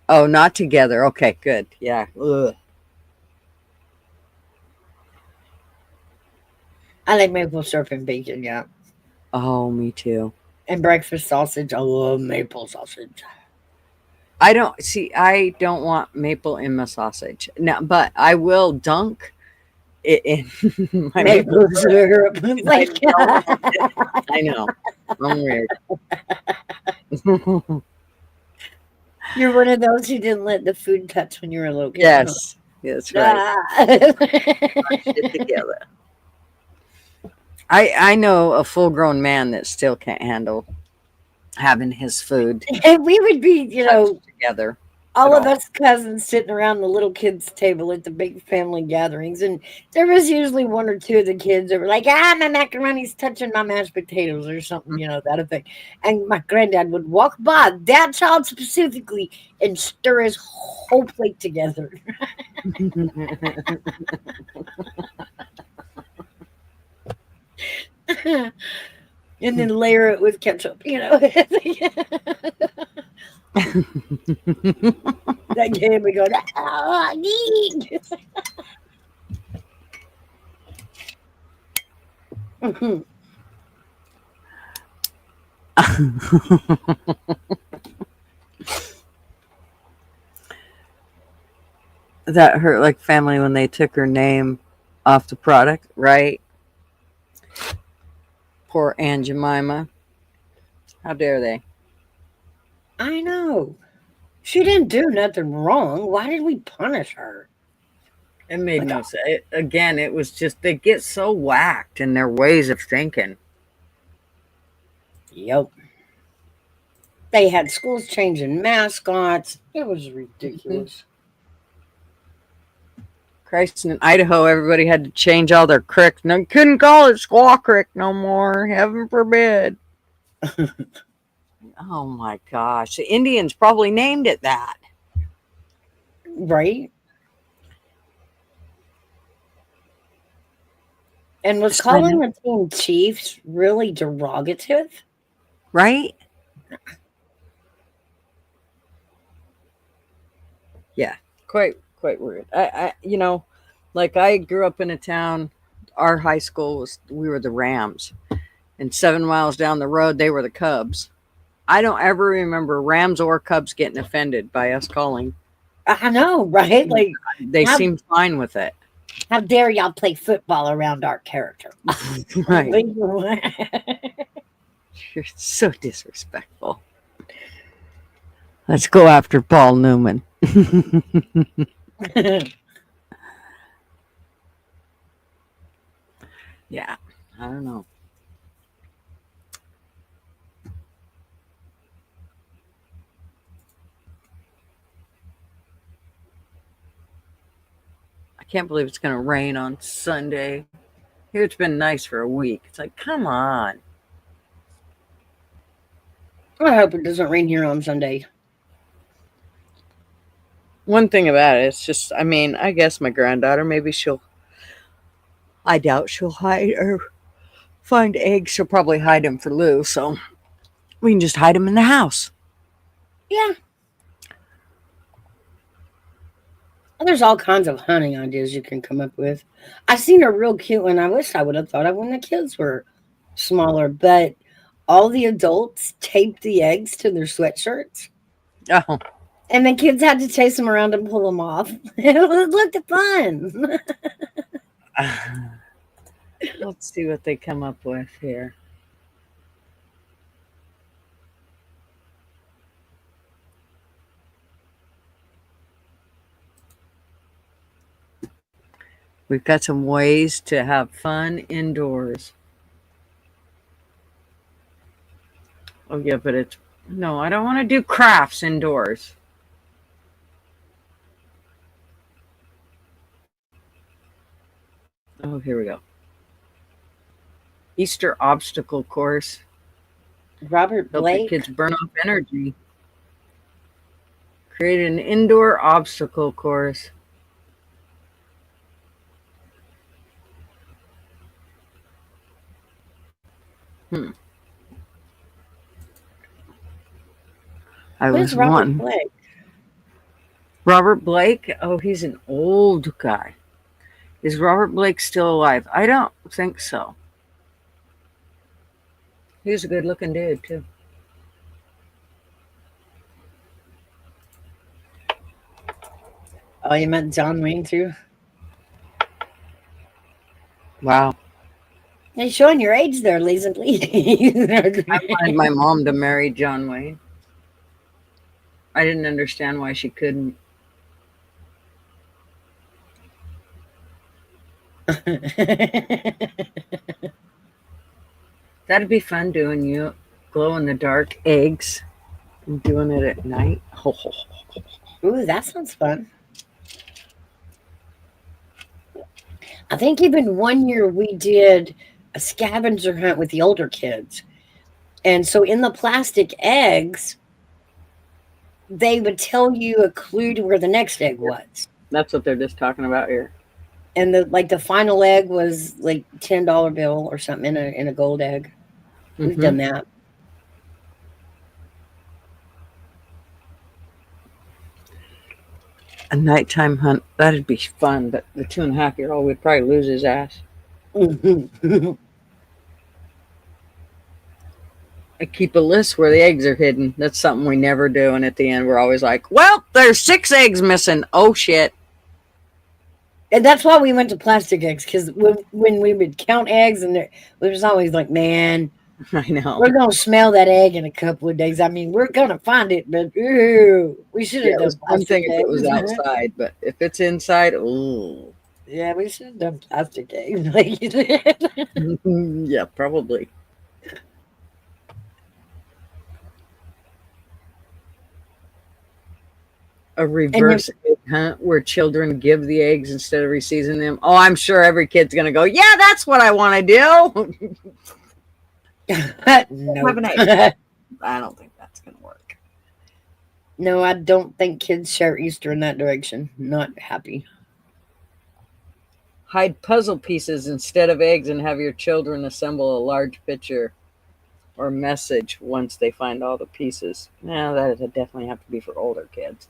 Oh, not together. Okay, good. Yeah. Ugh. I like maple syrup and bacon, yeah. Oh, me too. And breakfast sausage. I love maple sausage. I don't want maple in my sausage. No, but I will dunk it in my Maple syrup. Like, I know. I'm weird. you're one of those who didn't let the food touch when you were a little kid. Yes. That's right. It together. I know a full-grown man that still can't handle having his food And we would be, together. all at of all. us cousins sitting around the little kids' table at the big family gatherings. And there was usually one or two of the kids that were like, my macaroni's touching my mashed potatoes or something, that thing. And my granddad would walk by, that child specifically, and stir his whole plate together. And then layer it with ketchup, That kid would go, I need. That hurt like family when they took her name off the product, right? Poor Aunt Jemima. How dare they? I know. She didn't do nothing wrong. Why did we punish her? It made no sense. Again, it was just they get so whacked in their ways of thinking. Yep. They had schools changing mascots. It was ridiculous. Christ, in Idaho, everybody had to change all their cricks. No, couldn't call it Squaw Creek no more. Heaven forbid. Oh my gosh. The Indians probably named it that. Right? And was Just calling saying. the team Chiefs really derogative? Right? Yeah. Quite weird. Like I grew up in a town, our high school we were the Rams. And 7 miles down the road they were the Cubs. I don't ever remember Rams or Cubs getting offended by us calling. I know, right? Like, They seemed fine with it. how dare y'all play football around our character? Right. You're so disrespectful. Let's go after Paul Newman. Yeah, I don't know. I can't believe it's going to rain on Sunday. Here it's been nice for a week. It's like, come on. I hope it doesn't rain here on Sunday. One thing about it, it's just, I guess my granddaughter, I doubt she'll hide or find eggs. She'll probably hide them for Lou, so we can just hide them in the house. Yeah. There's all kinds of hunting ideas you can come up with. I seen a real cute one. I wish I would have thought of when the kids were smaller, but all the adults taped the eggs to their sweatshirts. Oh. And the kids had to chase them around and pull them off. It looked fun. Let's see what they come up with here. We've got some ways to have fun indoors. Oh, yeah, but no, I don't want to do crafts indoors. Oh, here we go. Easter obstacle course. Robert Help Blake. the kids burn off energy. Create an indoor obstacle course. Who's Robert Blake? Robert Blake? Oh, he's an old guy. Is Robert Blake still alive? I don't think so. He was a good looking dude, too. Oh, you met John Wayne, too? Wow. You're showing your age there, Lisa, please. I wanted my mom to marry John Wayne. I didn't understand why she couldn't. That'd be fun doing you glow in the dark eggs and doing it at night. Ooh, that sounds fun. I think even one year we did a scavenger hunt with the older kids. And so in the plastic eggs, they would tell you a clue to where the next egg was. That's what they're just talking about here. And the final egg was like $10 bill or something in a gold egg. We've done that. A nighttime hunt, that'd be fun, but the 2.5-year-old would probably lose his ass. I keep a list where the eggs are hidden. That's something we never do, and at the end we're always like, well, there's 6 eggs missing. Oh shit. And that's why we went to plastic eggs, because when we would count eggs, and we was always like, man, I know. we're going to smell that egg in a couple of days. I mean, we're going to find it, but ooh, we should have done one thing plastic if it was eggs. outside, but if it's inside, ooh. Yeah, we should have done plastic eggs like you did. Yeah, probably. A reverse egg hunt where children give the eggs instead of receiving them. Oh, I'm sure every kid's going to go, yeah, that's what I want to do. No. Have an egg. I don't think that's going to work. No, I don't think kids share Easter in that direction. Not happy. Hide puzzle pieces instead of eggs and have your children assemble a large picture or message once they find all the pieces. Now, that would definitely have to be for older kids.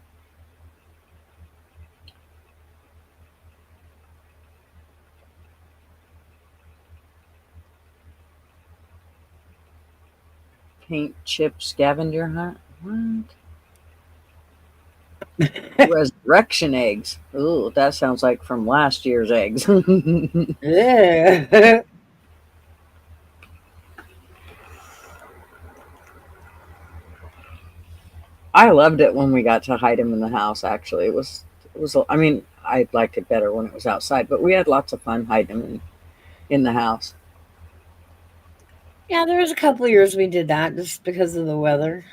Paint chip scavenger hunt? What? Resurrection eggs. Ooh, that sounds like from last year's eggs. Yeah. I loved it when we got to hide them in the house, actually. It was, I mean, I liked it better when it was outside, but we had lots of fun hiding them in the house. Yeah, there was a couple of years we did that just because of the weather.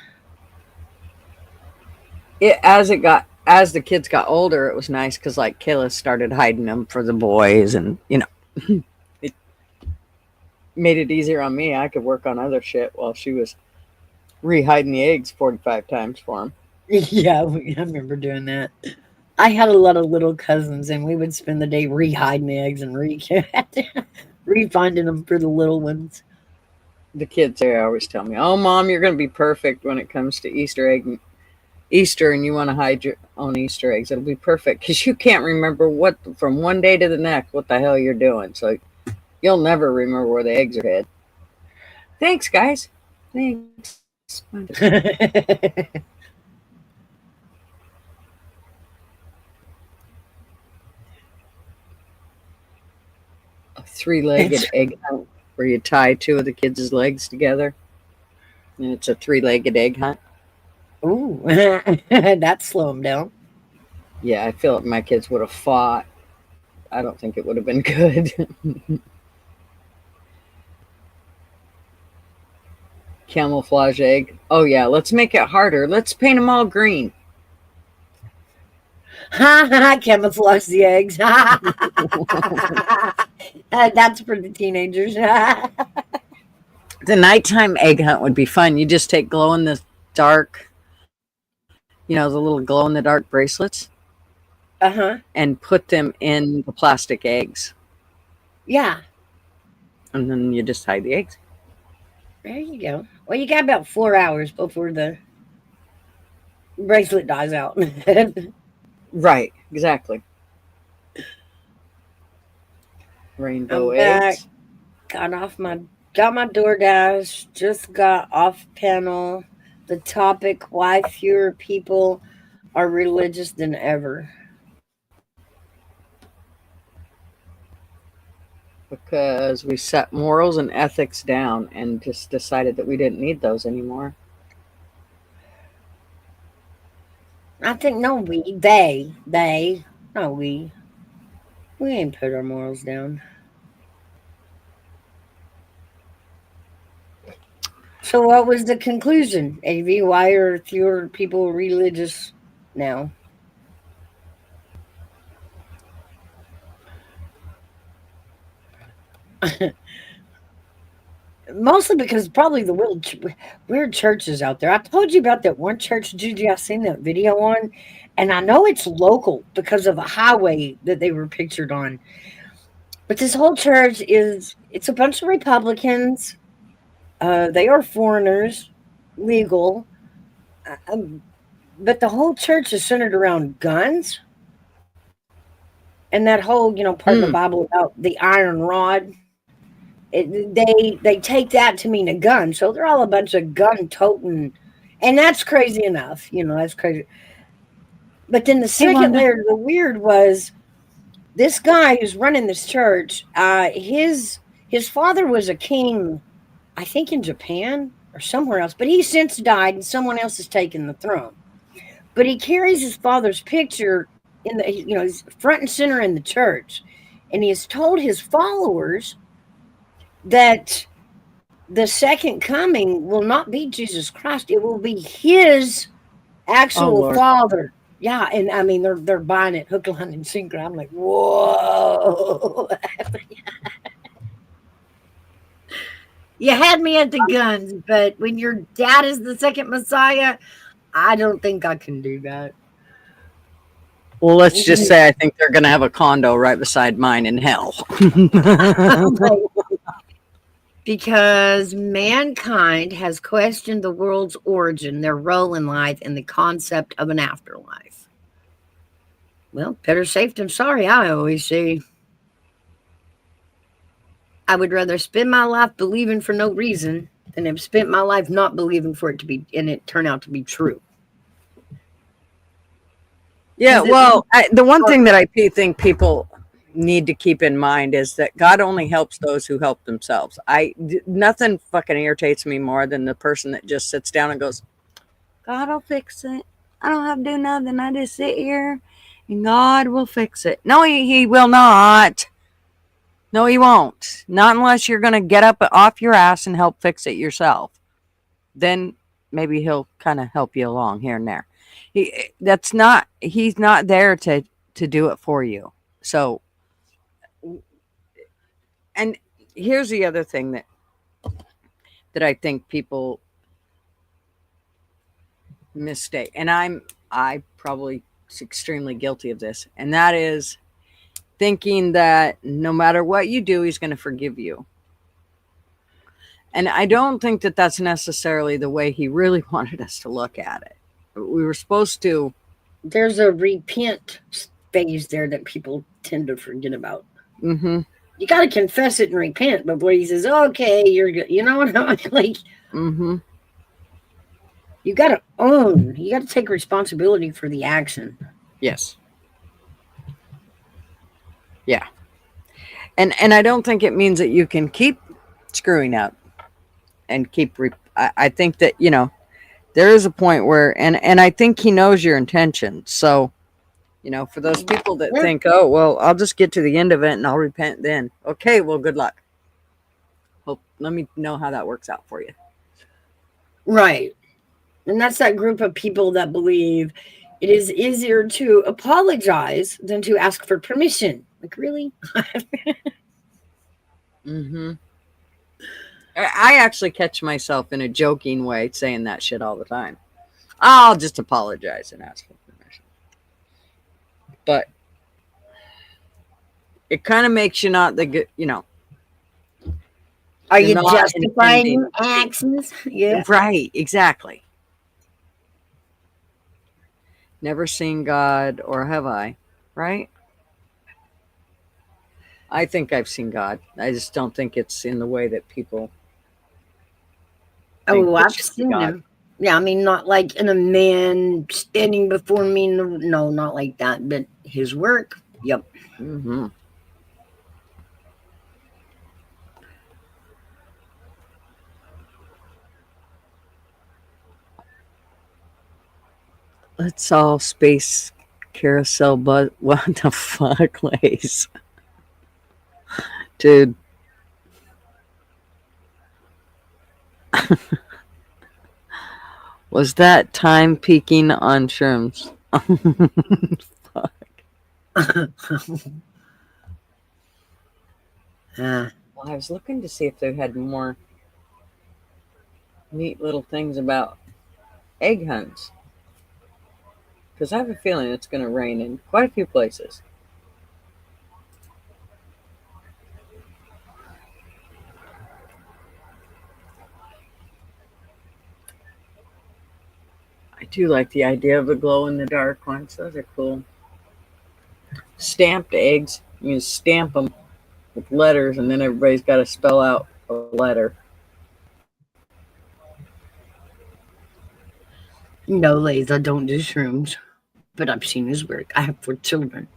As the kids got older, it was nice because like Kayla started hiding them for the boys, and it made it easier on me. I could work on other shit while she was re-hiding the eggs 45 times for them. Yeah, I remember doing that. I had a lot of little cousins, and we would spend the day re-hiding the eggs and re-finding them for the little ones. The kids, they always tell me, "Oh, Mom, you're going to be perfect when it comes to Easter, and you want to hide your own Easter eggs. It'll be perfect because you can't remember what from one day to the next what the hell you're doing. So you'll never remember where the eggs are hid." Thanks, guys. Thanks. A three-legged egg hunt where you tie two of the kids' legs together, and it's a three-legged egg hunt. Ooh, that'd slow them down. Yeah, I feel like my kids would have fought. I don't think it would have been good. Camouflage egg. Oh, yeah, let's make it harder. Let's paint them all green. Camouflage the eggs. That's for the teenagers. The nighttime egg hunt would be fun. You just take glow in the dark, the little glow in the dark bracelets, and put them in the plastic eggs. Yeah. And then you just hide the eggs. There you go. Well, you got about 4 hours before the bracelet dies out. Right, exactly. Rainbow eggs. Got my DoorDash, just got off panel. The topic, why fewer people are religious than ever. Because we set morals and ethics down and just decided that we didn't need those anymore. I think we ain't put our morals down. So what was the conclusion, AV? Why are fewer people religious now? Mostly because probably the weird churches out there. I told you about that one church, Gigi, I seen that video on, and I know it's local because of a highway that they were pictured on. But this whole church it's a bunch of Republicans. They are foreigners, legal. But the whole church is centered around guns. And that whole, part of the Bible about the iron rod. They take that to mean a gun. So they're all a bunch of gun-toting. And that's crazy enough. That's crazy. But then the second layer of the weird was this guy who's running this church, his father was a king, I think in Japan or somewhere else, but he's since died and someone else has taken the throne. But he carries his father's picture in he's front and center in the church. And he has told his followers that the second coming will not be Jesus Christ. It will be his actual father Yeah, and I mean they're buying it hook, line, and sinker. I'm like, whoa. You had me at the guns, but when your dad is the second Messiah, I don't think I can do that. Well, let's just say I think they're going to have a condo right beside mine in hell. Because mankind has questioned the world's origin, their role in life, and the concept of an afterlife. Well, better safe than sorry, I always say. I would rather spend my life believing for no reason than have spent my life not believing for it to be, and it turn out to be true. Yeah, well, the one thing that I think people need to keep in mind is that God only helps those who help themselves. Nothing fucking irritates me more than the person that just sits down and goes, God will fix it. I don't have to do nothing. I just sit here and God will fix it. No, he will not. No, he won't. Not unless you're going to get up off your ass and help fix it yourself. Then maybe he'll kind of help you along here and there. He's not there to do it for you. So, and here's the other thing that I think people mistake, and I probably extremely guilty of this, and that is thinking that no matter what you do, he's going to forgive you. And I don't think that that's necessarily the way he really wanted us to look at it. We were supposed to. There's a repent phase there that people tend to forget about. Mm-hmm. You got to confess it and repent before he says, okay, you're good. You know what I mean? Like, mm-hmm. You got to own. You got to take responsibility for the action. Yes. Yeah. And I don't think it means that you can keep screwing up and keep. I think that, there is a point where, and I think he knows your intentions. So, for those people that think, oh, well, I'll just get to the end of it and I'll repent then. Okay, well, good luck. Let me know how that works out for you. Right. And that's that group of people that believe it is easier to apologize than to ask for permission. Like, really? Mm-hmm. I actually catch myself in a joking way saying that shit all the time. I'll just apologize and ask for permission. But it kind of makes you not the good, Are you justifying actions? Yeah. Right, exactly. Never seen God, or have I? Right? I think I've seen God. I just don't think it's in the way that people. Oh, I've seen him. Yeah, I mean, not like in a man standing before me. No, not like that. But his work, yep. Mm-hmm. Let's all space carousel, but what the fuck, Lace? Dude. Was that time peaking on shrooms? Fuck. Well, I was looking to see if they had more neat little things about egg hunts. Because I have a feeling it's going to rain in quite a few places. I do like the idea of the glow-in-the-dark ones. Those are cool. Stamped eggs. You can stamp them with letters, and then everybody's got to spell out a letter. No, Lays, I don't do shrooms, but I've seen his work. I have 4 children.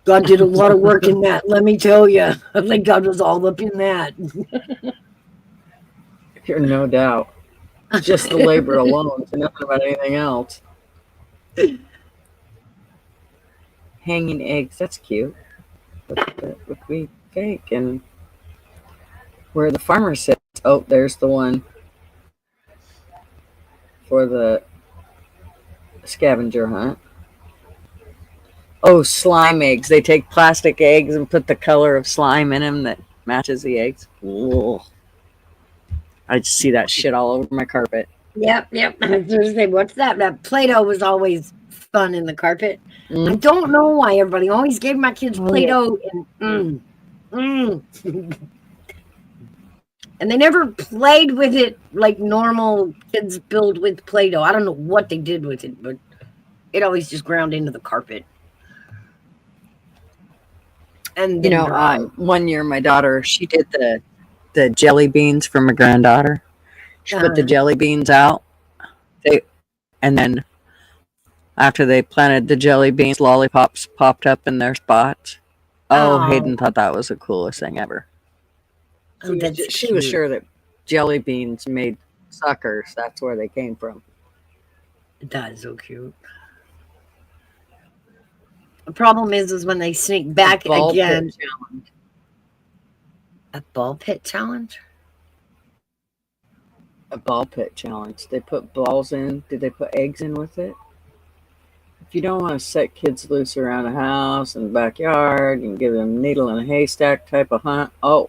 God did a lot of work in that, let me tell you. I think God was all up in that. You're no doubt. Just the labor alone, so nothing about anything else. Hanging eggs, that's cute. But that would be fake. And where the farmer sits, oh, there's the one for the Scavenger hunt. Oh, slime eggs. They take plastic eggs and put the color of slime in them that matches the eggs. Ugh. I just see that shit all over my carpet. Yep. I was gonna say, what's that? That Play-Doh was always fun in the carpet. I don't know why everybody always gave my kids Play-Doh and and they never played with it like normal kids build with Play-Doh. I don't know what they did with it, but it always just ground into the carpet. And You know, one year my daughter, she did the jelly beans for my granddaughter. She put the jelly beans out. And then after they planted the jelly beans, lollipops popped up in their spots. Oh, Hayden thought that was the coolest thing ever. She was sure that jelly beans made suckers. That's where they came from. That is so cute. The problem is when they sneak back again. A ball pit challenge? A ball pit challenge. They put balls in. Did they put eggs in with it? If you don't want to set kids loose around the house and the backyard and give them needle in a haystack type of hunt. Oh.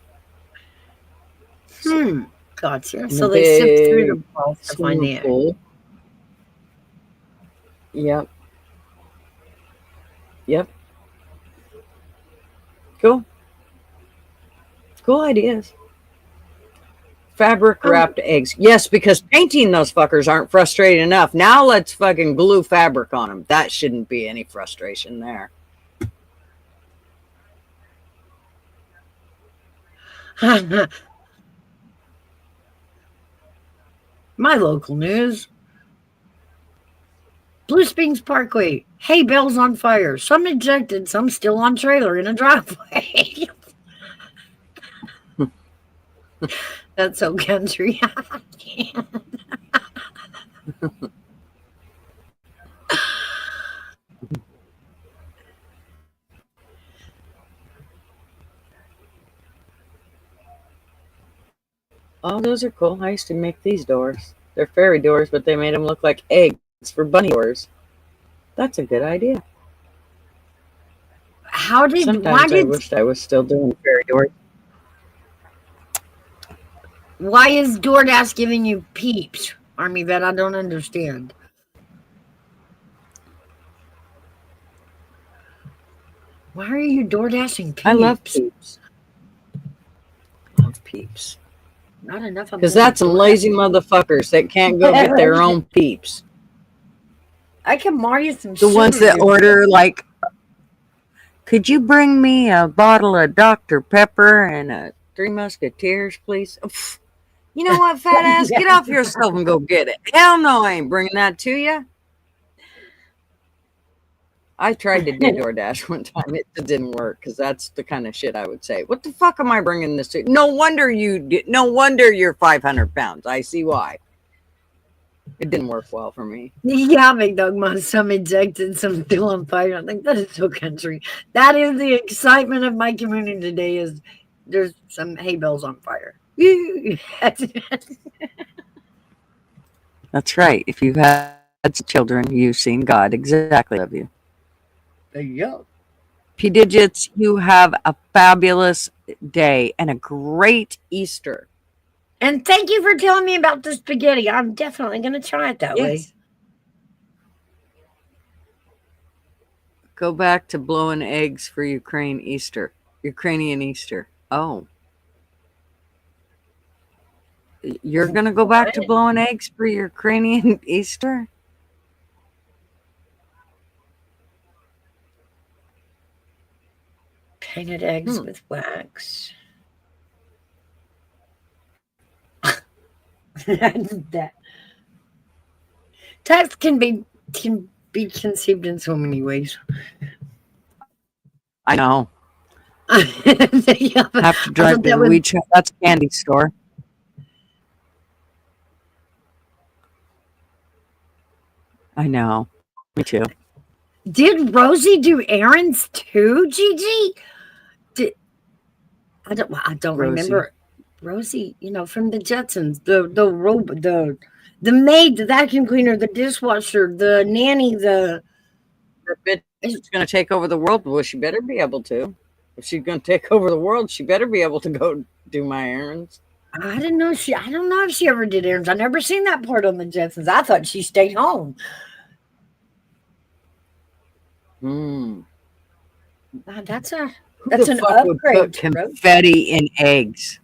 Gotcha. So they sift through the balls to find the egg. Yep. Cool ideas. Fabric wrapped eggs. Yes, because painting those fuckers aren't frustrating enough. Now let's fucking glue fabric on them. That shouldn't be any frustration there. My local news. Blue Springs Parkway. Hay bales on fire. Some ejected, some still on trailer in a driveway. That's so country. Oh, those are cool. I used to make these doors. They're fairy doors, but they made them look like eggs for bunny doors. That's a good idea. Sometimes I wished I was still doing fairy doors. Why is DoorDash giving you peeps, Army Vet? I don't understand. Why are you DoorDashing peeps? I love peeps. Not enough. Because that's some lazy motherfuckers that can't go get their own peeps. I can mar you some. The ones that order like, could you bring me a bottle of Dr. Pepper and a Three Musketeers, please? You know what, fat ass? Get off yourself and go get it. Hell no, I ain't bringing that to you. I tried to do DoorDash one time. It didn't work because that's the kind of shit I would say. What the fuck am I bringing this to? No wonder you're 500 pounds. I see why. It didn't work well for me. Yeah, McDogma, some ejected, some still on fire. I think that is so country. That is the excitement of my community today. Is there's some hay bales on fire. That's right. If you've had children, you've seen God exactly of you. Yeah. P-Digits, you have a fabulous day and a great Easter. And thank you for telling me about the spaghetti. I'm definitely going to try it that way. Go back to blowing eggs for Ukrainian Easter. Oh. You're going to go back to blowing eggs for Ukrainian Easter? Painted eggs with wax. That text can be conceived in so many ways. I know. Have to drive to WeChat. That's a candy store. I know. Me too. Did Rosie do errands too, Gigi? I don't remember. Rosie, from the Jetsons, the The maid, the vacuum cleaner, the dishwasher, the nanny, The bitch is going to take over the world. Well, she better be able to. If she's going to take over the world, she better be able to go do my errands. I don't know if she ever did errands. I never seen that part on the Jetsons. I thought she stayed home. That's an upgrade. Confetti in eggs.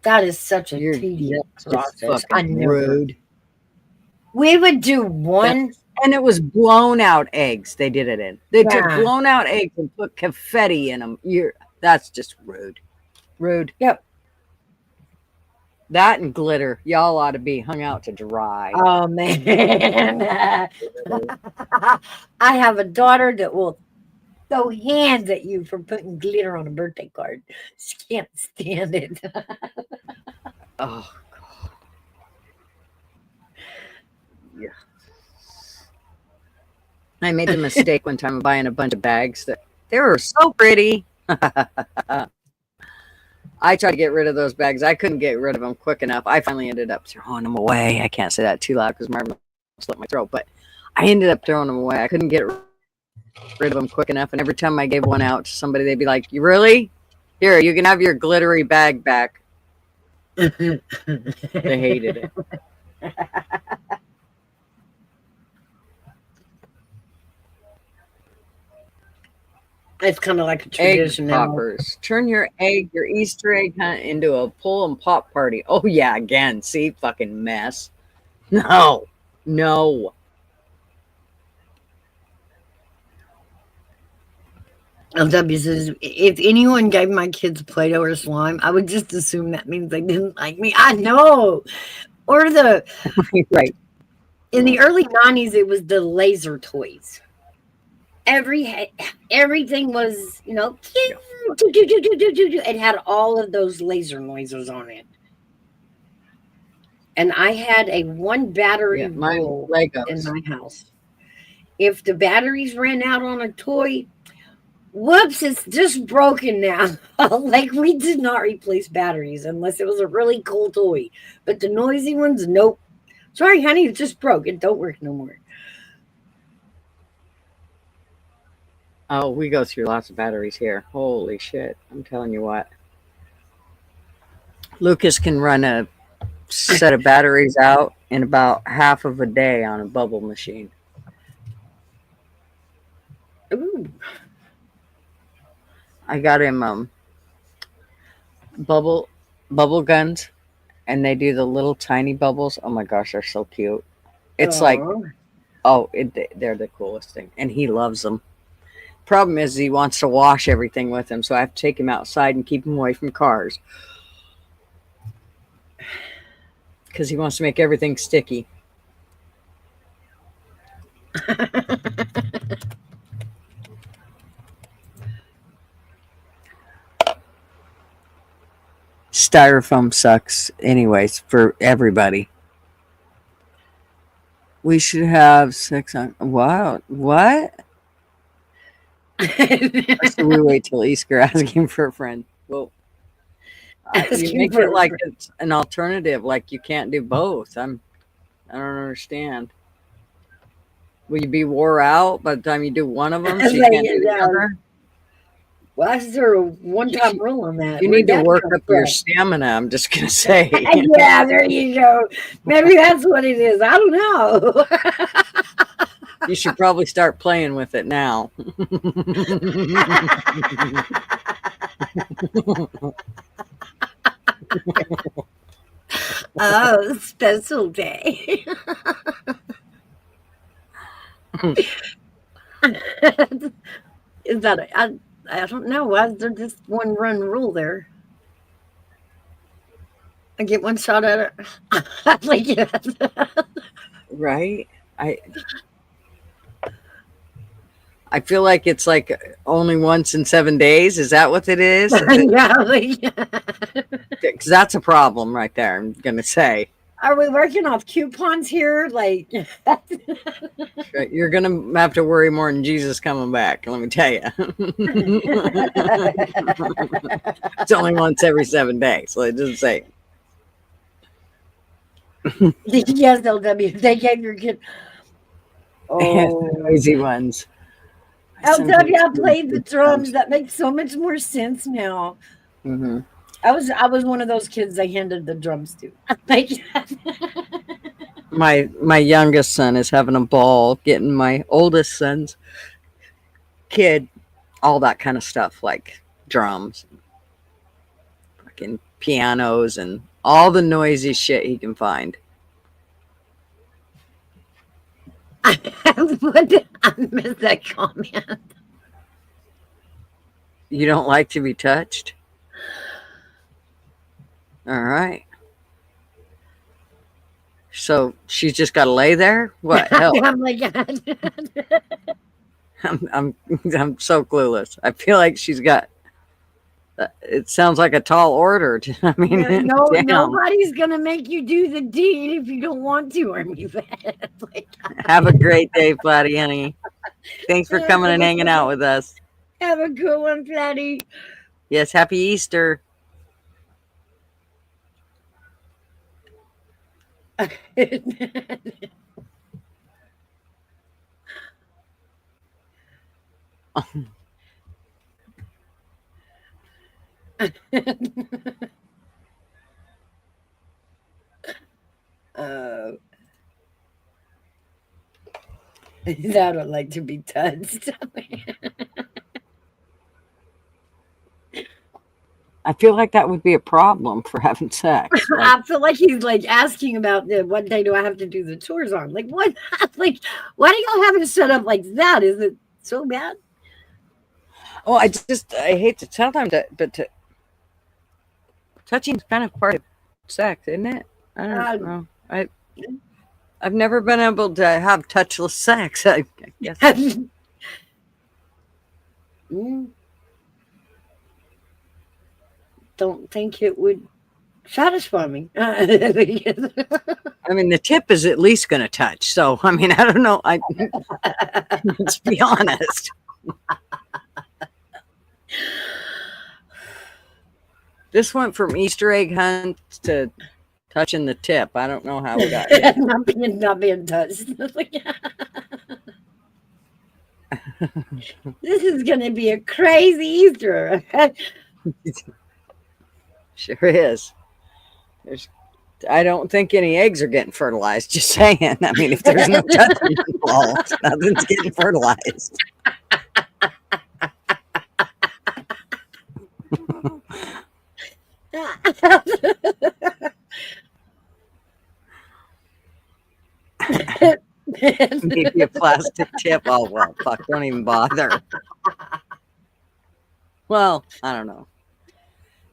That is such a tedious process. I know. Rude. We would do one. And it was blown out eggs they did it in. They took blown out eggs and put confetti in them. That's just rude. Rude. Yep. That and glitter. Y'all ought to be hung out to dry. Oh, man. I have a daughter that will throw hands at you for putting glitter on a birthday card. She can't stand it. Oh, God. Yeah. I made the mistake one time of buying a bunch of bags that they were so pretty. I tried to get rid of those bags. I couldn't get rid of them quick enough. I finally ended up throwing them away. I can't say that too loud because Marvin will slit my throat, but I ended up throwing them away. I couldn't get rid of them quick enough. And every time I gave one out to somebody, they'd be like, "You really? Here, you can have your glittery bag back." They hated it. It's kind of like a tradition. Egg poppers. Turn your Easter egg hunt into a pull and pop party. Oh, yeah, again. See? Fucking mess. No. LW says, if anyone gave my kids Play-Doh or slime, I would just assume that means they didn't like me. I know. Or right. In the early 90s, it was the laser toys. Everything was, it had all of those laser noises on it. And I had a one battery roll in my house. If the batteries ran out on a toy, whoops, it's just broken now. Like, we did not replace batteries unless it was a really cool toy. But the noisy ones, nope. Sorry, honey, it just broke. It don't work no more. Oh, we go through lots of batteries here. Holy shit. I'm telling you what. Lucas can run a set of batteries out in about half of a day on a bubble machine. Ooh. I got him bubble guns, and they do the little tiny bubbles. Oh my gosh, they're so cute. It's they're the coolest thing, and he loves them. Problem is he wants to wash everything with them, so I have to take him outside and keep him away from cars because he wants to make everything sticky. Styrofoam sucks anyways for everybody. We should have sex on what? So we wait till Easter asking for a friend. Well, you make it like it's an alternative, like you can't do both. I don't understand. Will you be wore out by the time you do one of them? So you can't do the other? Why is there a one-time rule on that? You need to work up your stamina, I'm just going to say. Yeah, there you go. Maybe that's what it is. I don't know. You should probably start playing with it now. Oh, special day. Is that I don't know. Why is there just one run rule there? I get one shot at it. Like, yes. Right? I feel like it's like only once in 7 days. Is that what it is? Because that's a problem right there, I'm going to say. Are we working off coupons here? Like, you're going to have to worry more than Jesus coming back, let me tell you. It's only once every 7 days, so it doesn't say. Yes, LW. They gave your kid. Oh, Noisy ones. LW. I played the drums. That makes so much more sense now. Mm-hmm. I was one of those kids they handed the drums to. Like, My youngest son is having a ball getting my oldest son's kid all that kind of stuff, like drums, fucking pianos, and all the noisy shit he can find. I missed that comment. You don't like to be touched? All right. So she's just got to lay there? What? Hell, I'm like, I'm so clueless. I feel like she's got. It sounds like a tall order. I mean, no, damn. nobody's gonna make you do the deed if you don't want to, or me. Like, Have a great day, Flatty honey. Thanks for coming and hanging out with us. have a good one, Flatty. Yes, happy Easter. uh, I don't like to be touched. I feel like that would be a problem for having sex. Like, I feel like he's like asking about what day do I have to do the chores on? Like what? Like why do y'all have it set up like that? Is it so bad? oh, I hate to tell them that, but touching is kind of part of sex, isn't it? I don't know. I've never been able to have touchless sex. I guess. Don't think it would satisfy me. I mean, the tip is at least going to touch. So, I mean, I don't know. Let's be honest. This went from Easter egg hunt to touching the tip. I don't know how we got here. not being touched. This is going to be a crazy Easter. Sure is. I don't think any eggs are getting fertilized. Just saying. I mean, if there's no touching involved, nothing's getting fertilized. Maybe a plastic tip. Oh, well, fuck, don't even bother. Well, I don't know.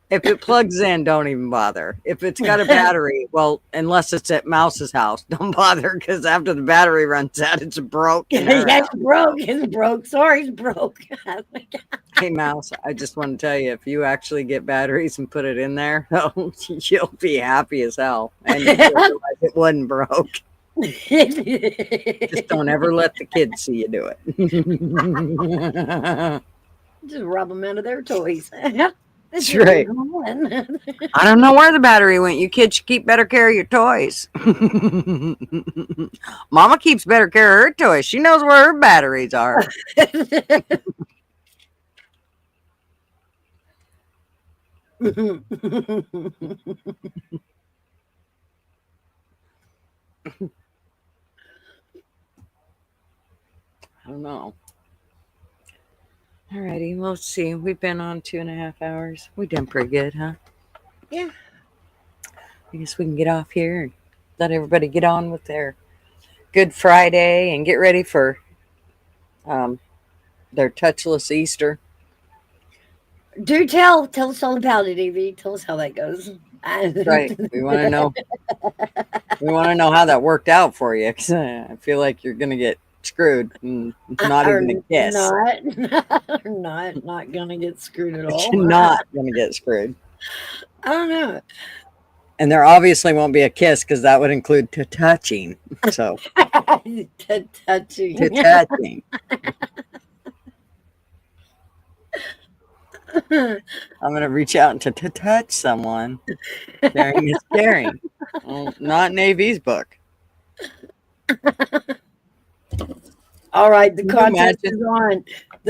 If it plugs in, don't even bother. If it's got a battery, well, unless it's at Mouse's house, don't bother, because after the battery runs out, it's broke. It's broke. It's broke. Sorry, it's broke. Hey, Mouse, I just want to tell you, if you actually get batteries and put it in there, you'll be happy as hell. And you'll realize it wasn't broke. Just don't ever let the kids see you do it. Just rob them out of their toys. That's right. I don't know where the battery went. You kids should keep better care of your toys. Mama keeps better care of her toys. She knows where her batteries are. I don't know. Alrighty, let's see. We've been on 2.5 hours. We've done pretty good, huh? Yeah. I guess we can get off here and let everybody get on with their Good Friday and get ready for their touchless Easter. Do tell us all about it, Evie. Tell us how that goes. Right. We want to know. We want to know how that worked out for you, because I feel like you're going to get screwed and not even a kiss. Not gonna get screwed at all. You're not gonna get screwed. I don't know. And there obviously won't be a kiss, because that would include touching. So touching. I'm gonna reach out and to touch someone. Sharing is caring. Well, not Navy's book. All right, the Can you contest imagine- is on.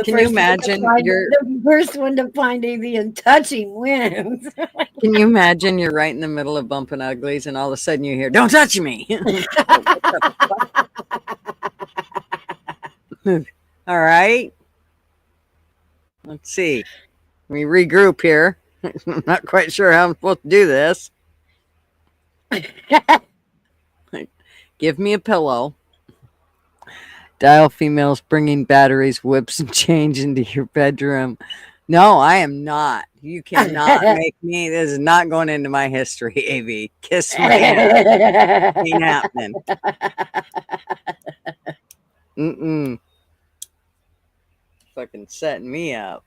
can you imagine the first one to find alien touching wins? Can you imagine you're right in the middle of bumping uglies and all of a sudden you hear, "Don't touch me." All right. Let's see. We regroup here. I'm not quite sure how I'm supposed to do this. Give me a pillow. Dial females bringing batteries, whips, and change into your bedroom. No, I am not. You cannot make me. This is not going into my history, AV. Kiss my ass. Ain't happening. Mm-mm. Fucking setting me up.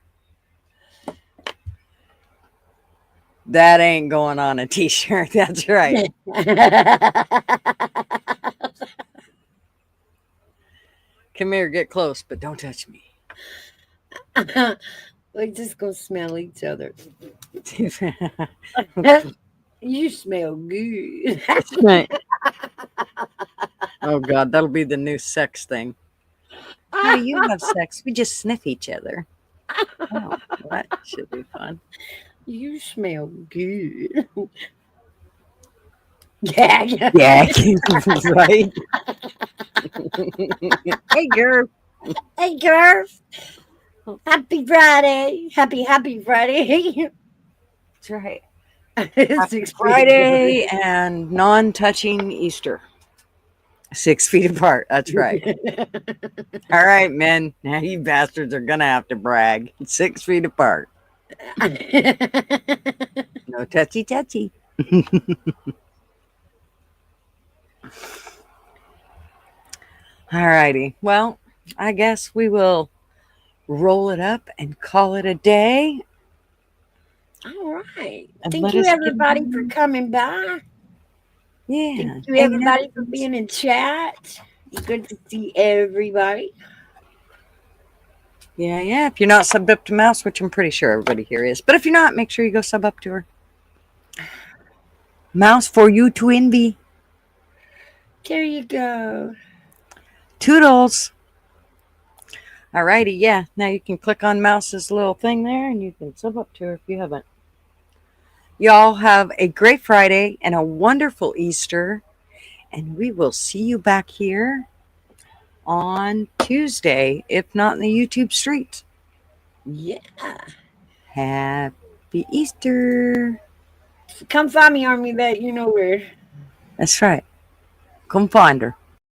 That ain't going on a t-shirt. That's right. Come here, get close, but don't touch me. We just go smell each other. You smell good. Oh God, that'll be the new sex thing. How do you have sex? We just sniff each other. Oh, that should be fun. You smell good. Yeah. Yeah, right. Hey, girl. Hey, girl. Happy Friday. Happy Friday. That's right. It's Friday and non-touching Easter. 6 feet apart. That's right. All right, men. Now you bastards are gonna have to brag. 6 feet apart. No touchy. All righty. Well, I guess we will roll it up and call it a day. All right. And Thank let you, us get- everybody, for coming by. Yeah. Thank you, everybody, for being in chat. It's good to see everybody. Yeah. If you're not subbed up to Mouse, which I'm pretty sure everybody here is, but if you're not, make sure you go sub up to her. Mouse for you to envy. There you go. Toodles. Alrighty, yeah. Now you can click on Mouse's little thing there and you can sub up to her if you haven't. Y'all have a great Friday and a wonderful Easter. And we will see you back here on Tuesday, if not in the YouTube streets. Yeah. Happy Easter. Come find me, Army Vet. You know where. That's right. Come find her.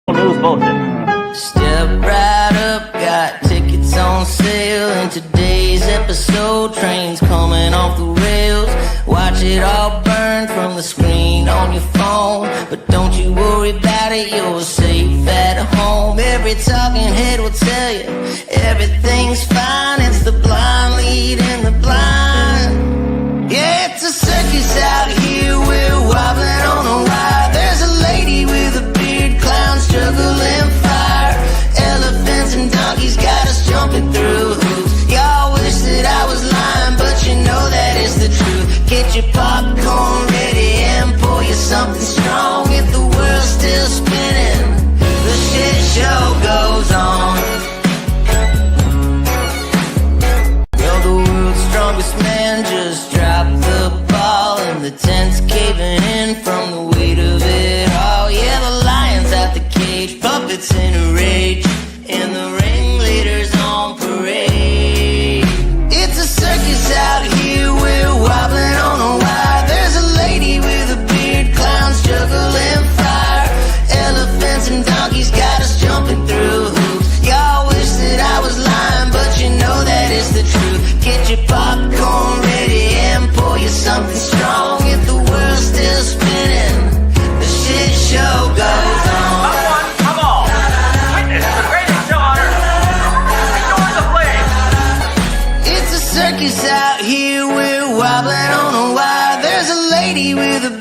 News bullshit. Step right up, got tickets on sale. In today's episode, trains coming off the rails. Watch it all burn from the screen on your phone. But don't you worry about it, you're safe at home. Every talking head will tell you everything's fine. It's the blind leading the blind. Yeah, it's a circus out here, we're wobbling on a wire. There's a lady with a beard, clowns juggling fire. Elephants and donkeys got us jumping through hoops. Y'all wish that I was lying, but you know that is the truth. Get your popcorn ready and pour you something strong. If the world's still spinning, the shit show goes on. Well, the world's strongest man just dropped the ball, and the tent's caving in from the weight of it all. Yeah, the lion's out the cage, puppets in a rage, and the ringleader's on parade. It's a circus out here, we're wobbling on a wire. There's a lady with a beard, clowns juggling fire. Elephants and donkeys got us jumping through hoops. Y'all wish that I was lying, but you know that is the truth. Get your popcorn ready and pour you something strong. If the world's still spinning, the shit show goes on. Come on. Witness the greatest show on earth. Ignore the flames. It's a circus out here, we're wobbling on a wire. There's a lady with a